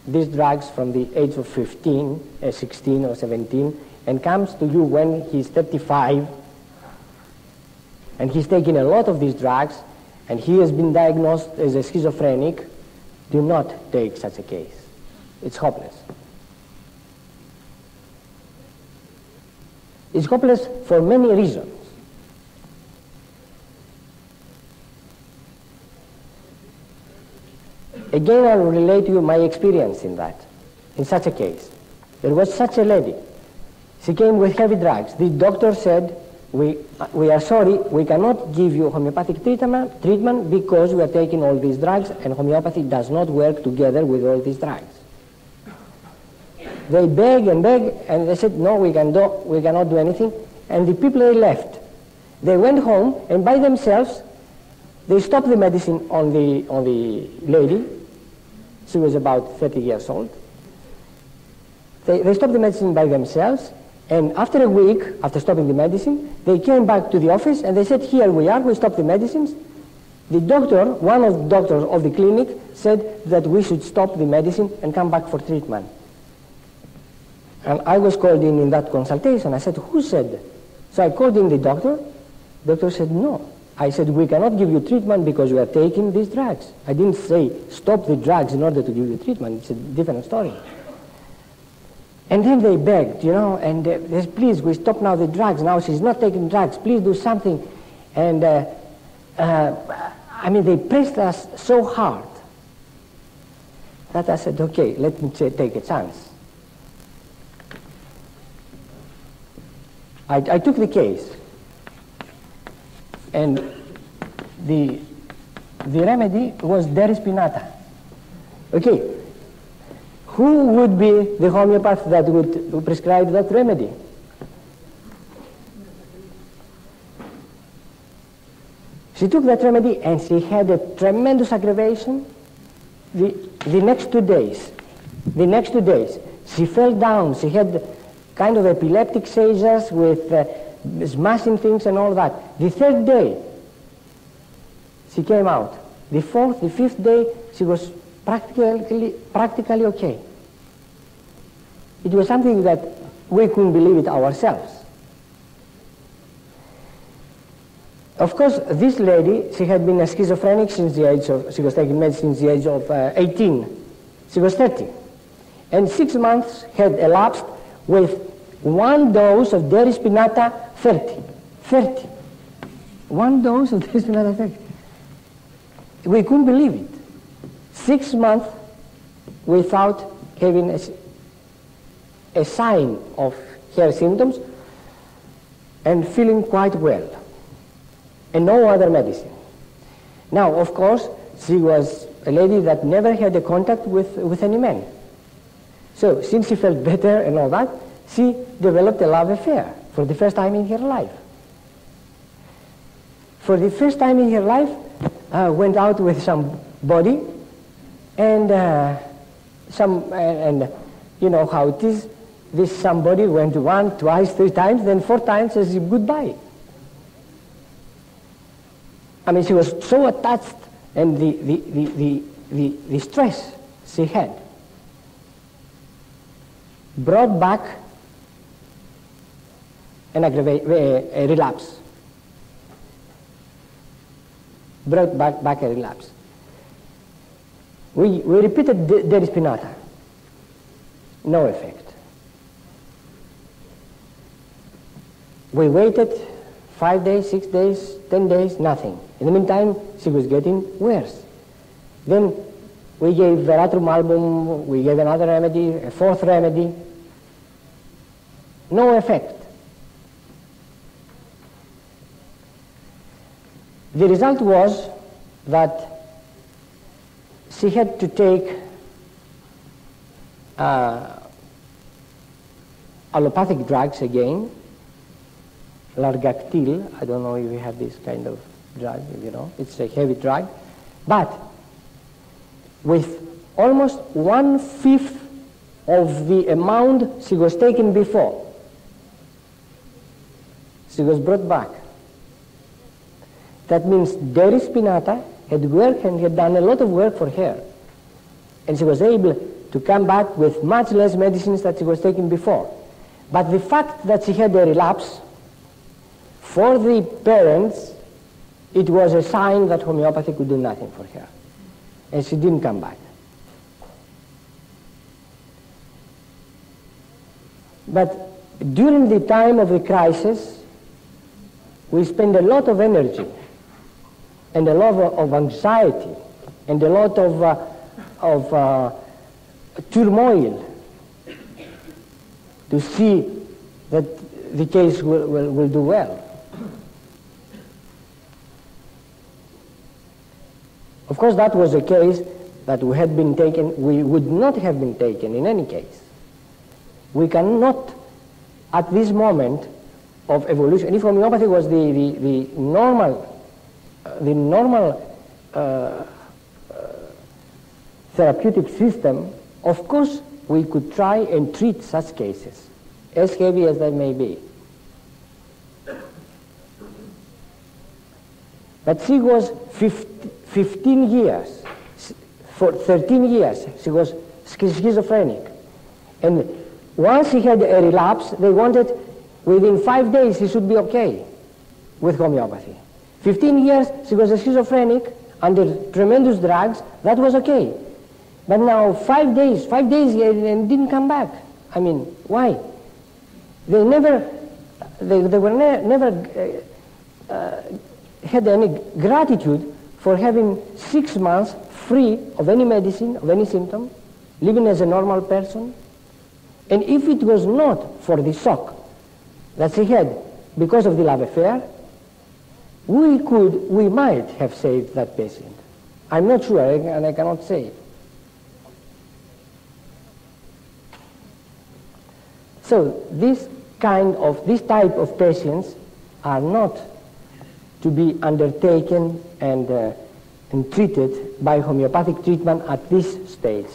these drugs from the age of 15, 16 or 17, and comes to you when he's 35, and he's taking a lot of these drugs, and he has been diagnosed as a schizophrenic, do not take such a case. It's hopeless. It's hopeless for many reasons. Again, I will relate to you my experience in that, in such a case. There was such a lady. She came with heavy drugs. The doctor said, we are sorry, we cannot give you homeopathic treatment because we are taking all these drugs, and homeopathy does not work together with all these drugs. They beg, and they said, no, we cannot do anything. And the people, they left. They went home, and by themselves, they stopped the medicine on the lady. She was about 30 years old. They stopped the medicine by themselves, and after a week, after stopping the medicine, they came back to the office, and they said, here we are, we stopped the medicines. The doctor, one of the doctors of the clinic, said that we should stop the medicine and come back for treatment. And I was called in that consultation. I said, who said? So I called in the doctor. The doctor said, no. I said, we cannot give you treatment because you are taking these drugs. I didn't say stop the drugs in order to give you treatment. It's a different story. And then they begged, and they said, please, we stop now the drugs. Now she's not taking drugs. Please do something. And they pressed us so hard that I said, okay, let me take a chance. I took the case, and the remedy was derispinata. Okay, who would be the homeopath that would prescribe that remedy? She took that remedy and she had a tremendous aggravation the next 2 days. The next 2 days. She fell down. She had kind of epileptic seizures with smashing things and all that. The third day, she came out. The fourth, the fifth day, she was practically okay. It was something that we couldn't believe it ourselves. Of course, this lady, she had been a schizophrenic since the age of, she was taking medicine since the age of 18. She was 30. And 6 months had elapsed with 1 dose of derispinata 30. 1 dose of derispinata 30. We couldn't believe it. 6 months without having a sign of her symptoms and feeling quite well. And no other medicine. Now, of course, she was a lady that never had a contact with any man. So, since she felt better and all that, she developed a love affair for the first time in her life. For the first time in her life, went out with somebody, and you know how it is. This somebody went 1, 2, 3 times, then 4 times says goodbye. I mean, she was so attached, and the stress she had brought back a relapse. Brought back a relapse. We repeated derispinata. No effect. We waited 5 days, 6 days, 10 days, nothing. In the meantime, she was getting worse. Then we gave veratrum album, we gave another remedy, a 4th remedy. No effect. The result was that she had to take allopathic drugs again, largactil. I don't know if you have this kind of drug, you know, it's a heavy drug, but with almost 1/5 of the amount she was taking before. She was brought back. That means derispinata had worked and had done a lot of work for her. And she was able to come back with much less medicines that she was taking before. But the fact that she had a relapse, for the parents, it was a sign that homeopathy could do nothing for her. And she didn't come back. But during the time of the crisis, we spent a lot of energy and a lot of anxiety and a lot of of turmoil to see that the case will do well. Of course, that was a case that we would not have been taken in any case. We cannot, at this moment of evolution, if homeopathy was the normal therapeutic system, of course we could try and treat such cases, as heavy as they may be. But she was 15 years, for 13 years, she was schizophrenic. And once she had a relapse, they wanted, within 5 days, she should be okay with homeopathy. 15 years, she was a schizophrenic, under tremendous drugs, that was okay. But now 5 days, and didn't come back. I mean, why? They never had any gratitude for having 6 months free of any medicine, of any symptom, living as a normal person. And if it was not for the shock that she had because of the love affair, we might have saved that patient. I'm not sure, and I cannot say. So this type of patients are not to be undertaken and treated by homeopathic treatment at this stage,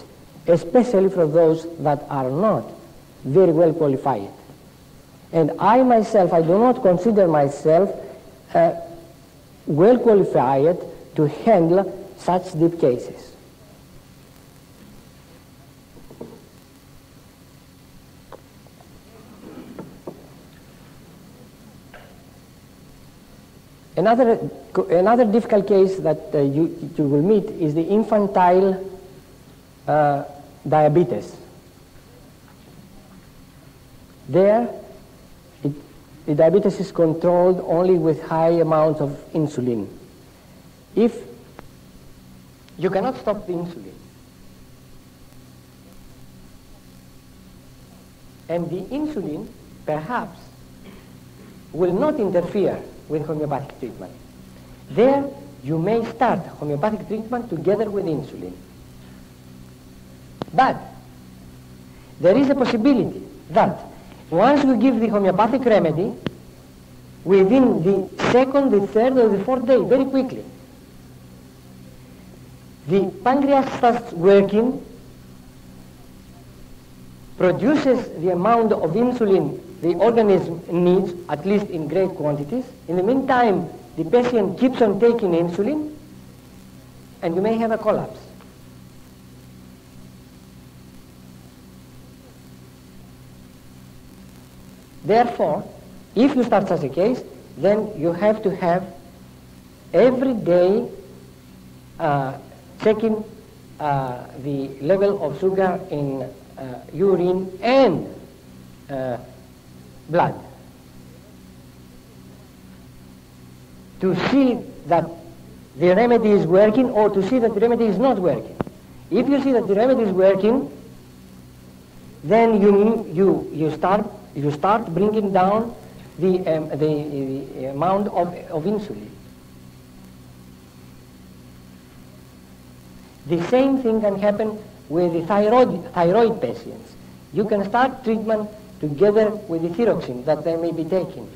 especially for those that are not very well qualified. And I myself, I do not consider myself well qualified to handle such deep cases. Another difficult case that you will meet is the infantile diabetes. There, the diabetes is controlled only with high amounts of insulin. If you cannot stop the insulin, and the insulin perhaps will not interfere with homeopathic treatment, there you may start homeopathic treatment together with insulin. But there is a possibility that once we give the homeopathic remedy, within the second, the third, or the fourth day, very quickly, the pancreas starts working, produces the amount of insulin the organism needs, at least in great quantities. In the meantime, the patient keeps on taking insulin, and you may have a collapse. Therefore, if you start such a case, then you have to have every day checking the level of sugar in urine and blood to see that the remedy is working or to see that the remedy is not working. If you see that the remedy is working, then you start bringing down the amount of insulin. The same thing can happen with the thyroid patients. You can start treatment together with the thyroxine that they may be taking.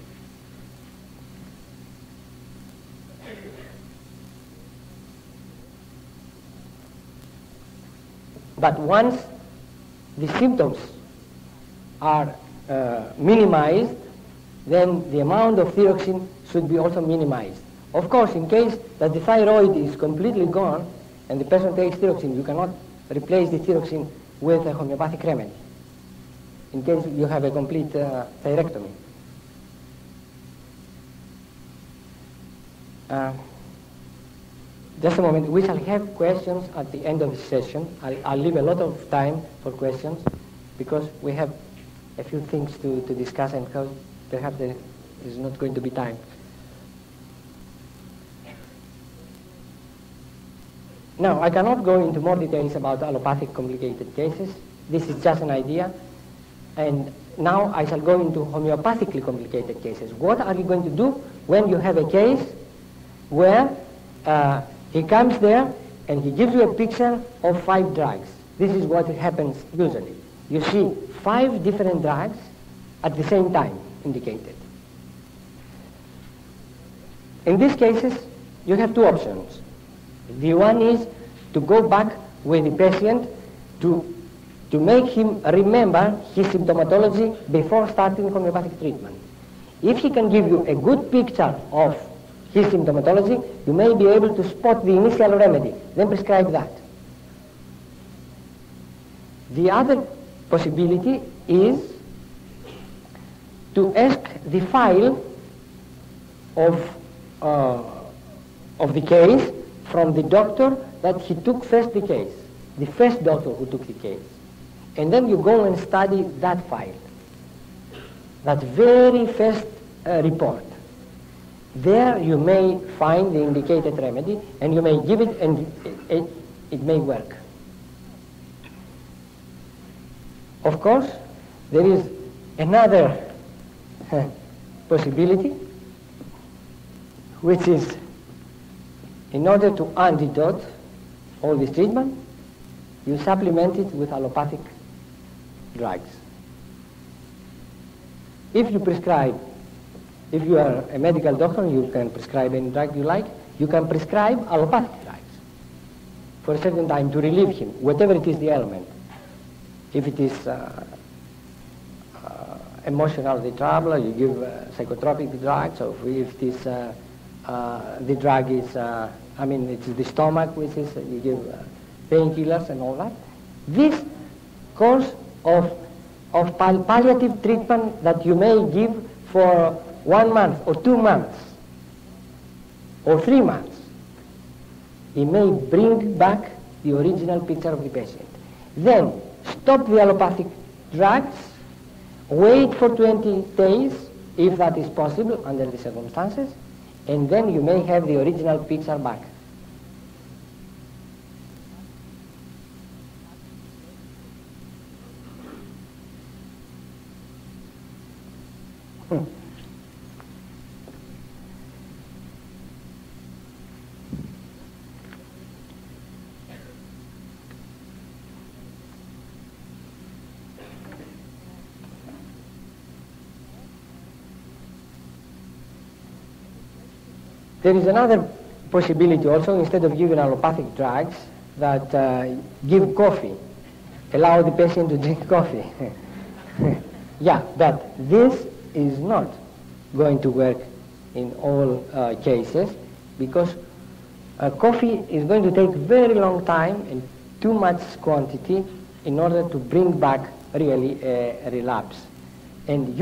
But once the symptoms are minimized, then the amount of thyroxine should be also minimized. Of course, in case that the thyroid is completely gone and the person takes thyroxine, you cannot replace the thyroxine with a homeopathic remedy, in case you have a complete thyrectomy. Just a moment, we shall have questions at the end of the session. I'll leave a lot of time for questions because we have a few things to discuss and perhaps there is not going to be time. Now, I cannot go into more details about allopathic complicated cases. This is just an idea. And now I shall go into homeopathically complicated cases. What are you going to do when you have a case where he comes there and he gives you a picture of 5 drugs? This is what happens usually. You see 5 different drugs at the same time indicated. In these cases, you have 2 options. The one is to go back with the patient to make him remember his symptomatology before starting homeopathic treatment. If he can give you a good picture of his symptomatology, you may be able to spot the initial remedy, then prescribe that. The other possibility is to ask the file of the case from the doctor that he took first the case, the first doctor who took the case. And then you go and study that file, that very first report. There you may find the indicated remedy and you may give it and it may work. Of course, there is another possibility, which is in order to antidote all this treatment, you supplement it with allopathic drugs. If you are a medical doctor, you can prescribe any drug you like. You can prescribe allopathic drugs for a certain time to relieve him, whatever it is the ailment. If it is emotional trouble, you give psychotropic drugs, or if it is the drug is, it's the stomach, which is, you give painkillers and all that. This course of palliative treatment that you may give for 1 month or 2 months or 3 months, it may bring back the original picture of the patient. Then stop the allopathic drugs, wait for 20 days, if that is possible under the circumstances, and then you may have the original picture back. There is another possibility also, instead of giving allopathic drugs, that give coffee, allow the patient to drink coffee. Yeah, but this is not going to work in all cases, because coffee is going to take very long time and too much quantity in order to bring back really a relapse. And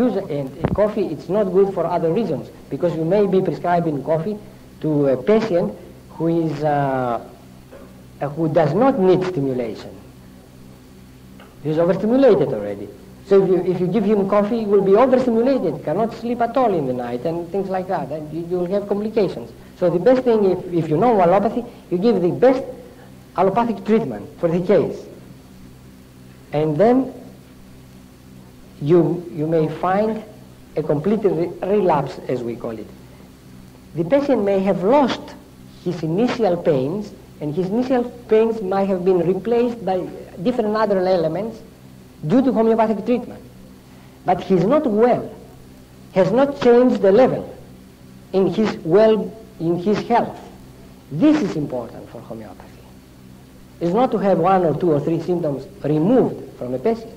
coffee, it's not good for other reasons, because you may be prescribing coffee to a patient who does not need stimulation. He's overstimulated already. So if you give him coffee, he will be overstimulated, cannot sleep at all in the night, and things like that, and you will have complications. So the best thing, if you know allopathy, you give the best allopathic treatment for the case. And then you may find a complete relapse, as we call it. The patient may have lost his initial pains, and his initial pains might have been replaced by different other elements due to homeopathic treatment. But he's not well, has not changed the level in his health. This is important for homeopathy. It's not to have 1 or 2 or 3 symptoms removed from a patient.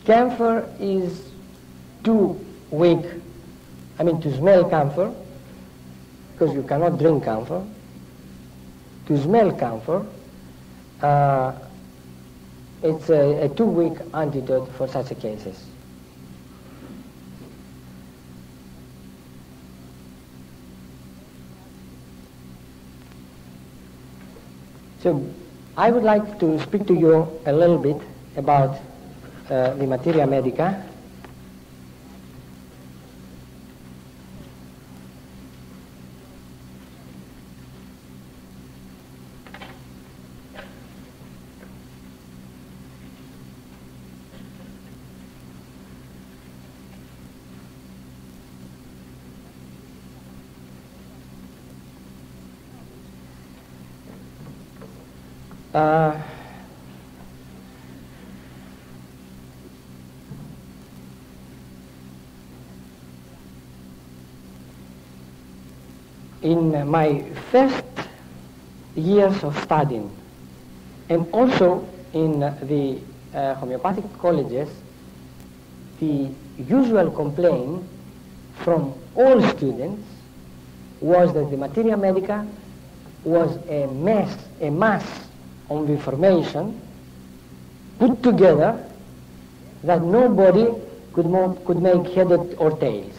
Camphor is too weak, to smell camphor, because you cannot drink camphor. To smell camphor, it's a too weak antidote for such cases. So I would like to speak to you a little bit about the materia medica. In my first years of studying, and also in the homeopathic colleges, the usual complaint from all students was that the materia medica was a mass of information put together that nobody could make head or tails.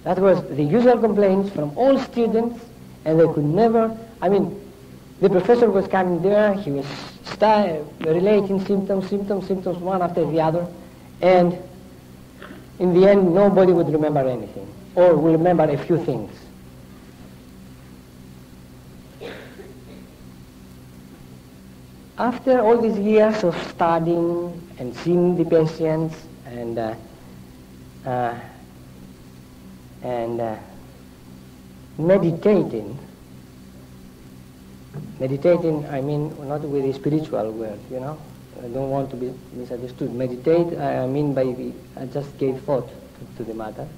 That was the usual complaints from all students, and they could never, the professor was coming there, he was relating symptoms one after the other, and in the end nobody would remember anything, or would remember a few things. After all these years of studying and seeing the patients and meditating, I mean not with the spiritual word, I don't want to be misunderstood. Meditate, I mean I just gave thought to the matter.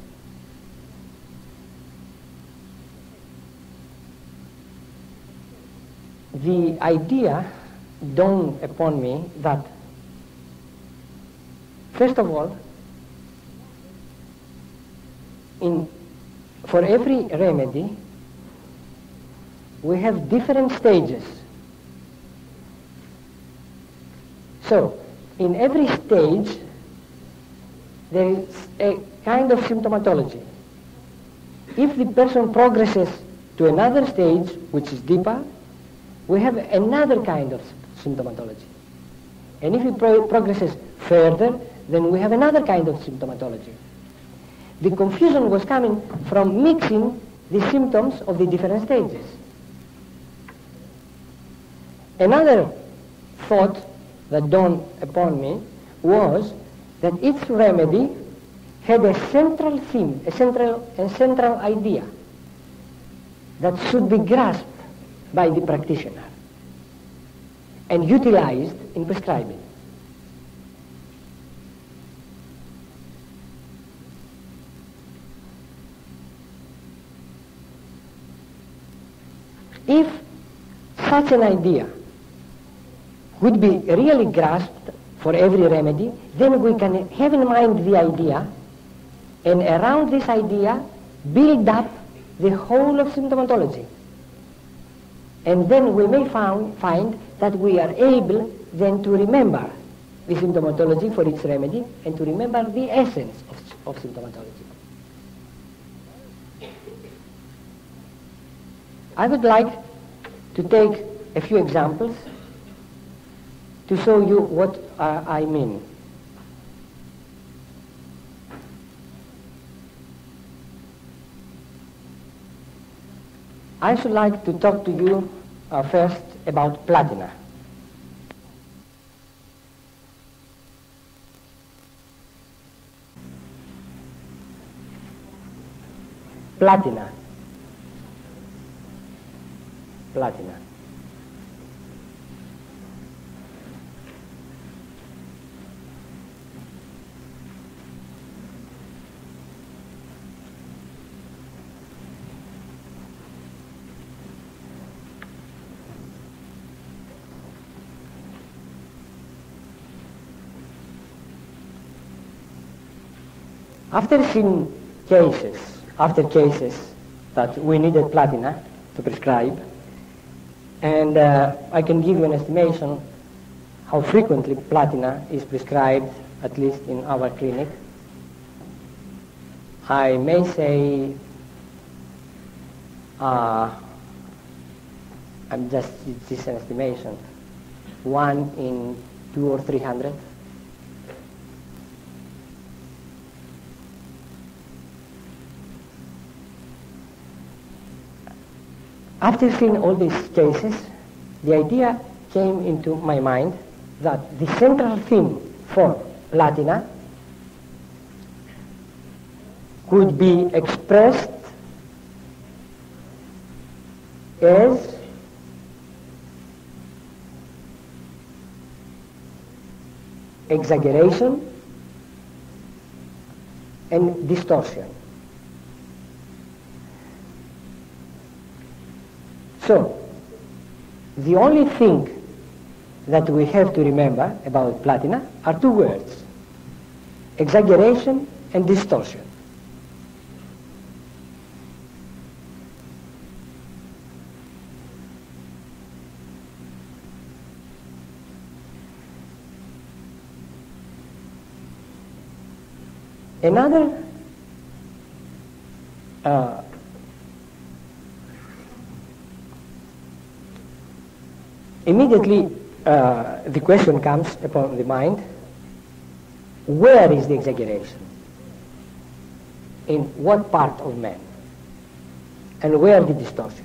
The idea dawned upon me that, first of all, for every remedy, we have different stages. So, in every stage, there is a kind of symptomatology. If the person progresses to another stage, which is deeper, we have another kind of symptomatology. And if it progresses further, then we have another kind of symptomatology. The confusion was coming from mixing the symptoms of the different stages. Another thought that dawned upon me was that each remedy had a central theme, a central idea that should be grasped by the practitioner and utilized in prescribing. If such an idea would be really grasped for every remedy, then we can have in mind the idea, and around this idea build up the whole of symptomatology. And then we may find that we are able then to remember the symptomatology for its remedy and to remember the essence of symptomatology. I would like to take a few examples to show you what I mean. I should like to talk to you first about platina. Platina. After seeing cases that we needed platina to prescribe, and I can give you an estimation how frequently platina is prescribed, at least in our clinic. I may say, it's just an estimation, 1 in 200 or 300. After seeing all these cases, the idea came into my mind that the central theme for Latina could be expressed as exaggeration and distortion. So, the only thing that we have to remember about Platina are two words: exaggeration and distortion. Another immediately the question comes upon the mind: where is the exaggeration? In what part of man? And where the distortion?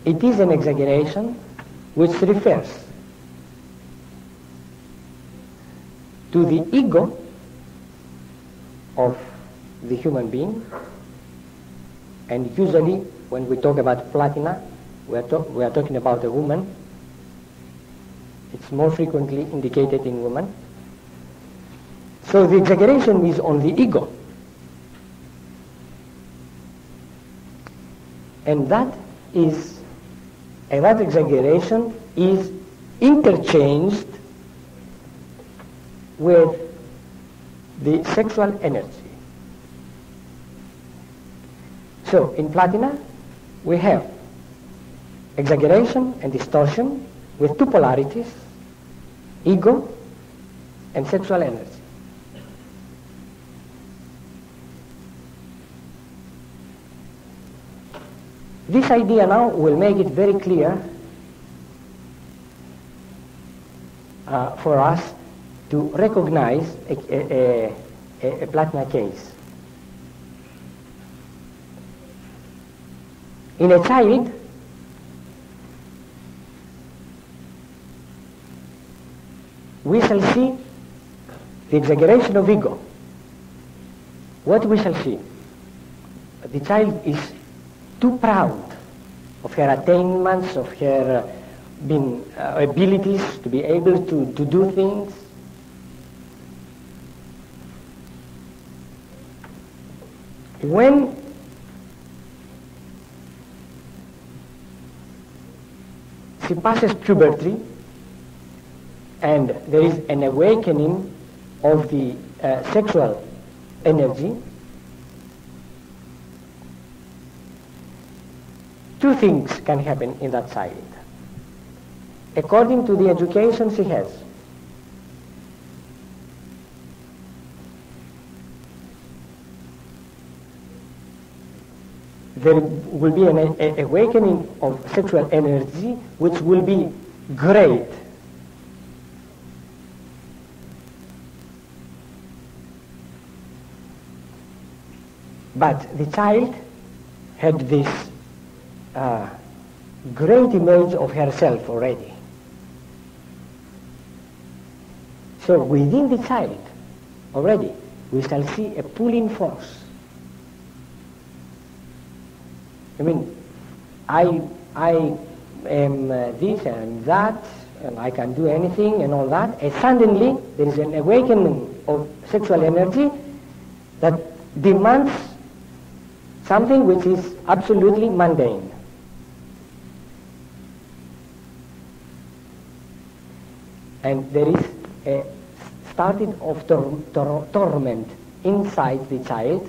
It is an exaggeration which refers to the ego of the human being, and usually when we talk about Platina, we are talking about a woman. It's more frequently indicated in women. So the exaggeration is on the ego. And that exaggeration is interchanged with the sexual energy. So in Platina we have exaggeration and distortion with two polarities: ego and sexual energy. This idea now will make it very clear for us to recognize a Platina case. In a child, we shall see the exaggeration of ego. What we shall see? The child is too proud of her attainments, of her abilities to be able to do things. When she passes puberty and there is an awakening of the sexual energy, two things can happen in that child, according to the education she has. There will be an awakening of sexual energy which will be great. But the child had this great image of herself already. So within the child already we shall see a pulling force. I mean, I am this and that, and I can do anything and all that, and suddenly there is an awakening of sexual energy that demands something which is absolutely mundane. And there is a starting of torment inside the child.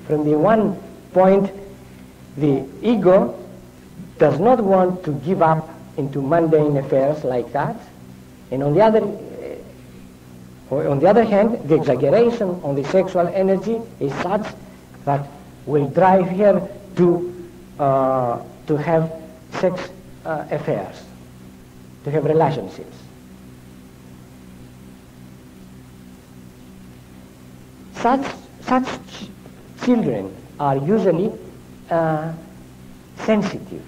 From the one point, the ego does not want to give up into mundane affairs like that, and on the other On the other hand, the exaggeration on the sexual energy is such that will drive her to have sex affairs, to have relationships. Such children are usually sensitive.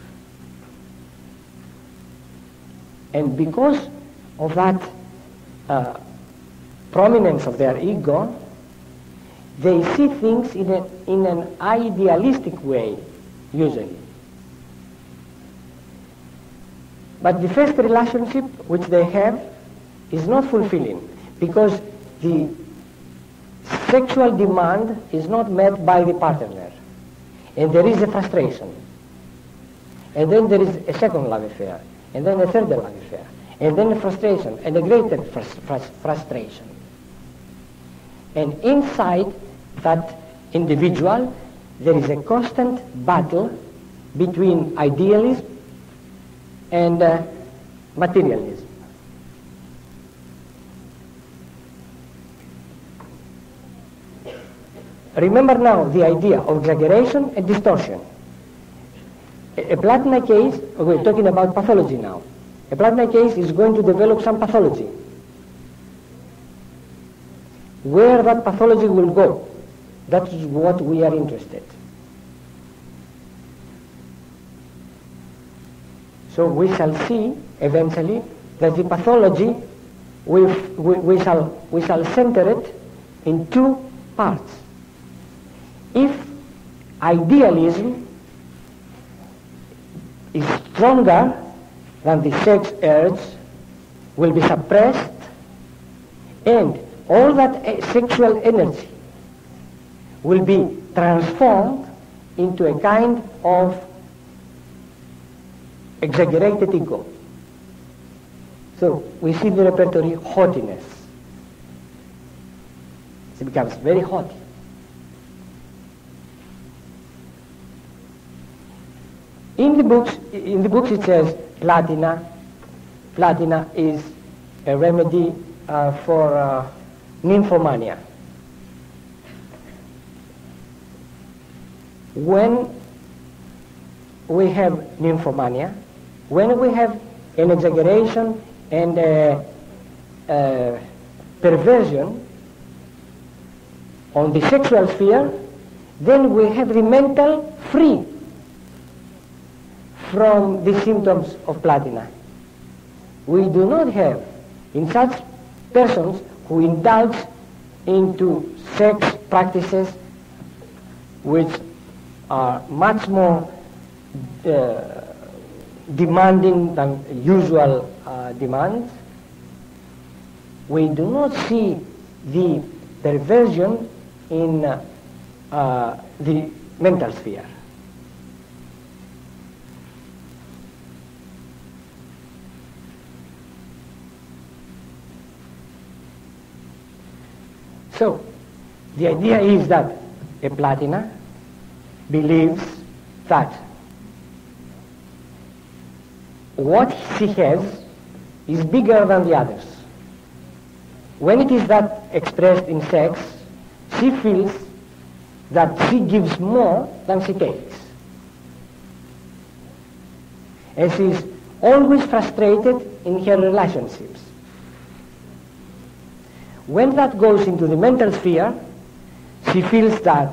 And because of that prominence of their ego, they see things in an idealistic way, usually. But the first relationship which they have is not fulfilling, because the sexual demand is not met by the partner, and there is a frustration. And then there is a second love affair, and then a third love affair, and then a frustration, and a greater frustration. And inside that individual, there is a constant battle between idealism and materialism. Remember now the idea of exaggeration and distortion. A Platina case, we're talking about pathology now. A Platina case is going to develop some pathology. Where that pathology will go, that is what we are interested. So we shall see eventually that the pathology, we shall center it in two parts. If idealism is stronger than the sex urge, will be suppressed, and all that sexual energy will be transformed into a kind of exaggerated ego. So we see the repertory haughtiness. It becomes very haughty. In the books it says Platina is a remedy for nymphomania. When we have nymphomania, when we have an exaggeration and a perversion on the sexual sphere, then we have the mental free from the symptoms of Platina. We do not have, in such persons who indulge into sex practices which are much more demanding than usual demands, we do not see the perversion in the mental sphere. So, the idea is that a Platina believes that what she has is bigger than the others. When it is that expressed in sex, she feels that she gives more than she takes. And she is always frustrated in her relationships. When that goes into the mental sphere, she feels that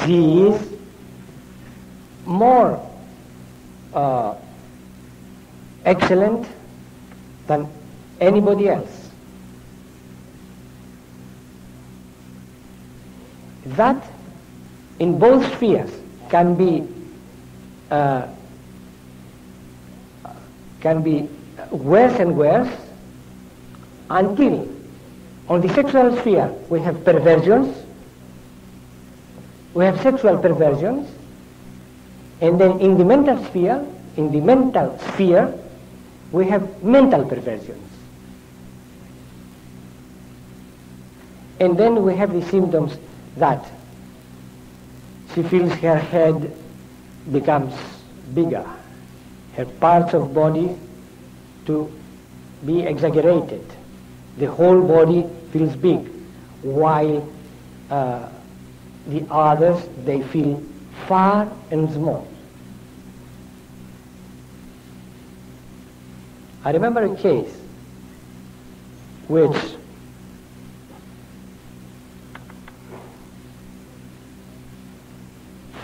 she is more excellent than anybody else. That in both spheres can be worse and worse until on the sexual sphere we have perversions, we have sexual perversions, and then in the mental sphere, we have mental perversions. And then we have the symptoms that she feels her head becomes bigger, her parts of body to be exaggerated, the whole body feels big, while the others, they feel far and small. I remember a case which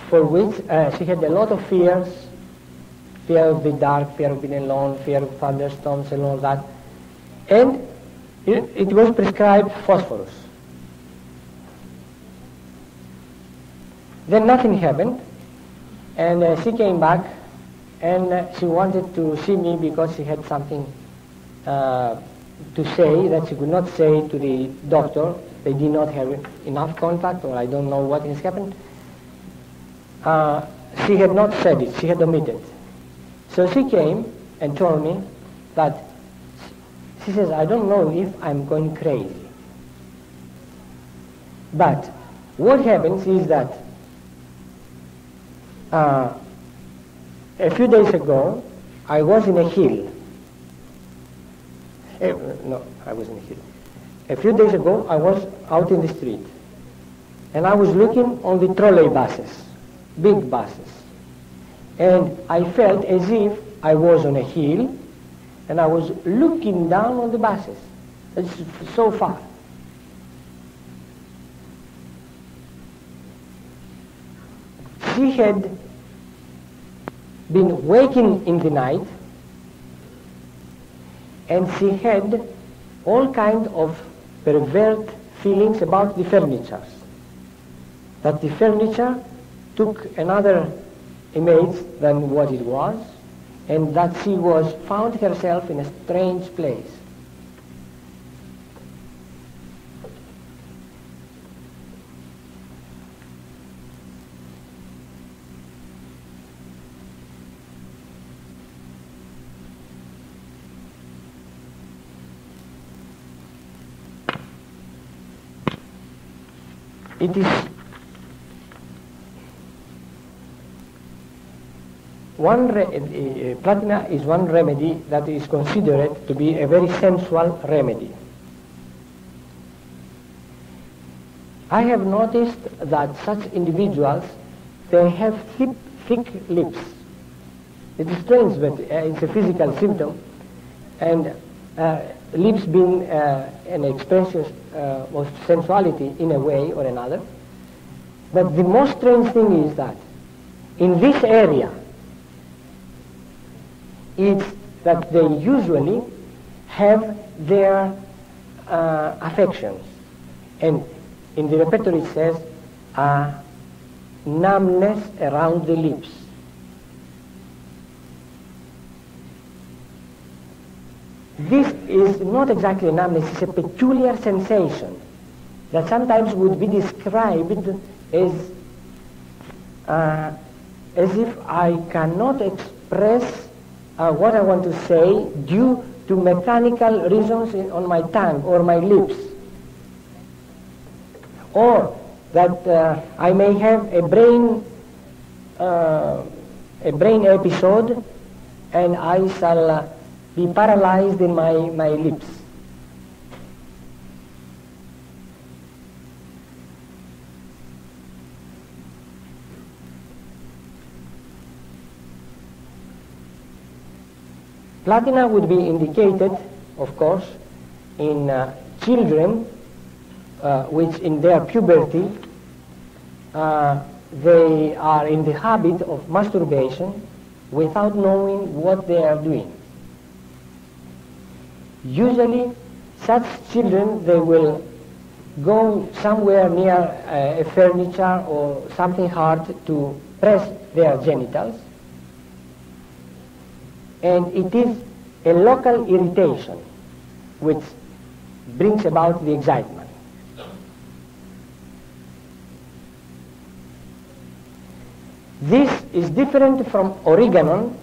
for which she had a lot of fears, fear of the dark, fear of being alone, fear of thunderstorms and all that. And it was prescribed phosphorus. Then nothing happened, and she came back, and she wanted to see me because she had something to say that she could not say to the doctor. They did not have enough contact, or I don't know what has happened. She had not said it, she had omitted. So she came and told me that, she says, I don't know if I'm going crazy. But what happens is that a few days ago, I was in a hill. No, I was in a hill. A few days ago, I was out in the street, and I was looking on the trolley buses, big buses, and I felt as if I was on a hill, and I was looking down on the buses. It's so far. She had been waking in the night, and she had all kinds of pervert feelings about the furniture. That the furniture took another image than what it was, and that she found herself in a strange place. It is platina is one remedy that is considered to be a very sensual remedy. I have noticed that such individuals, they have thick lips. It is strange, but it's a physical symptom, and lips being an expression of sensuality in a way or another. But the most strange thing is that in this area, it's that they usually have their affections. And in the repertoire it says numbness around the lips. This is not exactly a numbness, it's a peculiar sensation that sometimes would be described as if I cannot express what I want to say due to mechanical reasons on my tongue or my lips. Or that I may have a brain episode and I shall be paralyzed in my lips. Platina would be indicated, of course, in children which in their puberty they are in the habit of masturbation without knowing what they are doing. Usually such children, they will go somewhere near a furniture or something hard to press their genitals, and it is a local irritation which brings about the excitement. This is different from oreganon,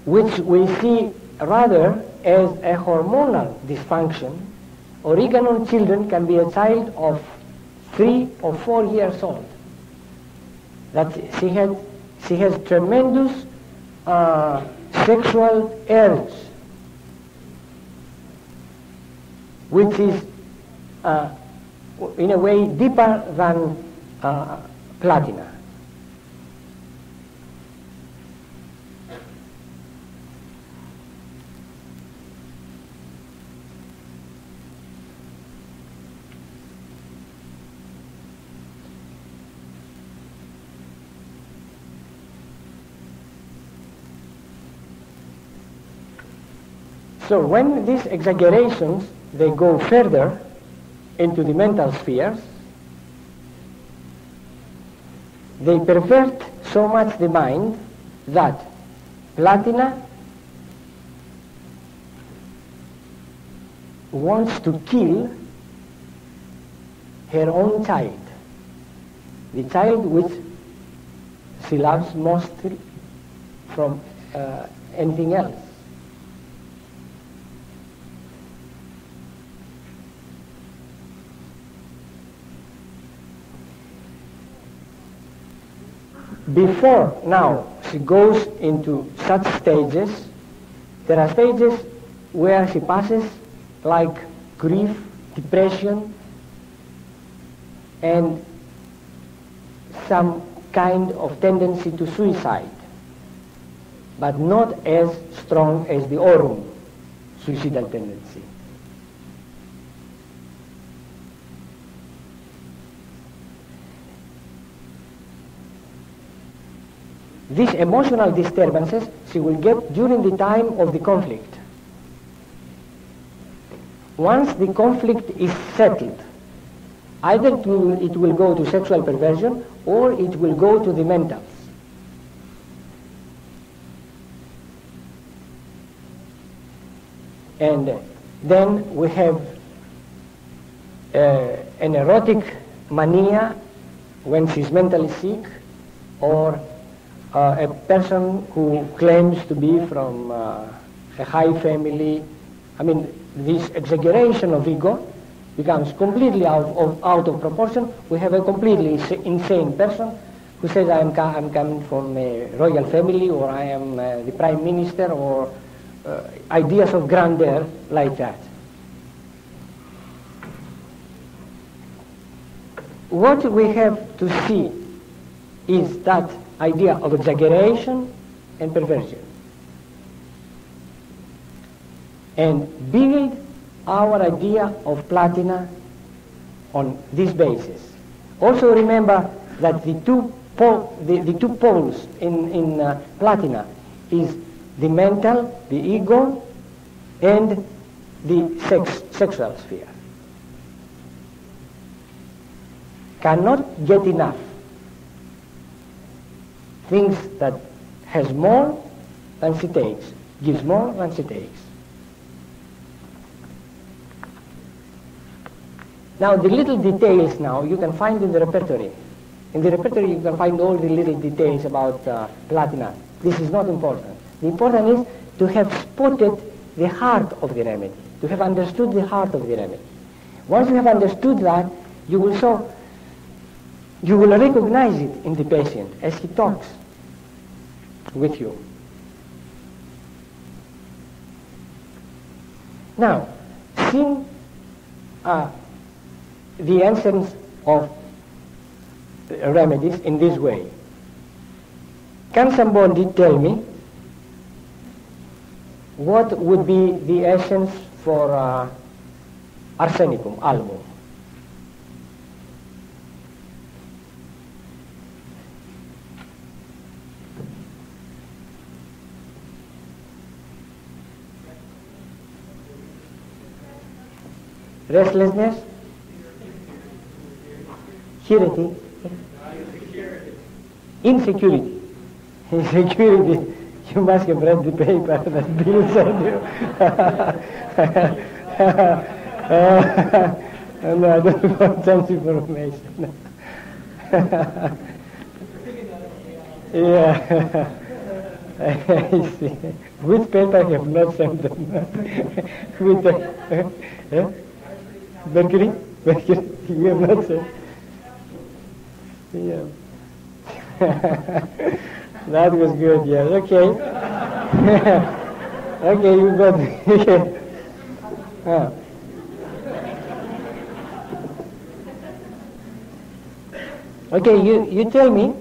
which we see rather as a hormonal dysfunction. Oreganon children can be a child of 3 or 4 years old. That she has tremendous sexual urge, which is in a way deeper than platina. So when these exaggerations, they go further into the mental spheres, they pervert so much the mind that platina wants to kill her own child, the child which she loves most from anything else. Before now she goes into such stages, there are stages where she passes like grief, depression, and some kind of tendency to suicide, but not as strong as the aurum suicidal tendency. These emotional disturbances she will get during the time of the conflict. Once the conflict is settled, either it will go to sexual perversion or it will go to the mentals. And then we have an erotic mania when she's mentally sick, or a person who claims to be from a high family. I mean, this exaggeration of ego becomes completely out of proportion. We have a completely insane person who says, I'm coming from a royal family, or I am the prime minister, or ideas of grandeur like that. What we have to see is that idea of exaggeration and perversion, and build our idea of platina on this basis. Also remember that the two poles in platina is the mental, the ego, and the sexual sphere. Cannot get enough. Thinks that has more than she takes, gives more than she takes. Now the little details now you can find in the repertory. In the repertory you can find all the little details about platina. This is not important. The important is to have spotted the heart of the remedy, to have understood the heart of the remedy. Once you have understood that, you will recognize it in the patient as he talks with you. Now, seeing the essence of remedies in this way, can somebody tell me what would be the essence for arsenicum, album? Restlessness, Security. Insecurity. Insecurity. You must have read the paper that Bill sent you. No, I don't want some information. Yeah. I see. Which paper have not sent them? With the, Mercury? Mercury? You have not sent? Yeah. That was good, yes. Okay. Okay, you got it. Okay, you tell me,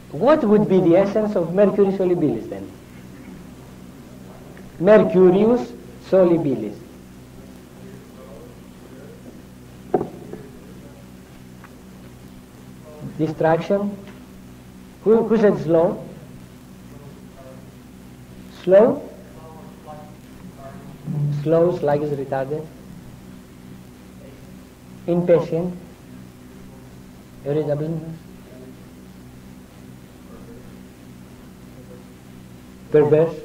what would be the essence of Mercury solubilis then? Mercurius solubilis. Distraction. Who said slow? Slow? Slow, sluggish, retarded. Impatient. Irritableness. Perverse.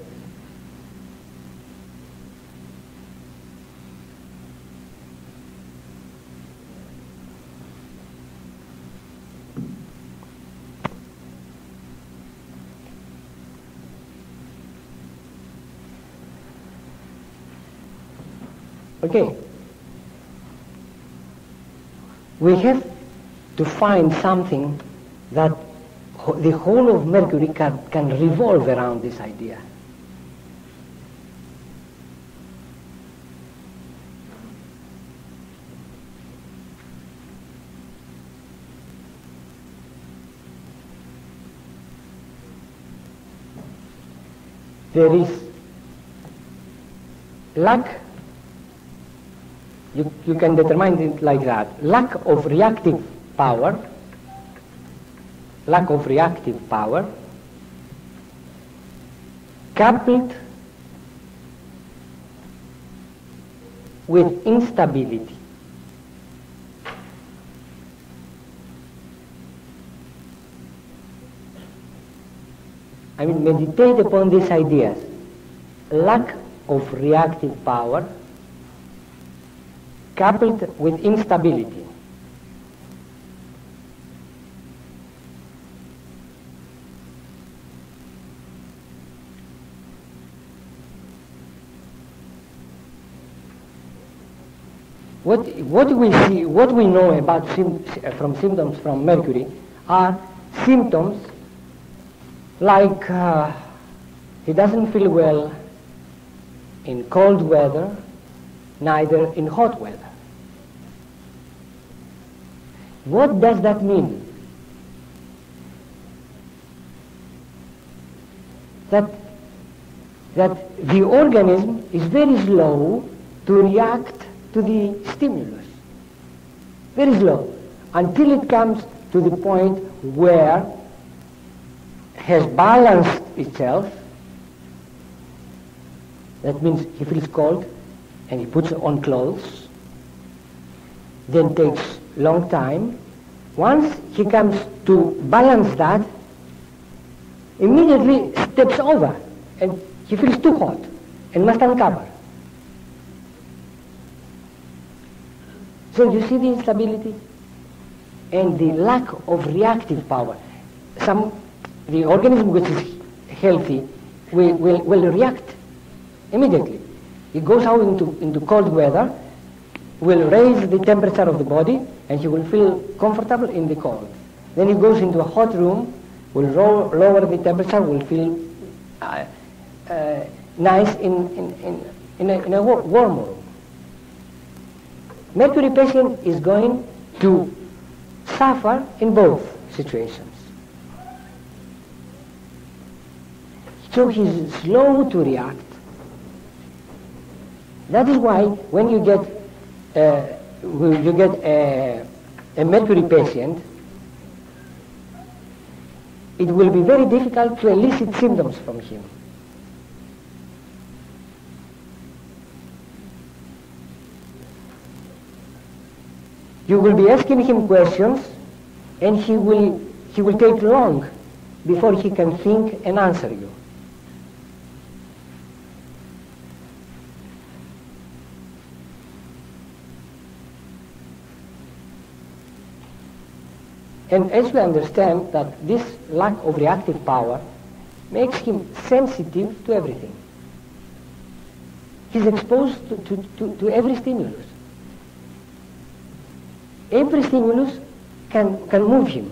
Okay. We have to find something that the whole of Mercury can revolve around this idea. There is lack, you can determine it like that, lack of reactive power, coupled with instability. I mean, meditate upon these ideas. Lack of reactive power coupled with instability. What we see, what we know about from symptoms from Mercury are symptoms like he doesn't feel well in cold weather, neither in hot weather. What does that mean? That the organism is very slow to react to the stimulus. Very slow. Until it comes to the point where has balanced itself. That means he feels cold and he puts on clothes. Then takes long time. Once he comes to balance that, immediately steps over and he feels too hot and must uncover. So you see the instability and the lack of reactive power. The organism which is healthy will react immediately. He goes out into cold weather, will raise the temperature of the body, and he will feel comfortable in the cold. Then he goes into a hot room, will lower the temperature, will feel nice in a warm room. Mercury patient is going to suffer in both situations. So he's slow to react. That is why when you get a Mercury patient, it will be very difficult to elicit symptoms from him. You will be asking him questions, and he will take long before he can think and answer you. And as we understand that this lack of reactive power makes him sensitive to everything. He's exposed to every stimulus. Every stimulus can move him,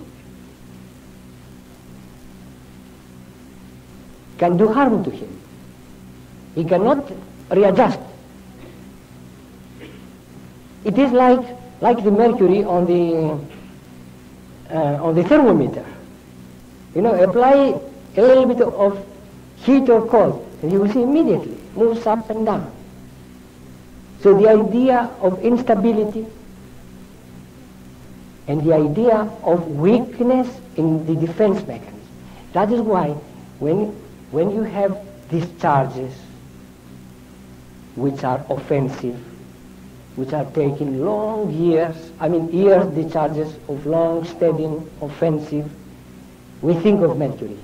can do harm to him. He cannot readjust. It is like like the mercury on the thermometer. You know, apply a little bit of heat or cold, and you will see immediately moves up and down. So the idea of instability and the idea of weakness in the defense mechanism. That is why when you have these charges which are offensive, which are taking long years, the charges of long, steady, offensive, we think of mercury.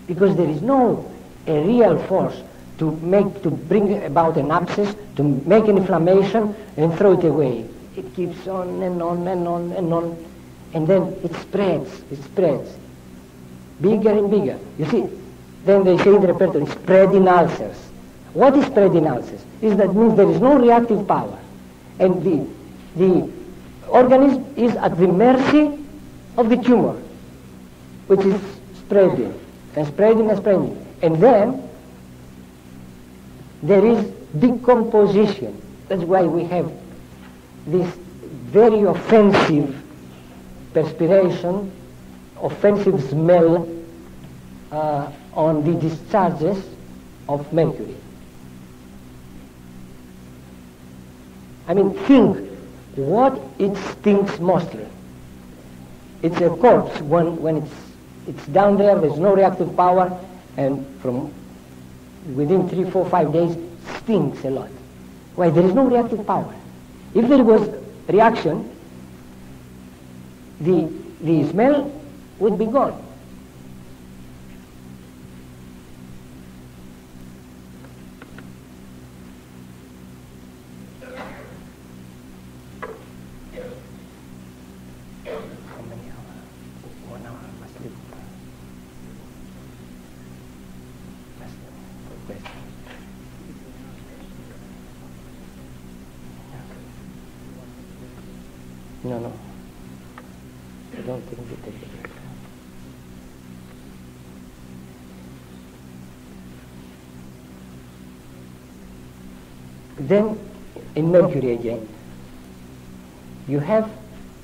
Because there is no a real force to bring about an abscess, to make an inflammation and throw it away. It keeps on and on and on and on, and then it spreads, bigger and bigger. You see, then they say in the repertory, spreading ulcers. What is spreading ulcers? That means there is no reactive power, and the organism is at the mercy of the tumor, which is spreading and spreading and spreading, and then there is decomposition. That's why we have this very offensive perspiration, offensive smell on the discharges of mercury. Think what it stinks mostly. It's a corpse when it's down there, there's no reactive power, and from within 3, 4, 5 days, stinks a lot. Why? There is no reactive power. If there was reaction, the smell would be gone. How many hours? 1 hour must be. No. I don't think we take a break. Then, in mercury again, you have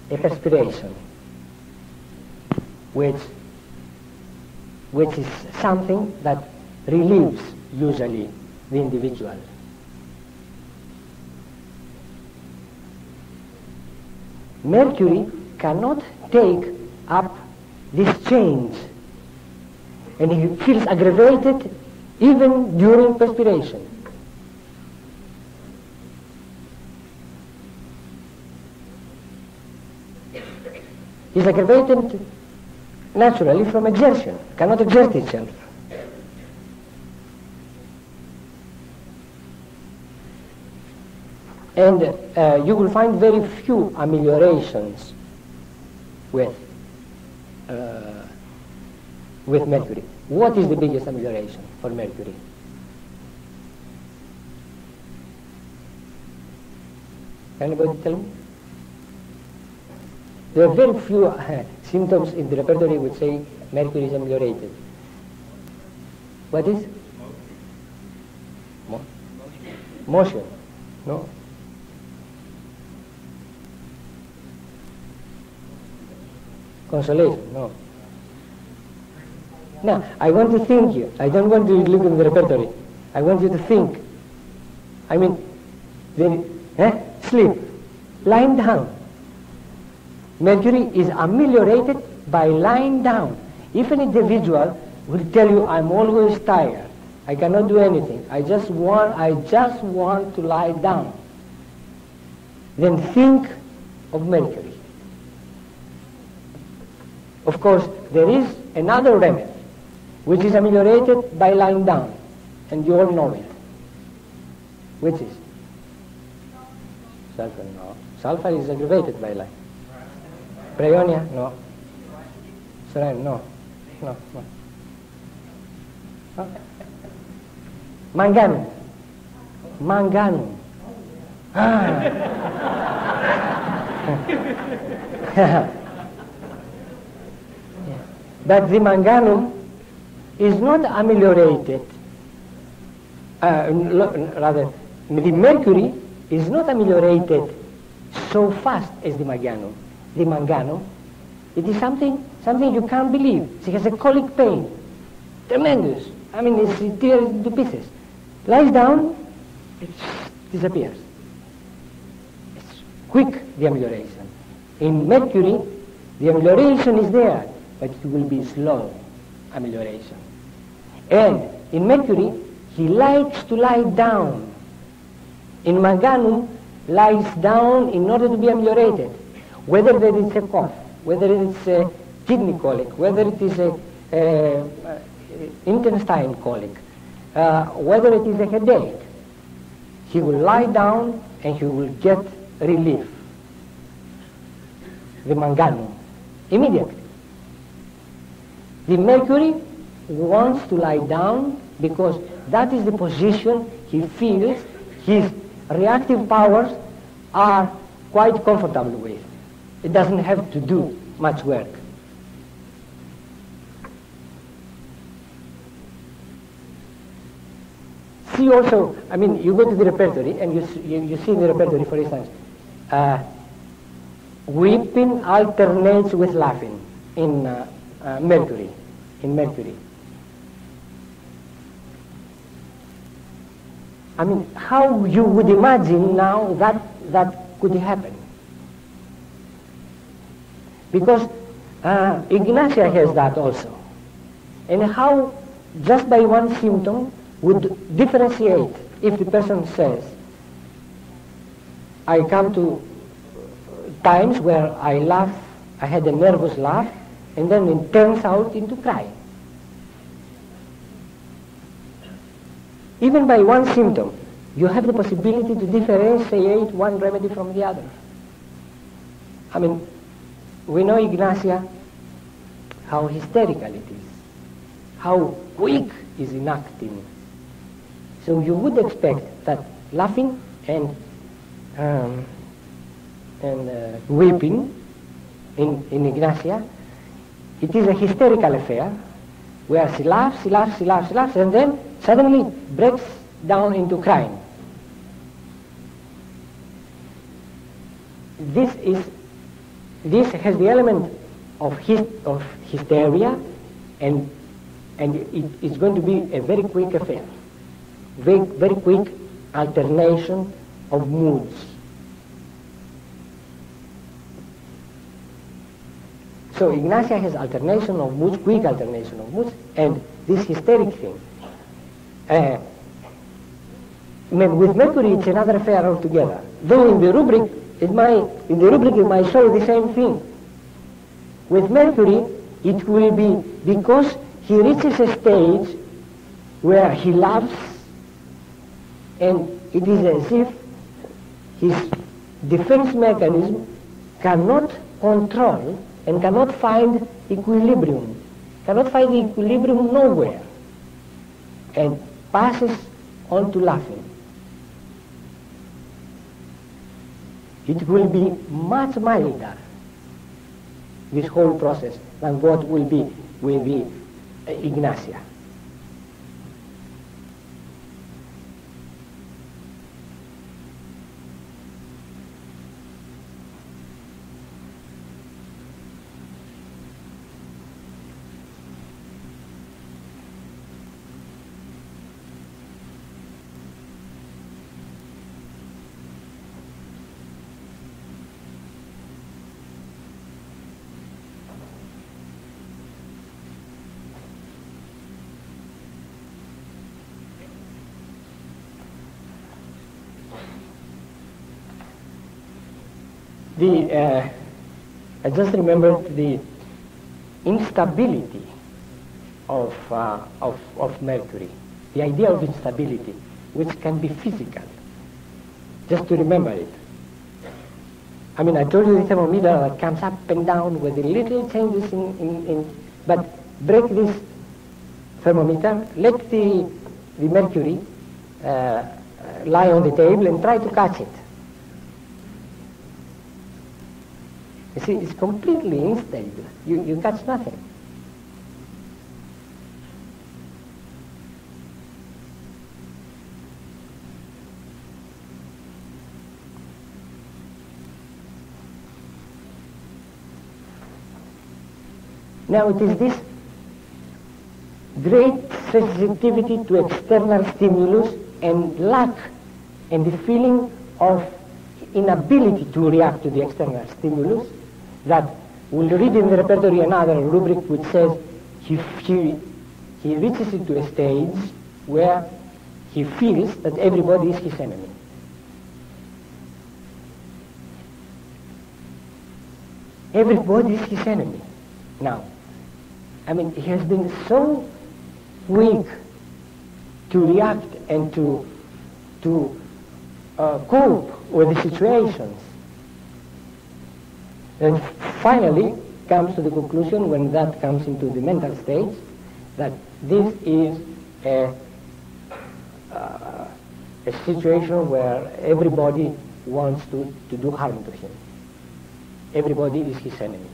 a perspiration, which is something that relieves usually the individual. Mercury cannot take up this change, and he feels aggravated even during perspiration. He's aggravated naturally from exertion, cannot exert itself. And you will find very few ameliorations with mercury. What is the biggest amelioration for mercury? Anybody tell me? There are very few symptoms in the repertory which say mercury is ameliorated. What is? Motion. No. Consolation. No. Now, I want to think you. I don't want to look in the repertory. I want you to think. Sleep. Lying down. Mercury is ameliorated by lying down. If an individual will tell you, I'm always tired, I cannot do anything, I just want to lie down, then think of mercury. Of course, there is another remedy, which is ameliorated by lying down, and you all know it. Which is? Sulfur, no. Sulfur is aggravated by lying. Bryonia? No. Seren? No. Manganum. But the manganum is not ameliorated. Rather, the mercury is not ameliorated so fast as the manganum. The manganum, it is something you can't believe. She has a colic pain, tremendous. I mean, it tears into pieces. Lies down, it disappears. It's quick, the amelioration. In mercury, the amelioration is there, but it will be slow amelioration. And in mercury, he likes to lie down. In manganum, lies down in order to be ameliorated. Whether there is a cough, whether it's a kidney colic, whether it is a intestine colic, whether it is a headache, he will lie down and he will get relief. The manganum, immediately. The mercury wants to lie down because that is the position he feels his reactive powers are quite comfortable with. It doesn't have to do much work. See also, I mean, you go to the repertory and you see in the repertory, for instance, weeping alternates with laughing in mercury. In mercury. I mean, how you would imagine now that could happen? Because Ignatia has that also. And how just by one symptom would differentiate if the person says, I come to times where I laugh, I had a nervous laugh, and then it turns out into crying. Even by one symptom, you have the possibility to differentiate one remedy from the other. I mean, we know Ignatia, how hysterical it is, how quick is in acting. So you would expect that laughing and weeping in Ignatia, it is a hysterical affair where she laughs, and then suddenly breaks down into crying. This has the element of hysteria, and it is going to be a very quick affair, very quick alternation of moods. So Ignatia has alternation of moods, quick alternation of moods, and this hysteric thing. With Mercury, it's another affair altogether. Though in the rubric, it might show the same thing. With Mercury, it will be because he reaches a stage where he laughs, and it is as if his defense mechanism cannot control and cannot find equilibrium, cannot find the equilibrium nowhere, and passes on to laughing. It will be much milder, this whole process, than what will be with the Ignatia. I just remembered the instability of Mercury, the idea of instability, which can be physical, just to remember it. I mean, I told you the thermometer that comes up and down with the little changes but break this thermometer, let the mercury lie on the table and try to catch it. You see, it's completely unstable. You catch nothing. Now it is this great sensitivity to external stimulus and lack and the feeling of inability to react to the external stimulus that we'll read in the repertory another rubric which says he reaches into a stage where he feels that everybody is his enemy. Everybody is his enemy. Now, I mean, he has been so weak to react and to cope with the situations, and finally comes to the conclusion, when that comes into the mental stage, that this is a situation where everybody wants to do harm to him. Everybody is his enemy.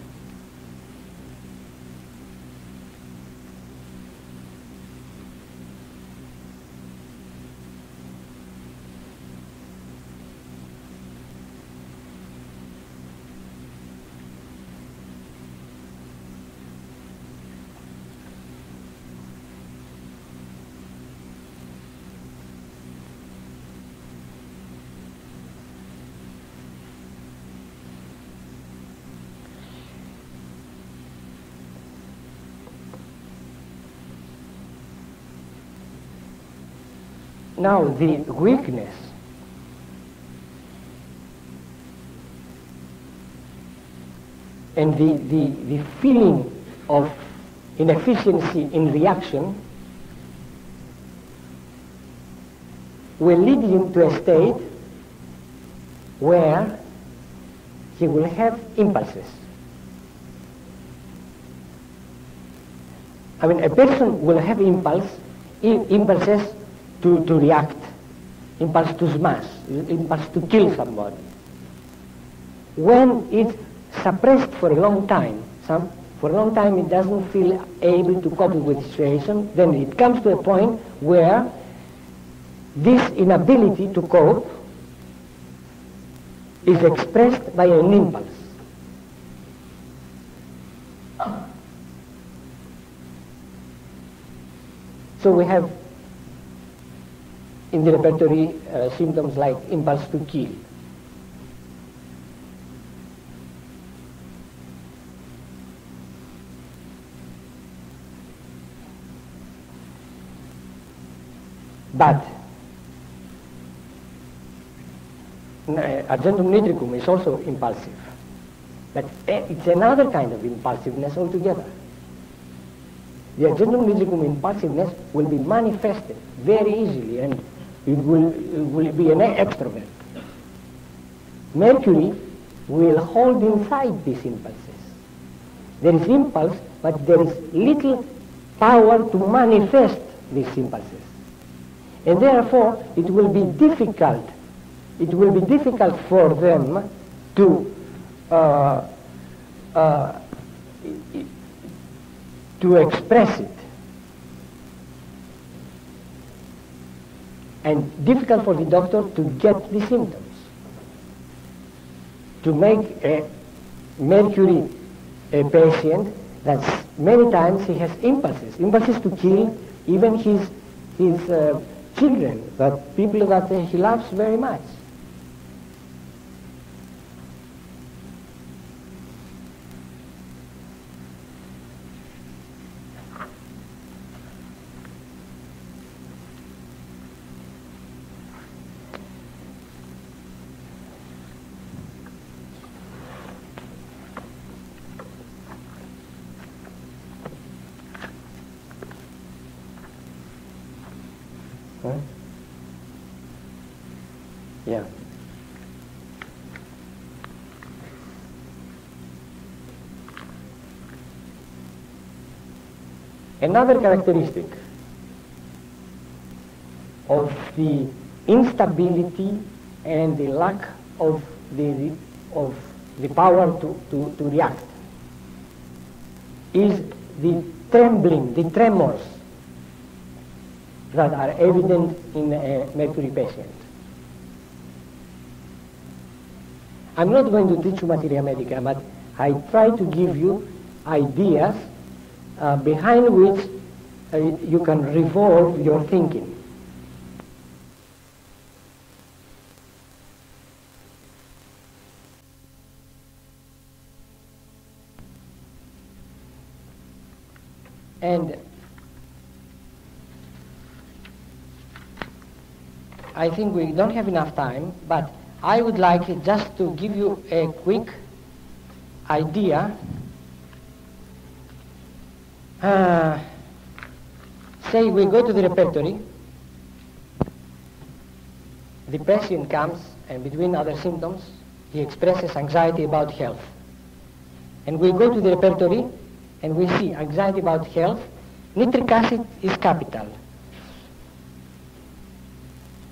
Now, the weakness and the feeling of inefficiency in reaction will lead him to a state where he will have impulses. I mean, a person will have impulses to react, impulse to smash, impulse to kill somebody. When it's suppressed for a long time, it doesn't feel able to cope with the situation, then it comes to a point where this inability to cope is expressed by an impulse. So we have in the repertory symptoms like impulse to kill. But argentum nitricum is also impulsive. But it's another kind of impulsiveness altogether. The argentum nitricum impulsiveness will be manifested very easily, and it will be an extrovert. Mercury will hold inside these impulses. There is impulse, but there is little power to manifest these impulses. And therefore, it will be difficult for them to express it, and difficult for the doctor to get the symptoms, to make a Mercury a patient that many times he has impulses to kill even his children, but people that he loves very much. Huh? Yeah. Another characteristic of the instability and the lack of the power to react is the trembling, the tremors that are evident in a Mercury patient. I'm not going to teach you materia medica, but I try to give you ideas behind which you can revolve your thinking. And I think we don't have enough time, but I would like just to give you a quick idea. Say we go to the repertory, the patient comes, and between other symptoms, he expresses anxiety about health. And we go to the repertory, and we see anxiety about health, nitric acid is capital.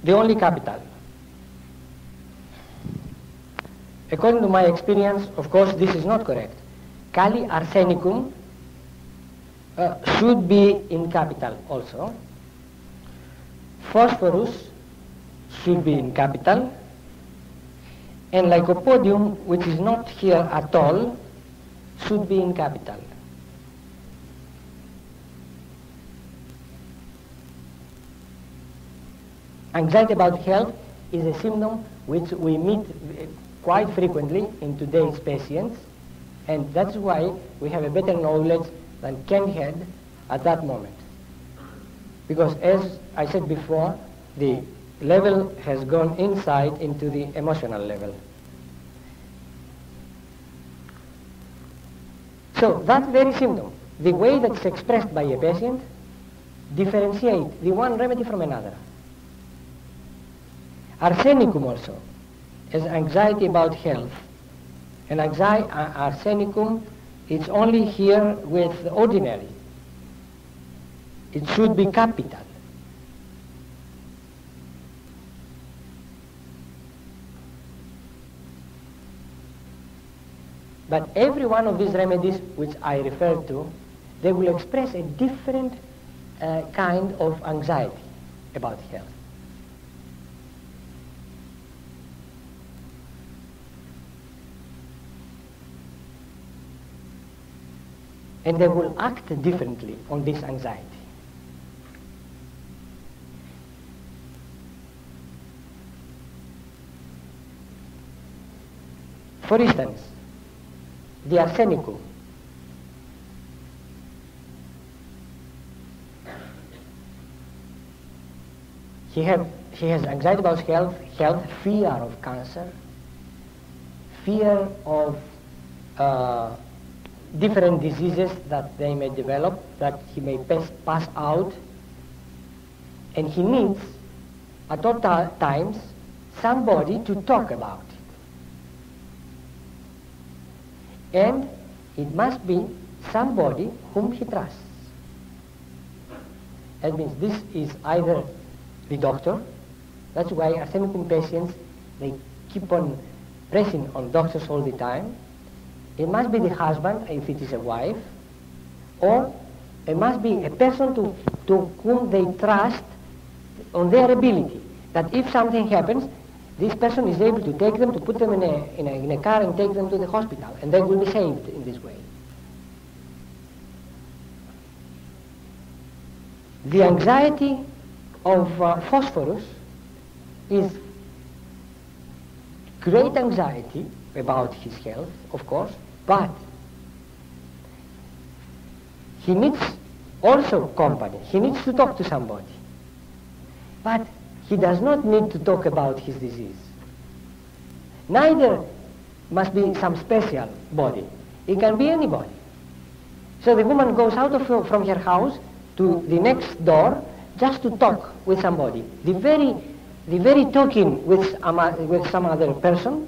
The only capital. According to my experience, of course, this is not correct. Kali arsenicum should be in capital also. Phosphorus should be in capital. And lycopodium, which is not here at all, should be in capital. Anxiety about health is a symptom which we meet quite frequently in today's patients, and that's why we have a better knowledge than Ken had at that moment. Because as I said before, the level has gone inside into the emotional level. So that very symptom, the way that's expressed by a patient, differentiate the one remedy from another. Arsenicum also is anxiety about health. And arsenicum is only here with ordinary. It should be capital. But every one of these remedies which I refer to, they will express a different kind of anxiety about health. And they will act differently on this anxiety. For instance, the arsenicum. He has anxiety about health, fear of cancer, fear of different diseases that they may develop, that he may pass out, and he needs at all times somebody to talk about it. And it must be somebody whom he trusts. That means this is either the doctor, that's why arsenicum patients, they keep on pressing on doctors all the time. It must be the husband, if it is a wife, or it must be a person to whom they trust on their ability, that if something happens, this person is able to take them, to put them in a car and take them to the hospital, and they will be saved in this way. The anxiety of phosphorus is great anxiety about his health, of course, but he needs also company. He needs to talk to somebody. But he does not need to talk about his disease. Neither must be some special body. It can be anybody. So the woman goes out from her house to the next door just to talk with somebody. The very talking with some other person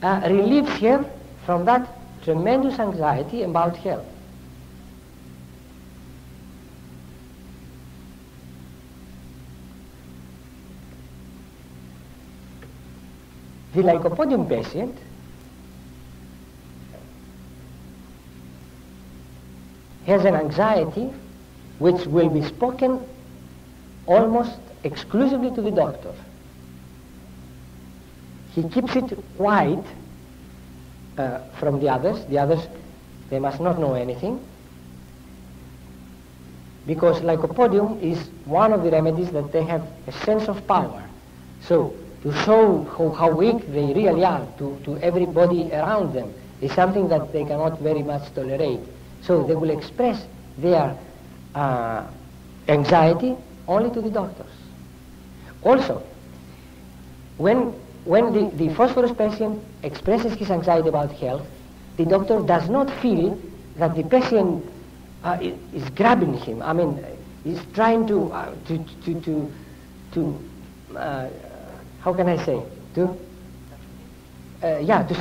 relieves her from that tremendous anxiety about health. The lycopodium patient has an anxiety which will be spoken almost exclusively to the doctor. He keeps it quiet from the others. The others, they must not know anything. because lycopodium is one of the remedies that they have a sense of power. So to show how weak they really are to everybody around them is something that they cannot very much tolerate. So they will express their anxiety only to the doctors. Also, when the phosphorus patient expresses his anxiety about health, the doctor does not feel that the patient is grabbing him. I mean, he's trying to how can I say, to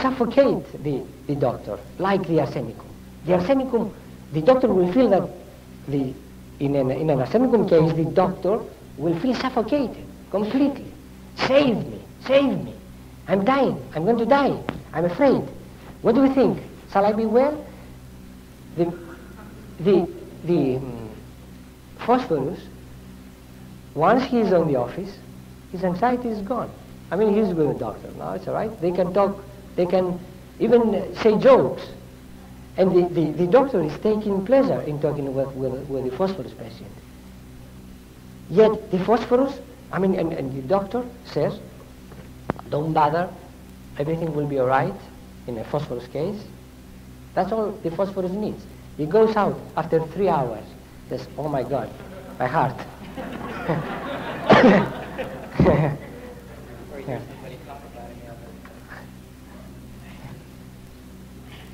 suffocate the doctor, like the arsenicum. The arsenicum, the doctor will feel that in an arsenicum case, the doctor will feel suffocated completely. Save me, save me. I'm dying, I'm going to die, I'm afraid. What do we think? Shall I be well? The phosphorus, once he is on the office, his anxiety is gone. I mean, he's with a doctor now, it's all right. They can talk, they can even say jokes. And the doctor is taking pleasure in talking with the phosphorus patient. Yet the phosphorus, I mean, and the doctor says, don't bother, everything will be all right in a phosphorus case. That's all the phosphorus needs. He goes out after 3 hours, says, oh my God, my heart. Yeah.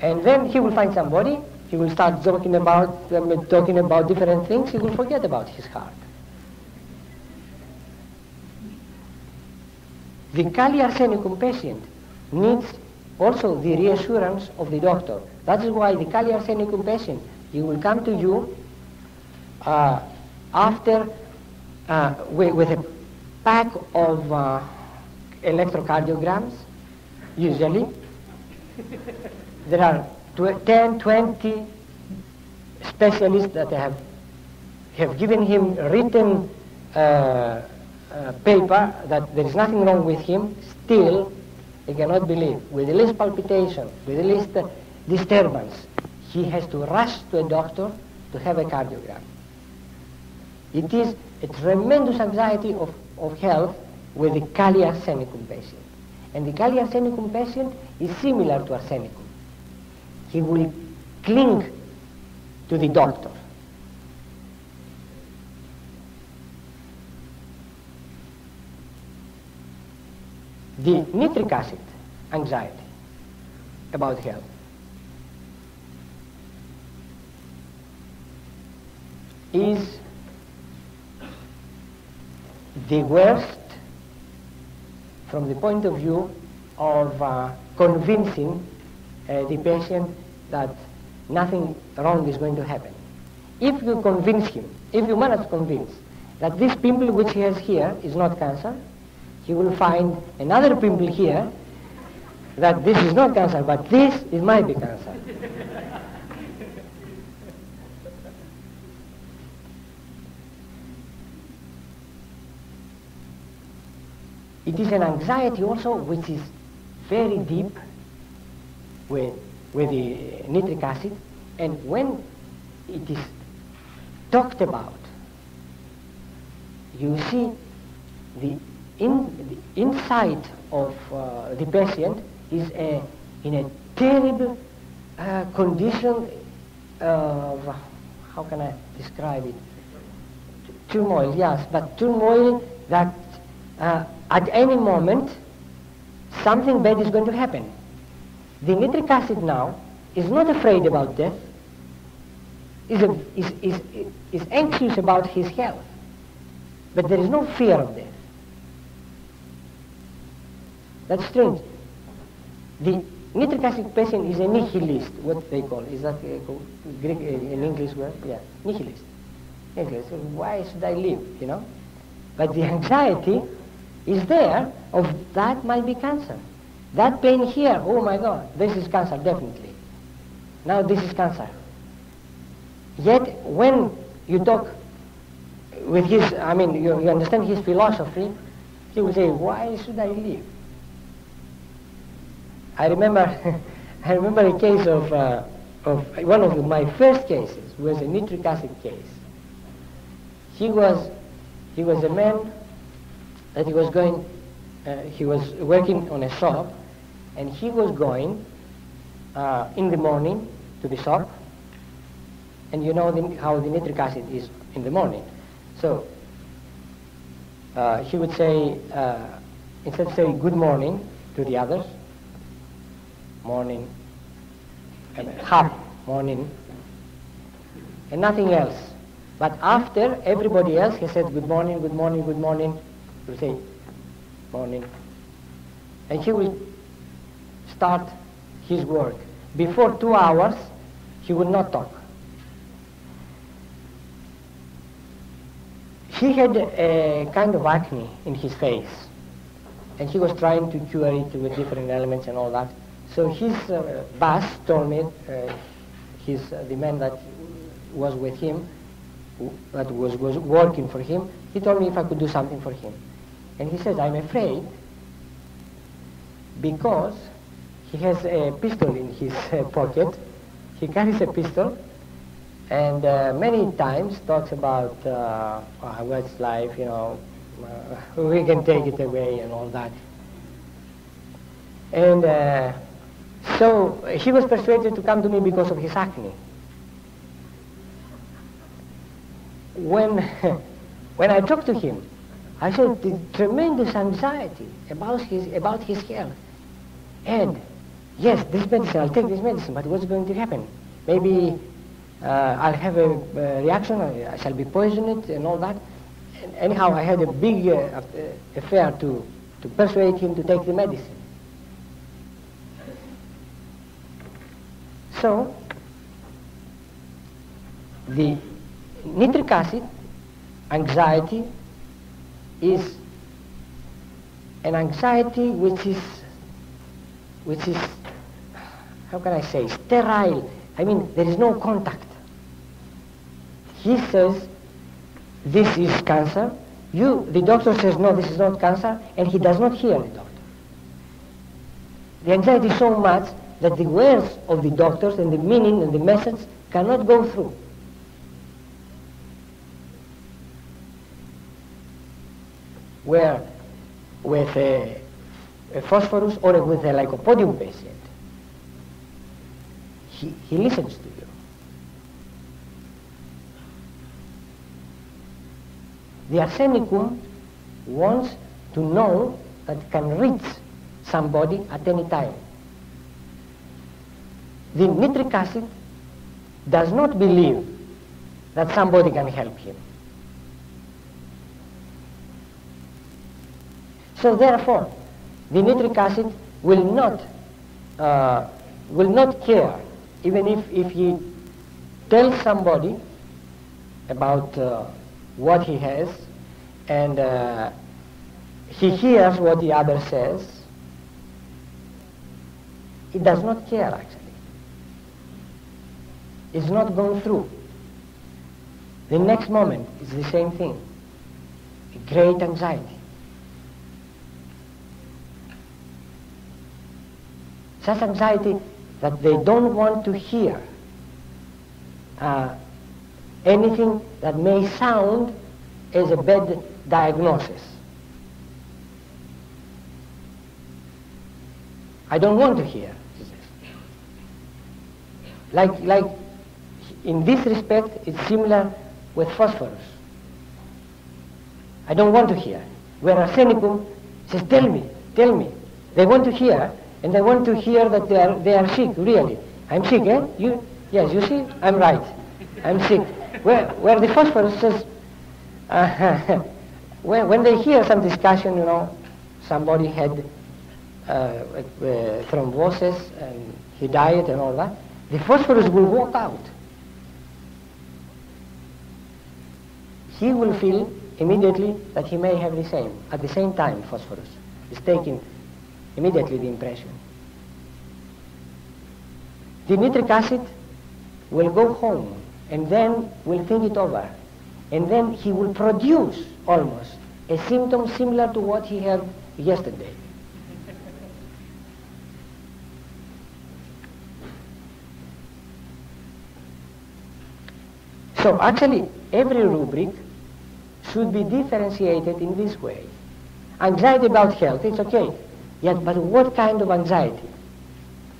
And then he will find somebody, he will start talking about different things, he will forget about his heart. The Kali arsenicum patient needs also the reassurance of the doctor. That is why the Kali arsenicum patient, he will come to you after with a pack of electrocardiograms, usually. There are 10, 20 specialists that have given him written paper that there is nothing wrong with him. Still, he cannot believe. With the least palpitation, with the least disturbance, he has to rush to a doctor to have a cardiogram. It is a tremendous anxiety of health with the Kali arsenicum patient. And the Kali arsenicum patient is similar to arsenicum. He will cling to the doctor. The nitric acid anxiety about health is the worst from the point of view of convincing the patient that nothing wrong is going to happen. If you convince him, if you manage to convince that this pimple which he has here is not cancer, he will find another pimple here that this is not cancer, but this it might be cancer. It is an anxiety also which is very deep with the nitric acid, and when it is talked about, you see the inside of the patient is in a terrible condition of, how can I describe it? Turmoil, yes, but turmoil that at any moment something bad is going to happen. The nitric acid now is not afraid about death, is anxious about his health, but there is no fear of death. That's strange. The nitric acid patient is a nihilist, what they call, is that Greek, an English word? Yeah, nihilist. Nihilist. Why should I live, you know? But the anxiety is there of that might be cancer. That pain here, oh my God, this is cancer, definitely. Now this is cancer. Yet when you talk with his, I mean, you understand his philosophy, he will say, why should I live? I remember a case of one of my first cases was a nitric acid case. he was a man that he was working on a shop, and he was going in the morning to the shop, and you know how the nitric acid is in the morning. So he would say, instead of saying good morning to the others, morning, half morning, and nothing else. But after everybody else, he said good morning, good morning, good morning. He would say morning. And he would start his work. Before 2 hours, he would not talk. He had a kind of acne in his face, and he was trying to cure it with different elements and all that. So his boss told me, the man that was with him, that was working for him, he told me if I could do something for him. And he said, I'm afraid, because he has a pistol in his pocket, he carries a pistol, and many times talks about what's life, you know, we can take it away and all that. And so he was persuaded to come to me because of his acne. When I talked to him, I saw the tremendous anxiety about his health. And yes, this medicine, I'll take this medicine, but what's going to happen? Maybe I'll have a reaction, I shall be poisoned and all that. And anyhow, I had a big affair to persuade him to take the medicine. So, the nitric acid anxiety is an anxiety which is, how can I say, sterile. I mean, there is no contact. He says, this is cancer. The doctor says, no, this is not cancer, and he does not hear the doctor. The anxiety is so much that the words of the doctors and the meaning and the message cannot go through. Where with a phosphorus or with a lycopodium patient, he listens to you. The arsenicum wants to know that it can reach somebody at any time. The nitric acid does not believe that somebody can help him. So therefore, the nitric acid will not care, even if he tells somebody about what he has, and he hears what the other says. He does not care, actually. It's not going through. The next moment is the same thing. A great anxiety. Such anxiety that they don't want to hear anything that may sound as a bad diagnosis. I don't want to hear, he says. Like in this respect, it's similar with phosphorus. I don't want to hear. Where arsenicum says, tell me. They want to hear, and they want to hear that they are sick, really. I'm sick, eh? Yes, you see, I'm right. I'm sick. Where the phosphorus says, when they hear some discussion, you know, somebody had thrombosis and he died and all that, the phosphorus will walk out. He will feel immediately that he may have the same. At the same time, phosphorus is taking immediately the impression. The nitric acid will go home and then will think it over. And then he will produce almost a symptom similar to what he had yesterday. So actually, every rubric should be differentiated in this way. Anxiety about health, it's okay. Yet, but what kind of anxiety?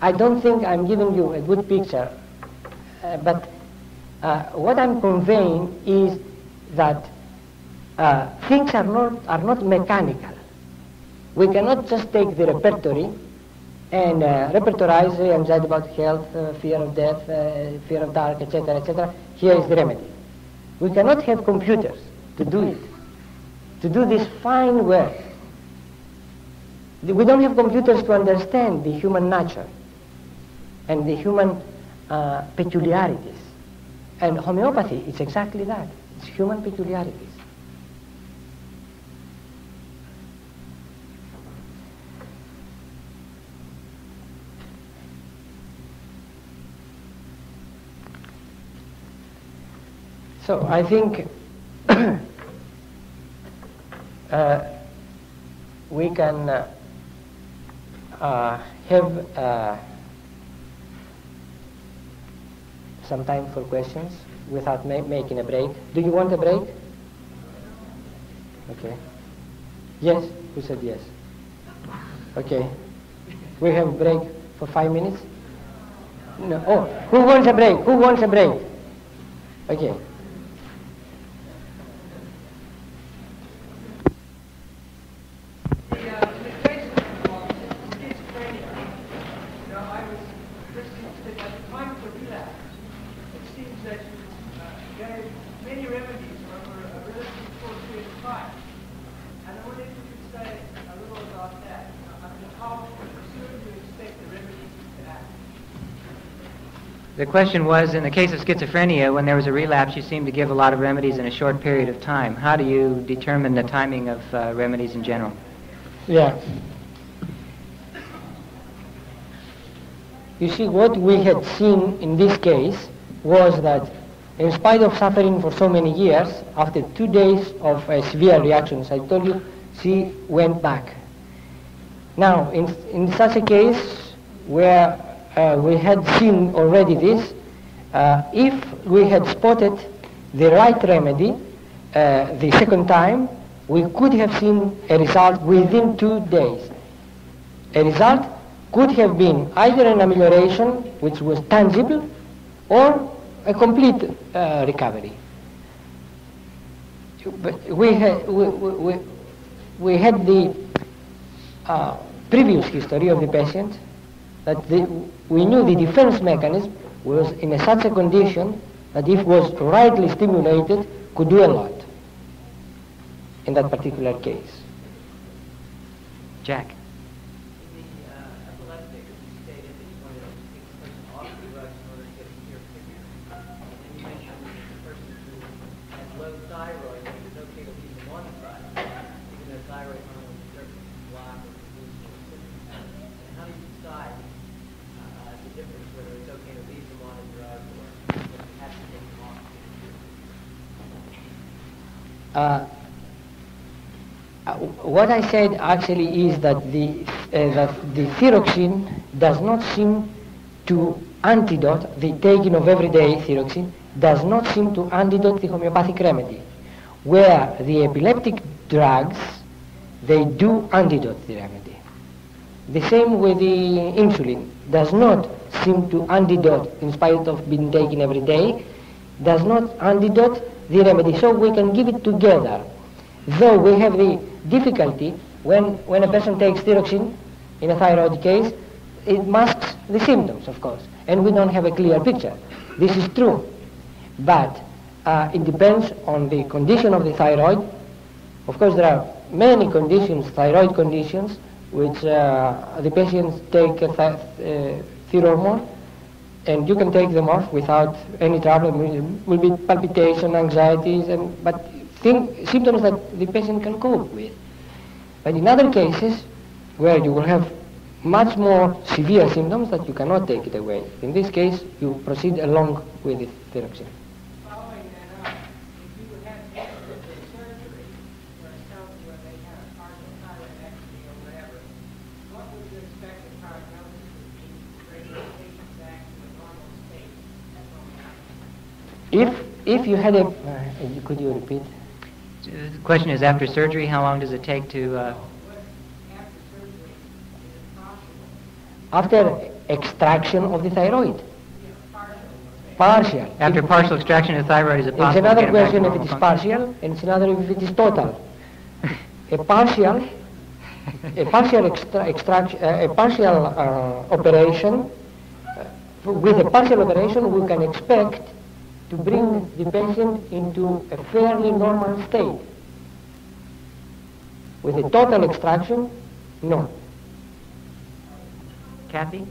I don't think I'm giving you a good picture, but what I'm conveying is that things are not mechanical. We cannot just take the repertory and repertorize anxiety about health, fear of death, fear of dark, etc., etc. Here is the remedy. We cannot have computers to do it, to do this fine work. We don't have computers to understand the human nature and the human peculiarities. And homeopathy is exactly that. It's human peculiarities. So I think we can have some time for questions without making a break. Do you want a break? Okay. Yes? Who said yes? Okay. We have a break for 5 minutes? No. Oh, who wants a break? Who wants a break? Okay. The question was, in the case of schizophrenia, when there was a relapse, you seemed to give a lot of remedies in a short period of time. How do you determine the timing of remedies in general? Yeah. You see, what we had seen in this case was that in spite of suffering for so many years, after 2 days of severe reactions, I told you, she went back. Now, in such a case where we had seen already this, if we had spotted the right remedy the second time, we could have seen a result within 2 days. A result could have been either an amelioration, which was tangible, or a complete recovery. But we had the previous history of the patient, that we knew the defense mechanism was in such a condition that if was rightly stimulated, could do a lot in that particular case. Jack. In the epileptic, you stated that you wanted to take the person off the drugs in order to get a clear picture. And you mentioned that the person who has low thyroid, that it's okay to leave them on the drug, even though thyroid hormone is certainly block or reduce their symptoms. And how do you decide the difference whether it's okay to leave them on a drug or whether you have to take them off? What I said actually is that the thyroxine does not seem to antidote, the taking of everyday thyroxine does not seem to antidote the homeopathic remedy, where the epileptic drugs, they do antidote the remedy. The same with the insulin, does not seem to antidote, in spite of being taken every day, does not antidote the remedy. So we can give it together. Though we have the difficulty when a person takes thyroxine, in a thyroid case, it masks the symptoms, of course, and we don't have a clear picture. This is true, but it depends on the condition of the thyroid. Of course, there are many conditions, thyroid conditions, which the patients take thyrohormone, and you can take them off without any trouble. It will be palpitation, anxieties, but symptoms that the patient can cope with. But in other cases, where you will have much more severe symptoms that you cannot take it away, in this case, you proceed along with the thyroxine. Following that up, if you had cancer surgery where they had a partial thyroidectomy or whatever, what would you expect the prognosis would be to bring the patient back to a normal state at home? If you had a, could you repeat? The question is, after surgery, how long does it take to... After surgery, is it possible? After extraction of the thyroid. Partial. Partial. After partial extraction of the thyroid, is it It's possible to another get it back to question if normal it is function? partial, and it's another if it is total. A partial operation, with a partial operation we can expect to bring the patient into a fairly normal state. With a total extraction, no. Kathy?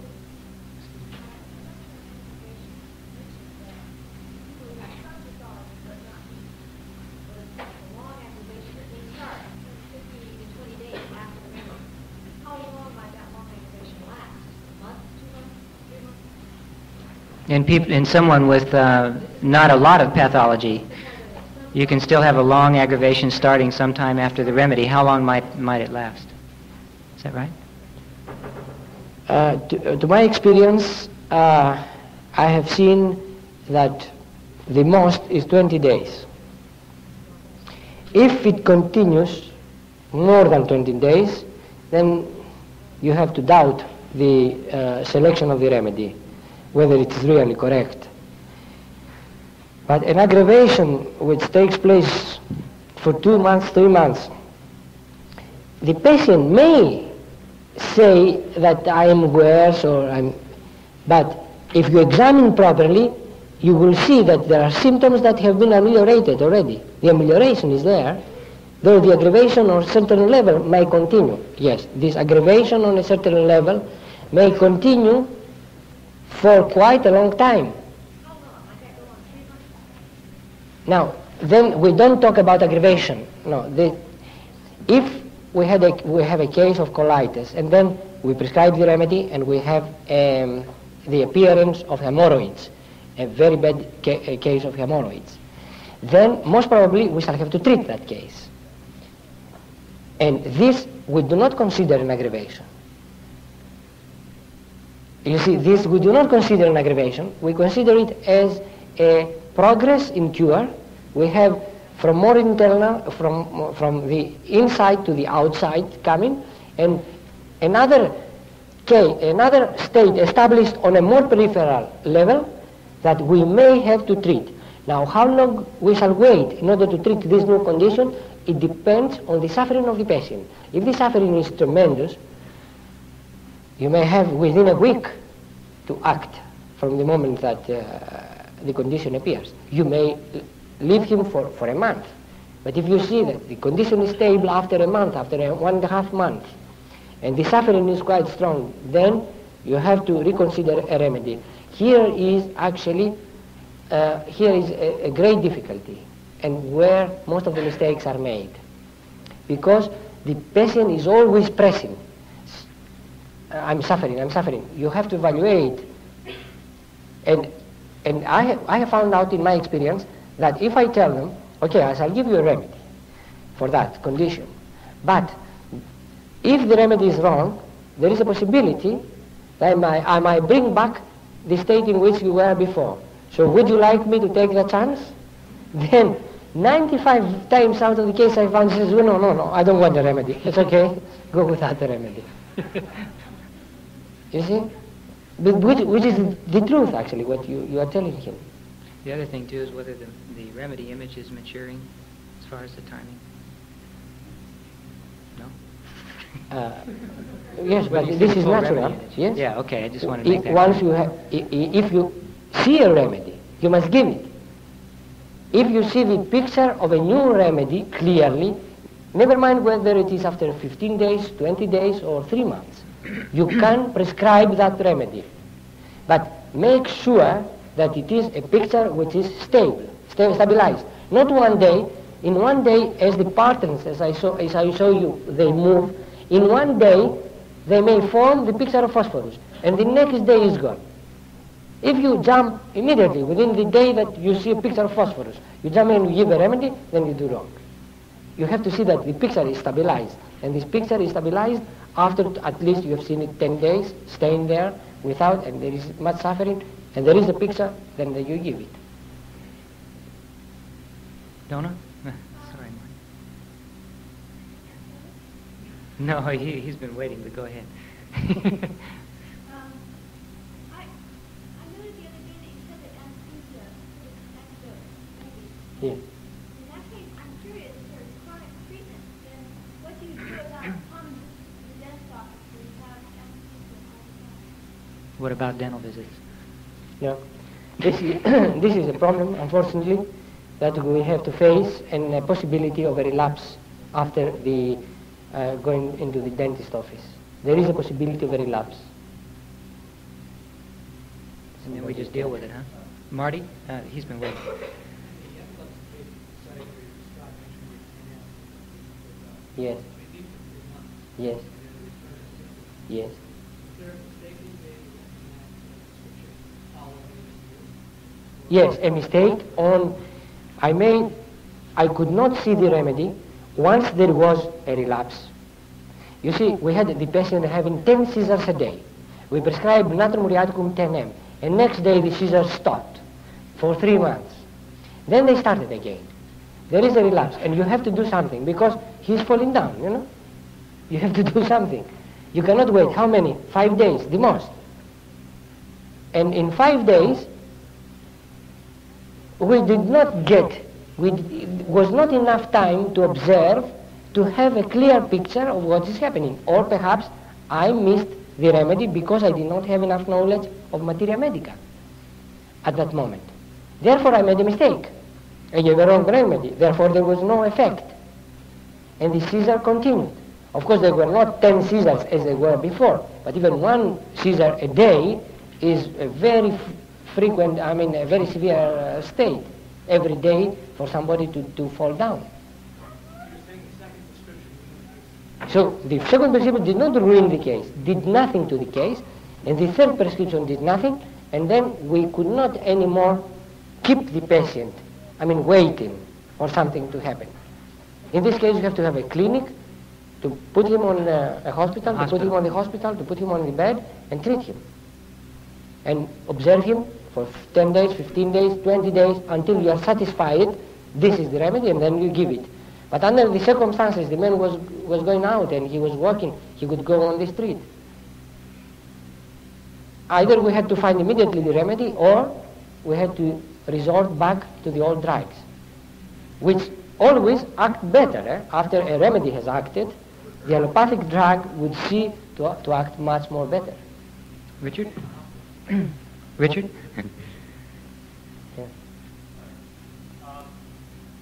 In someone with not a lot of pathology, you can still have a long aggravation starting sometime after the remedy. How long might it last? Is that right? To my experience, I have seen that the most is 20 days. If it continues more than 20 days, then you have to doubt the selection of the remedy, whether it is really correct. But an aggravation which takes place for 2 months, 3 months, the patient may say that I am worse but if you examine properly, you will see that there are symptoms that have been ameliorated already. The amelioration is there, though the aggravation on a certain level may continue. Yes, this aggravation on a certain level may continue for quite a long time. Now, then we don't talk about aggravation. No, if we have a case of colitis, and then we prescribe the remedy, and we have the appearance of hemorrhoids, a very bad case of hemorrhoids, then most probably we shall have to treat that case. And this we do not consider an aggravation. You see, this we do not consider an aggravation. We consider it as a progress in cure. We have from more internal, from the inside to the outside coming, and another state established on a more peripheral level that we may have to treat. Now, how long we shall wait in order to treat this new condition, it depends on the suffering of the patient. If the suffering is tremendous, you may have within a week to act from the moment that the condition appears. You may leave him for a month. But if you see that the condition is stable after a month, after 1.5 months, and the suffering is quite strong, then you have to reconsider a remedy. Here is actually a great difficulty, and where most of the mistakes are made, because the patient is always pressing. I'm suffering. You have to evaluate, and I have found out in my experience that if I tell them, okay, I shall give you a remedy for that condition, but if the remedy is wrong, there is a possibility that I might bring back the state in which you were before. So would you like me to take the chance? Then 95 times out of the case I found says, well, no, I don't want the remedy. It's okay, go without the remedy. You see? Which is the truth, actually, what you are telling him. The other thing, too, is whether the remedy image is maturing as far as the timing. No? Yes, but this is natural. Yes? Yeah, okay, I just wanted to make that Once clear. if you see a remedy, you must give it. If you see the picture of a new remedy clearly, never mind whether it is after 15 days, 20 days, or 3 months, you can prescribe that remedy. But make sure that it is a picture which is stabilized. Not one day. In one day, as the patterns, as I show you, they move. In one day, they may form the picture of phosphorus, and the next day is gone. If you jump immediately, within the day that you see a picture of phosphorus, you jump in and you give a remedy, then you do wrong. You have to see that the picture is stabilized, and this picture is stabilized after at least you have seen it 10 days, staying there without, and there is much suffering, and there is a picture, then you give it. Donna? Sorry, Mark. No, he's been waiting, but go ahead. I noticed the other day that you said that anesthesia could affect the baby. Yes. In that case, I'm curious, if there's chronic treatment, then what do you do about coming to the dentist office without anesthesia all the time? What about dental visits? Yeah. This is a problem, unfortunately, that we have to face, and a possibility of a relapse after the going into the dentist office. There is a possibility of a relapse. And then we just deal with it, huh? Marty? He's been waiting. Yes. Yes. Yes. Yes, a mistake on, I could not see the remedy once there was a relapse. You see, we had the patient having 10 scissors a day. We prescribed natrum muriaticum 10M, and next day the scissors stopped for 3 months. Then they started again. There is a relapse, and you have to do something, because he's falling down, you know. You have to do something. You cannot wait, how many? 5 days, the most. And in 5 days, we did not get, it was not enough time to observe, to have a clear picture of what is happening. Or perhaps I missed the remedy because I did not have enough knowledge of materia medica at that moment. Therefore I made a mistake. I gave a wrong remedy. Therefore there was no effect. And the seizure continued. Of course there were not 10 seizures as they were before, but even 1 seizure a day is a very frequent, a very severe state every day for somebody to fall down. So the second prescription did not ruin the case, did nothing to the case, and the third prescription did nothing, and then we could not anymore keep the patient, waiting for something to happen. In this case you have to have a clinic, to put him on a hospital, to put him on the hospital, to put him on the bed and treat him. And observe him for 10 days, 15 days, 20 days, until you are satisfied this is the remedy, and then you give it. But under the circumstances, the man was going out and he was walking, he could go on the street. Either we had to find immediately the remedy, or we had to resort back to the old drugs, which always act better. After a remedy has acted, the allopathic drug would see to act much more better. Richard? Richard? Yeah.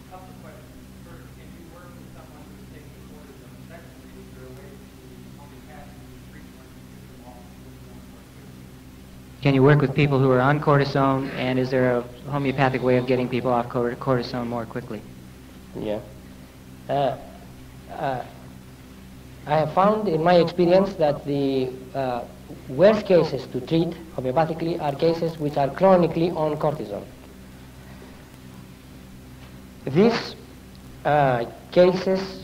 Couple of questions. First, can you work with someone who's taking cortisone? Secondly, is there a way to homeopathically treat one and get them off cortisone more quickly? Can you work with people who are on cortisone, and is there a homeopathic way of getting people off cortisone more quickly? Yeah. I have found in my experience that the worst cases to treat homeopathically are cases which are chronically on cortisone. These cases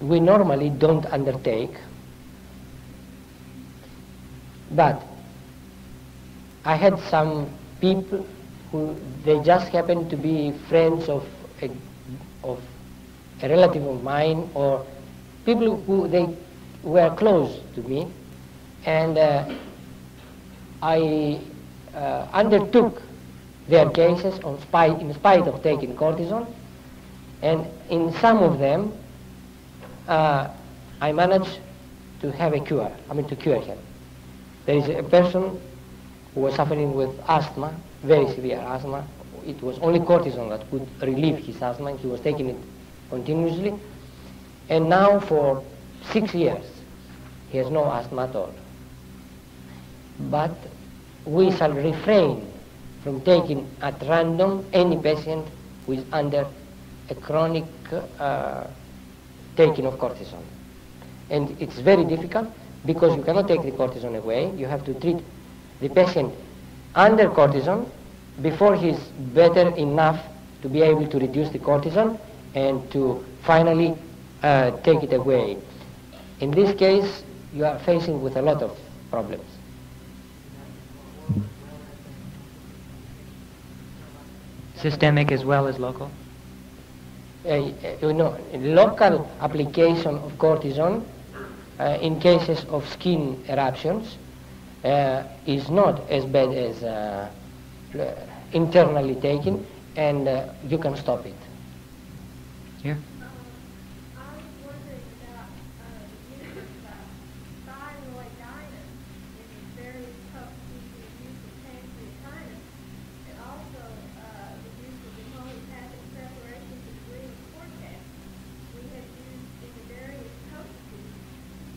we normally don't undertake, but I had some people who they just happened to be friends of a relative of mine, or people who they were close to me, and I undertook their cases in spite of taking cortisone, and in some of them I managed to have a cure, to cure him. There is a person who was suffering with asthma, very severe asthma. It was only cortisone that could relieve his asthma, and he was taking it continuously. And now for 6 years, he has no asthma at all. But we shall refrain from taking at random any patient who is under a chronic taking of cortisone. And it's very difficult because you cannot take the cortisone away. You have to treat the patient under cortisone before he's better enough to be able to reduce the cortisone and to finally take it away. In this case, you are facing with a lot of problems. Systemic as well as local? local application of cortisone in cases of skin eruptions is not as bad as internally taken, and you can stop it. Here? I was wondering about the use of thyroiditis in various substances, the use of pancreatitis, and also the use of the homeopathic preparations of green cortex. We have used in the various potencies,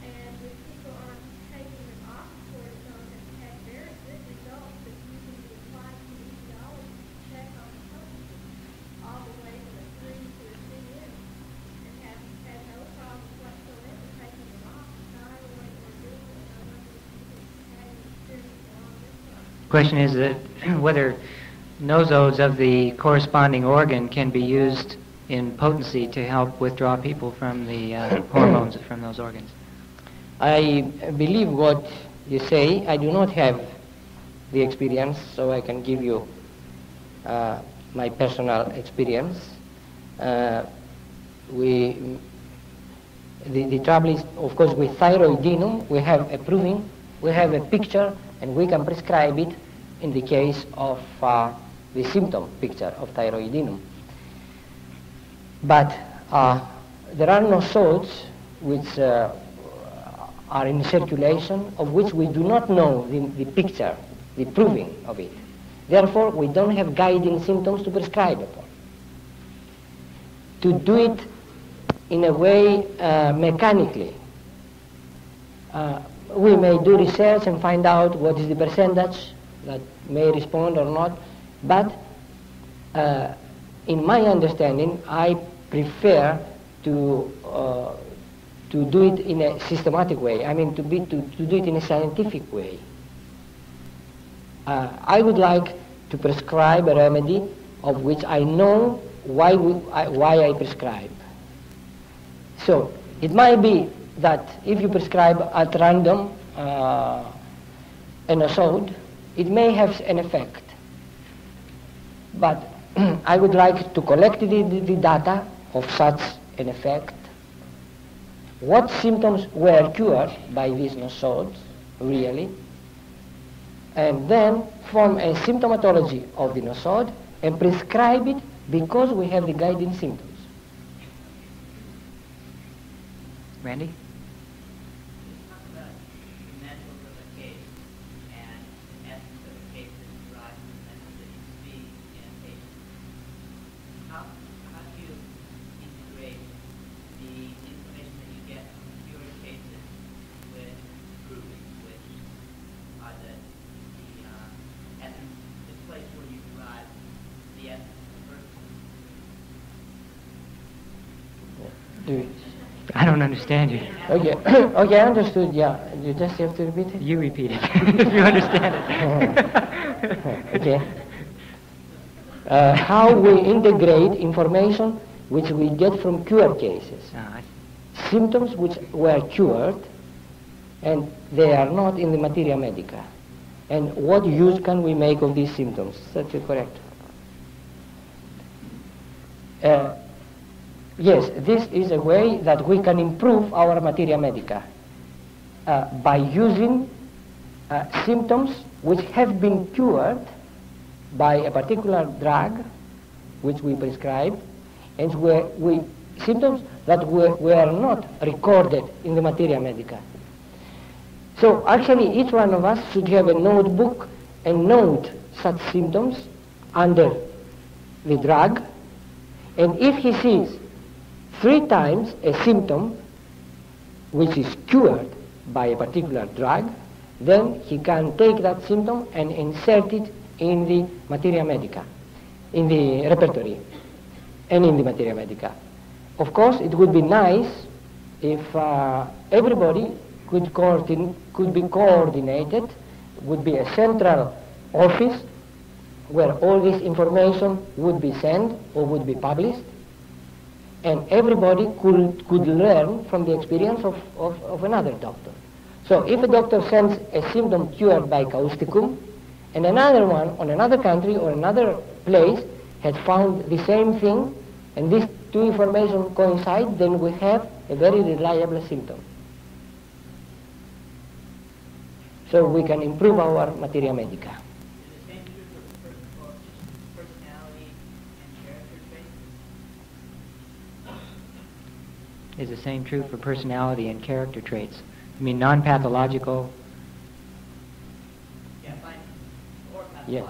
and when people aren't taking them off cortisone, have had very good results of using the applied kinesiology to check on the potency all the way from a 3 to a 2M, and have had no problem whatsoever taking them off thyroid or adrenal, and I wonder if you had any experience along this line. Question is that whether nosodes of the corresponding organ can be used in potency to help withdraw people from the hormones from those organs. I believe what you say. I do not have the experience, so I can give you my personal experience. The trouble is, of course, with thyroidinum, we have a picture, and we can prescribe it in the case of the symptom picture of thyroidinum. But there are no salts which are in circulation, of which we do not know the picture, the proving of it. Therefore, we don't have guiding symptoms to prescribe upon. To do it in a way mechanically, we may do research and find out what is the percentage that may respond or not, but in my understanding, I prefer to do it in a systematic way. I mean, to do it in a scientific way. I would like to prescribe a remedy of which I know why I prescribe. So it might be that if you prescribe at random an assault, it may have an effect. But I would like to collect the data of such an effect. What symptoms were cured by these nosodes, really, and then form a symptomatology of the nosode and prescribe it because we have the guiding symptoms. Randy? You talk about the mentals of a case and the essence of a case that derives from the mentals that you see in a patient. How do you integrate the information that you get from cured cases with proving, which are the essence, the place where you derive the essence of the person? I don't understand you. Okay, okay, I understood. Yeah, you just have to repeat it. You repeat it if you understand it. Okay. How we integrate information which we get from cured cases. Symptoms which were cured and they are not in the materia medica. And what use can we make of these symptoms? That's correct. Yes, this is a way that we can improve our materia medica by using symptoms which have been cured by a particular drug which we prescribe, and symptoms that were not recorded in the materia medica. So actually each one of us should have a notebook and note such symptoms under the drug, and if he sees 3 times a symptom which is cured by a particular drug, then he can take that symptom and insert it in the materia medica, in the repertory, and in the materia medica. Of course, it would be nice if everybody could be coordinated, would be a central office where all this information would be sent or would be published, and everybody could learn from the experience of another doctor. So if a doctor sends a symptom cured by causticum, and another one on another country or another place had found the same thing and these two information coincide, then we have a very reliable symptom. So we can improve our materia medica. Is the same true for personality and character traits? Is the same true for personality and character traits? I mean, non-pathological. Yeah, fine. Or Yeah.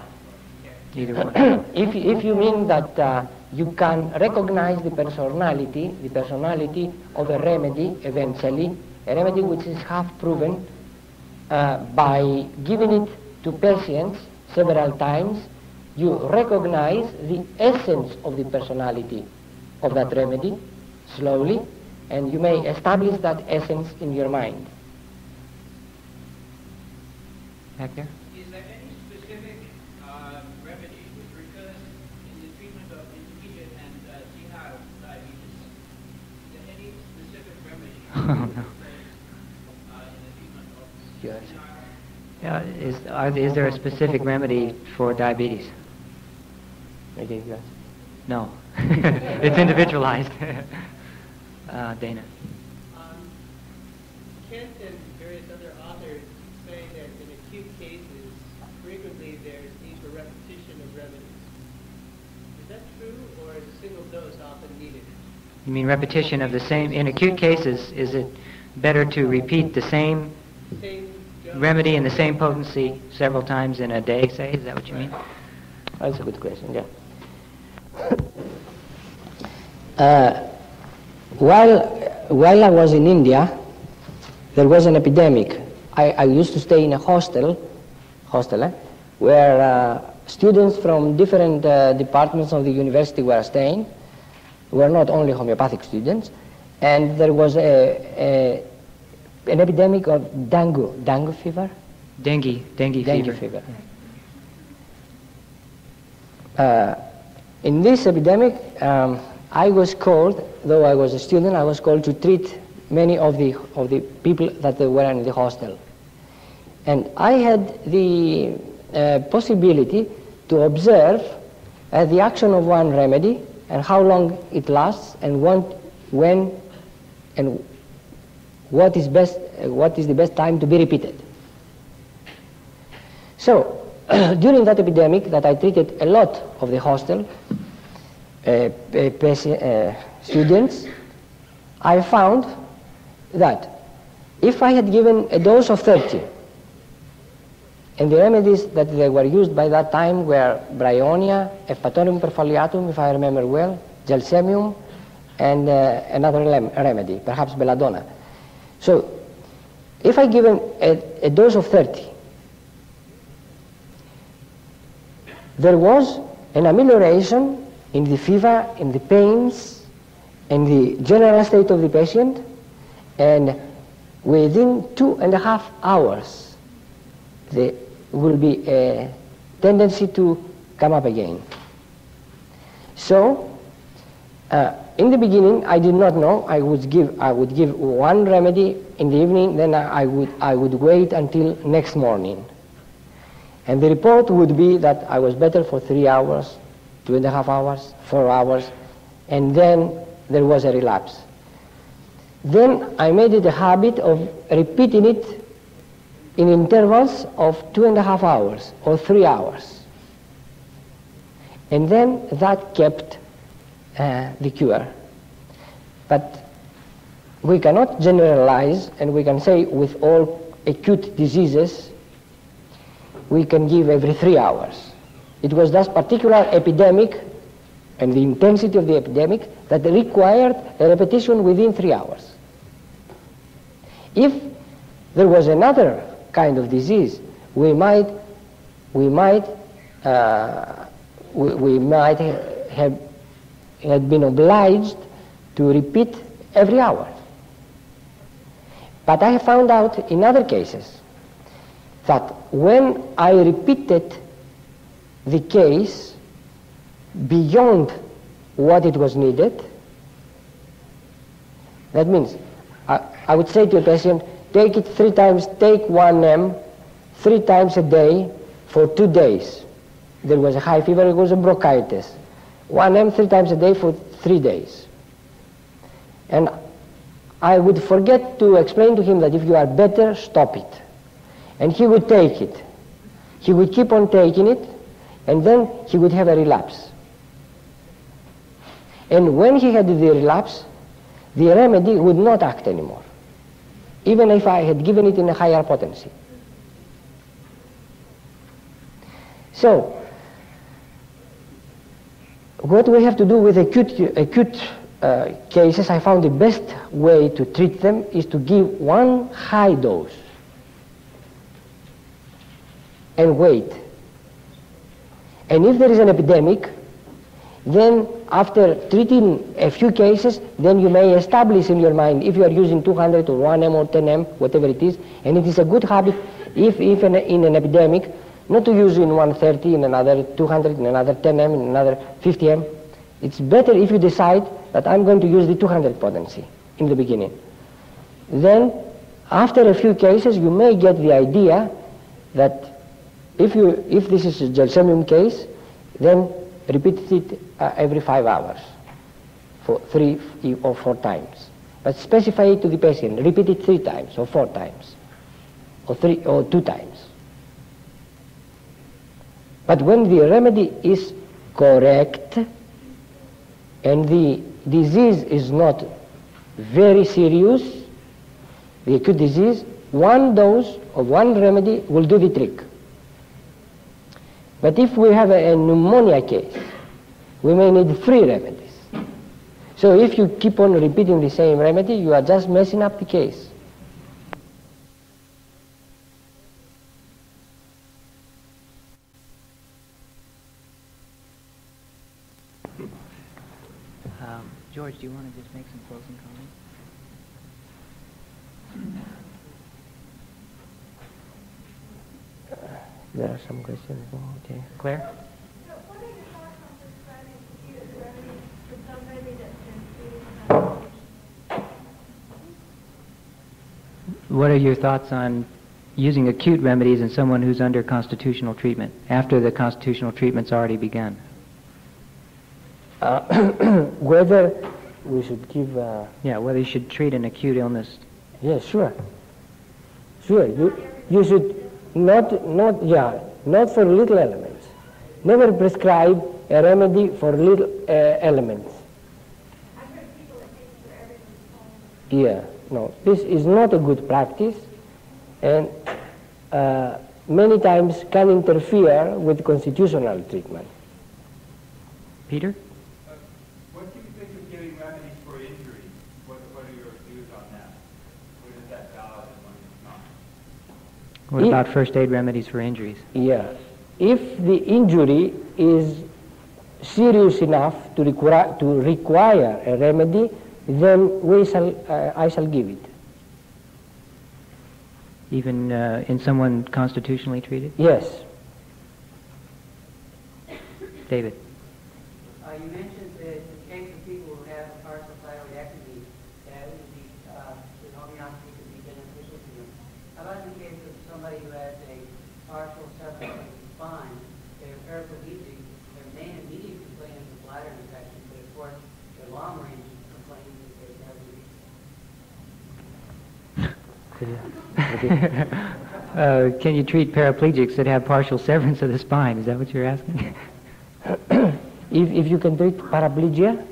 pathological. Either one. If you mean that you can recognize the personality of a remedy eventually, a remedy which is half proven, by giving it to patients several times, you recognize the essence of the personality of that remedy slowly, and you may establish that essence in your mind. Back there? Is there any specific remedy which recurs in the treatment of intermediate and senile diabetes? Is there any specific remedy Oh, no. in the treatment of Yes. senile? Is there a specific remedy for diabetes? Okay, yes. No. It's individualized. Dana. Kent and various other authors say that in acute cases, frequently there's need for repetition of remedies. Is that true, or is a single dose often needed? You mean repetition of the same, in acute cases, is it better to repeat the same Same dose? remedy in the same potency several times in a day, say? Is that what you mean? That's a good question, yeah. While I was in India, there was an epidemic. I used to stay in a hostel, where students from different departments of the university were staying, were not only homeopathic students, and there was an epidemic of dengue fever. Dengue fever. In this epidemic, I was called, though I was a student, I was called to treat many of the people that were in the hostel. And I had the possibility to observe the action of one remedy and how long it lasts and when and what is the best time to be repeated. So, during that epidemic that I treated a lot of the hostel students, I found that if I had given a dose of 30, and the remedies that they were used by that time were bryonia, Eupatonium perfoliatum, if I remember well, gelsemium, and another remedy, perhaps belladonna. So, if I give a dose of 30, there was an amelioration in the fever, in the pains, in the general state of the patient, and within 2.5 hours, there will be a tendency to come up again. So, in the beginning, I did not know. I would give one remedy in the evening, then I would wait until next morning. And the report would be that I was better for 3 hours, 2.5 hours, 4 hours, and then there was a relapse. Then I made it a habit of repeating it in intervals of 2.5 hours or 3 hours. And then that kept the cure. But we cannot generalize, and we can say with all acute diseases, we can give every 3 hours. It was that particular epidemic and the intensity of the epidemic that required a repetition within 3 hours. If there was another kind of disease, we might have been obliged to repeat every hour. But I have found out in other cases that when I repeated the case beyond what it was needed, that means I would say to a patient, take it 3 times, take 1M 3 times a day for 2 days. There was a high fever, it was a bronchitis. 1M 3 times a day for 3 days. And I would forget to explain to him that if you are better, stop it. And he would take it. He would keep on taking it, and then he would have a relapse. And when he had the relapse, the remedy would not act anymore, even if I had given it in a higher potency. So, what we have to do with acute cases, I found the best way to treat them is to give one high dose and wait. And if there is an epidemic, then after treating a few cases, then you may establish in your mind, if you are using 200 or 1M or 10M, whatever it is, and it is a good habit, if in an epidemic, not to use in 130, in another 200, in another 10M, in another 50M. It's better if you decide that I'm going to use the 200 potency in the beginning. Then, after a few cases, you may get the idea that if this is a gelsemium case, then repeat it every 5 hours for 3 or 4 times. But specify it to the patient. Repeat it 3 times or 4 times or 2 times. But when the remedy is correct and the disease is not very serious, the acute disease, one dose of one remedy will do the trick. But if we have a pneumonia case, we may need 3 remedies. So if you keep on repeating the same remedy, you are just messing up the case. George, do you want to just make some closing comments? There are some questions. Okay. Claire? What are your thoughts on prescribing acute remedies for somebody that's been treated? What are your thoughts on using acute remedies in someone who's under constitutional treatment, after the constitutional treatment's already begun? Whether we should give... whether you should treat an acute illness. Yes, sure. Sure, you should not for little elements. Never prescribe a remedy for little elements. I've heard people that take it for everything. Yeah, no, this is not a good practice, and many times can interfere with constitutional treatment. Peter? What do you think of giving remedies for injury? What are your views on that? When is that valid and when it's not? What about first aid remedies for injuries? Yeah, if the injury is serious enough to require a remedy, then I shall give it. Even in someone constitutionally treated? Yes. David? You mentioned that in the case of people who have partial thyroidectomy, that it would be, that homeopathy could be beneficial to them. How about in the case of somebody who has a partial severance of the spine, they're paraplegic, their main immediate complaint is a bladder infection, but of course their long-range complaint is they have Can you treat paraplegics that have partial severance of the spine? Is that what you're asking? If you can treat paraplegia?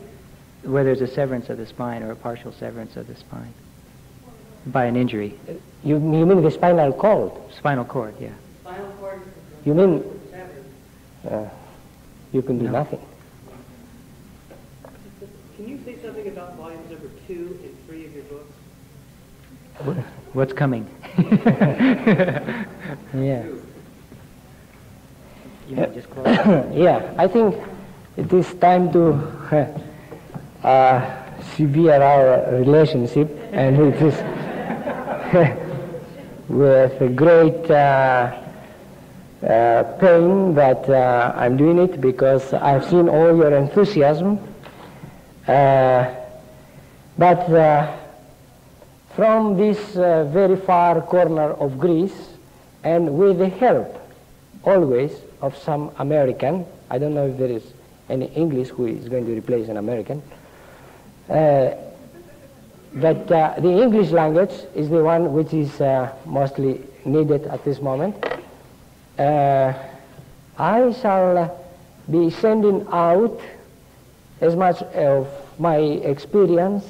Where there's a severance of the spine or a partial severance of the spine by an injury. You mean the spinal cord? Spinal cord, yeah. spinal cord. You mean Severed. you can do No. nothing? Can you say something about volumes number 2 and 3 of your books? What's coming? Yeah. You might just close. Yeah, I think it is time to sever our relationship, and it is with a great pain that I'm doing it, because I've seen all your enthusiasm. But from this very far corner of Greece, and with the help always of some American, I don't know if there is an English who is going to replace an American. But the English language is the one which is mostly needed at this moment. I shall be sending out as much of my experience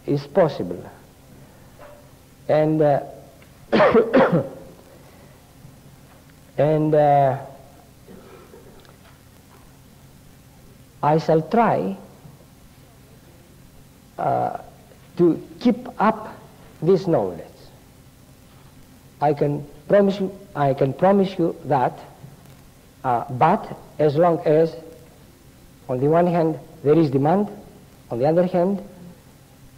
is possible. And and I shall try to keep up this knowledge. I can promise you that, but as long as on the one hand there is demand, on the other hand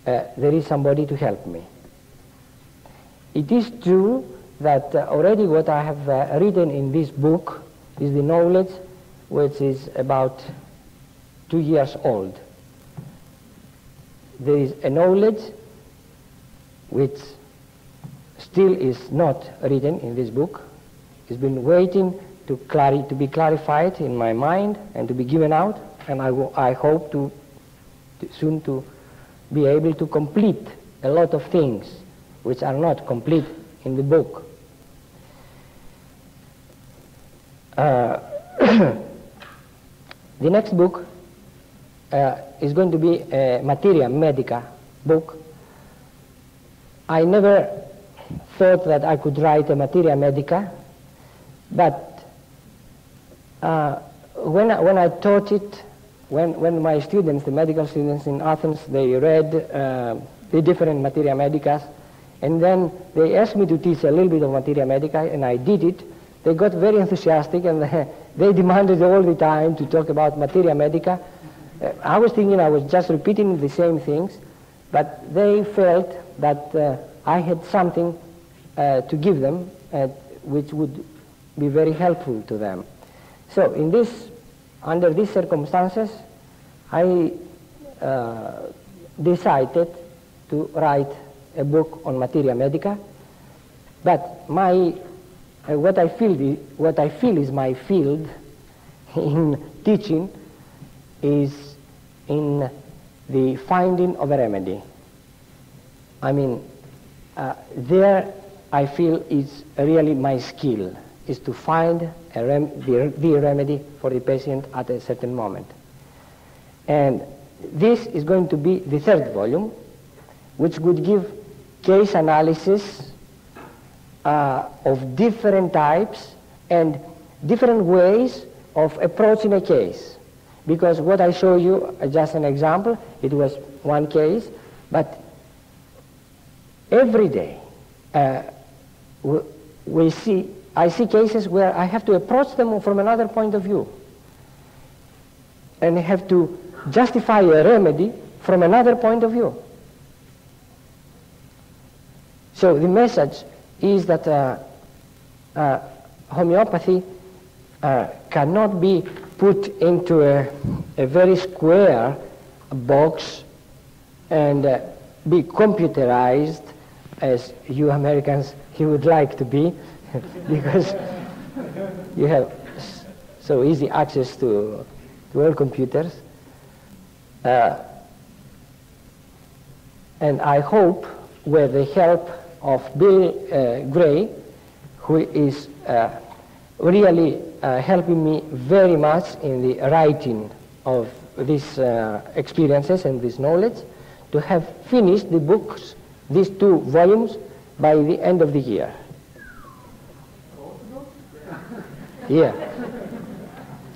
there is somebody to help me. It is true that already what I have written in this book is the knowledge which is about 2 years old. There is a knowledge which still is not written in this book. It's been waiting to be clarified in my mind and to be given out, and I hope to soon to be able to complete a lot of things which are not complete in the book. The next book is going to be a materia medica book. I never thought that I could write a materia medica, but when I taught it, when my students, the medical students in Athens, they read the different materia medicas, and then they asked me to teach a little bit of materia medica, and I did it. They got very enthusiastic, and they demanded all the time to talk about materia medica. I was thinking I was just repeating the same things, but they felt that I had something to give them which would be very helpful to them. So under these circumstances, I decided to write a book on materia medica, but what I feel is my field in teaching is in the finding of a remedy. I mean, there I feel is really my skill, is to find the remedy for the patient at a certain moment. And this is going to be the third volume, which would give case analysis of different types and different ways of approaching a case. Because what I show you, just an example, it was one case, but every day I see cases where I have to approach them from another point of view, and I have to justify a remedy from another point of view. So the message is that homeopathy cannot be put into a very square box and be computerized as you Americans you would like to be, because you have so easy access to all computers. And I hope, with the help of Bill Gray, who is really helping me very much in the writing of these experiences and this knowledge, to have finished the books, these 2 volumes, by the end of the year. Yeah.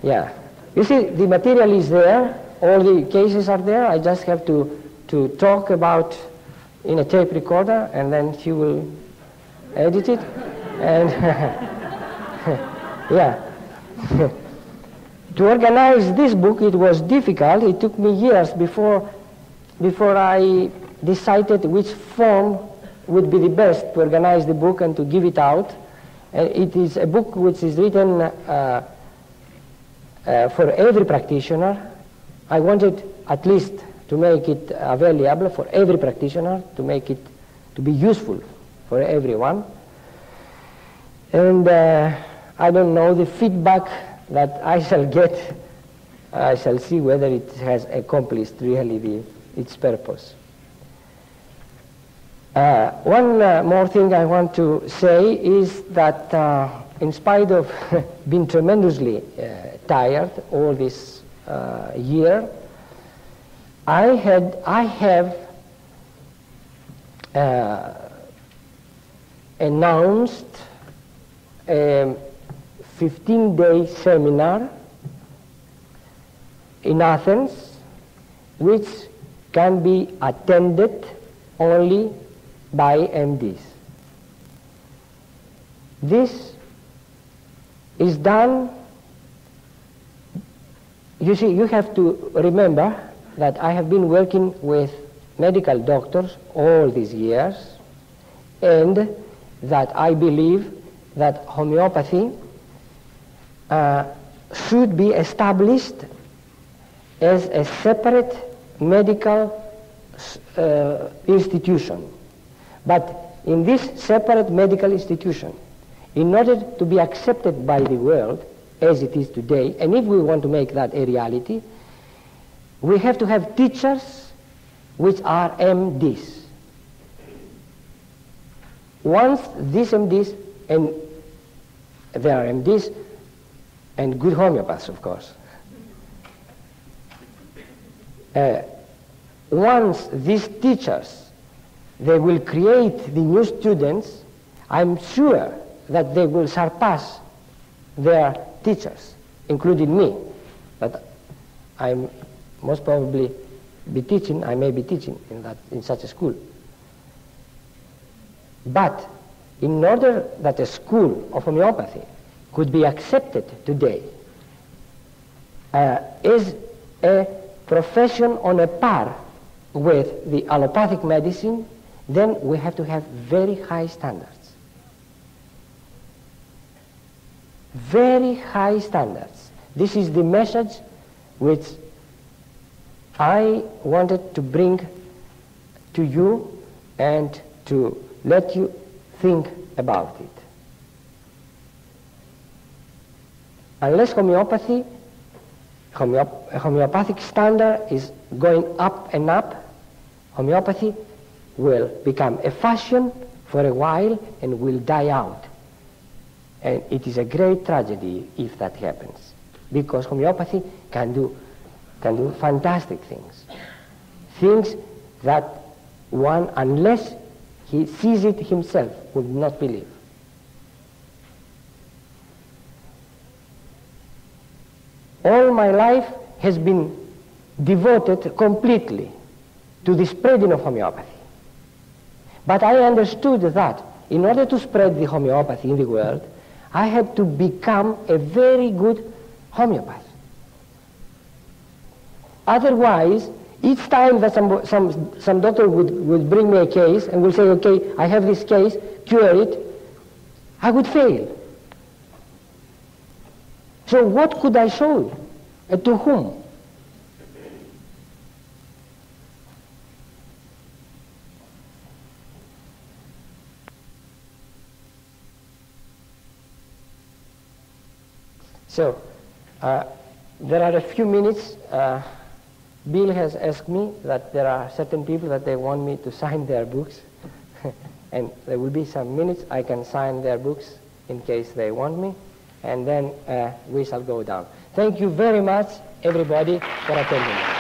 Yeah. You see, the material is there, all the cases are there. I just have to talk about in a tape recorder, and then he will edit it. And yeah. To organize this book, it was difficult. It took me years before I decided which form would be the best to organize the book and to give it out. And it is a book which is written for every practitioner. I wanted at least to make it available for every practitioner, to make it to be useful for everyone. And I don't know, the feedback that I shall see whether it has accomplished really its purpose. One more thing I want to say is that in spite of being tremendously tired all this year, I have announced a 15-day seminar in Athens, which can be attended only by MDs. This is done, you see, you have to remember that I have been working with medical doctors all these years, and that I believe that homeopathy should be established as a separate medical institution. But in this separate medical institution, in order to be accepted by the world as it is today, and if we want to make that a reality, we have to have teachers which are MDs. Once these MDs, and there are MDs and good homeopaths, of course. Once these teachers, they will create the new students, I'm sure that they will surpass their teachers, including me. But I'm most probably be teaching, I may be teaching in such a school. But in order that a school of homeopathy could be accepted today as a profession on a par with the allopathic medicine, then we have to have very high standards. Very high standards. This is the message which I wanted to bring to you and to let you think about it. Unless homeopathy, a homeopathic standard is going up and up, homeopathy will become a fashion for a while and will die out. And it is a great tragedy if that happens, because homeopathy can do fantastic things. Things that one, unless he sees it himself, would not believe. All my life has been devoted completely to the spreading of homeopathy. But I understood that in order to spread the homeopathy in the world, I had to become a very good homeopath. Otherwise, each time that some doctor would bring me a case and would say, okay, I have this case, cure it, I would fail. So what could I show you? And to whom? So, there are a few minutes. Bill has asked me that there are certain people that they want me to sign their books. And there will be some minutes I can sign their books in case they want me. And then we shall go down. Thank you very much, everybody, for attending.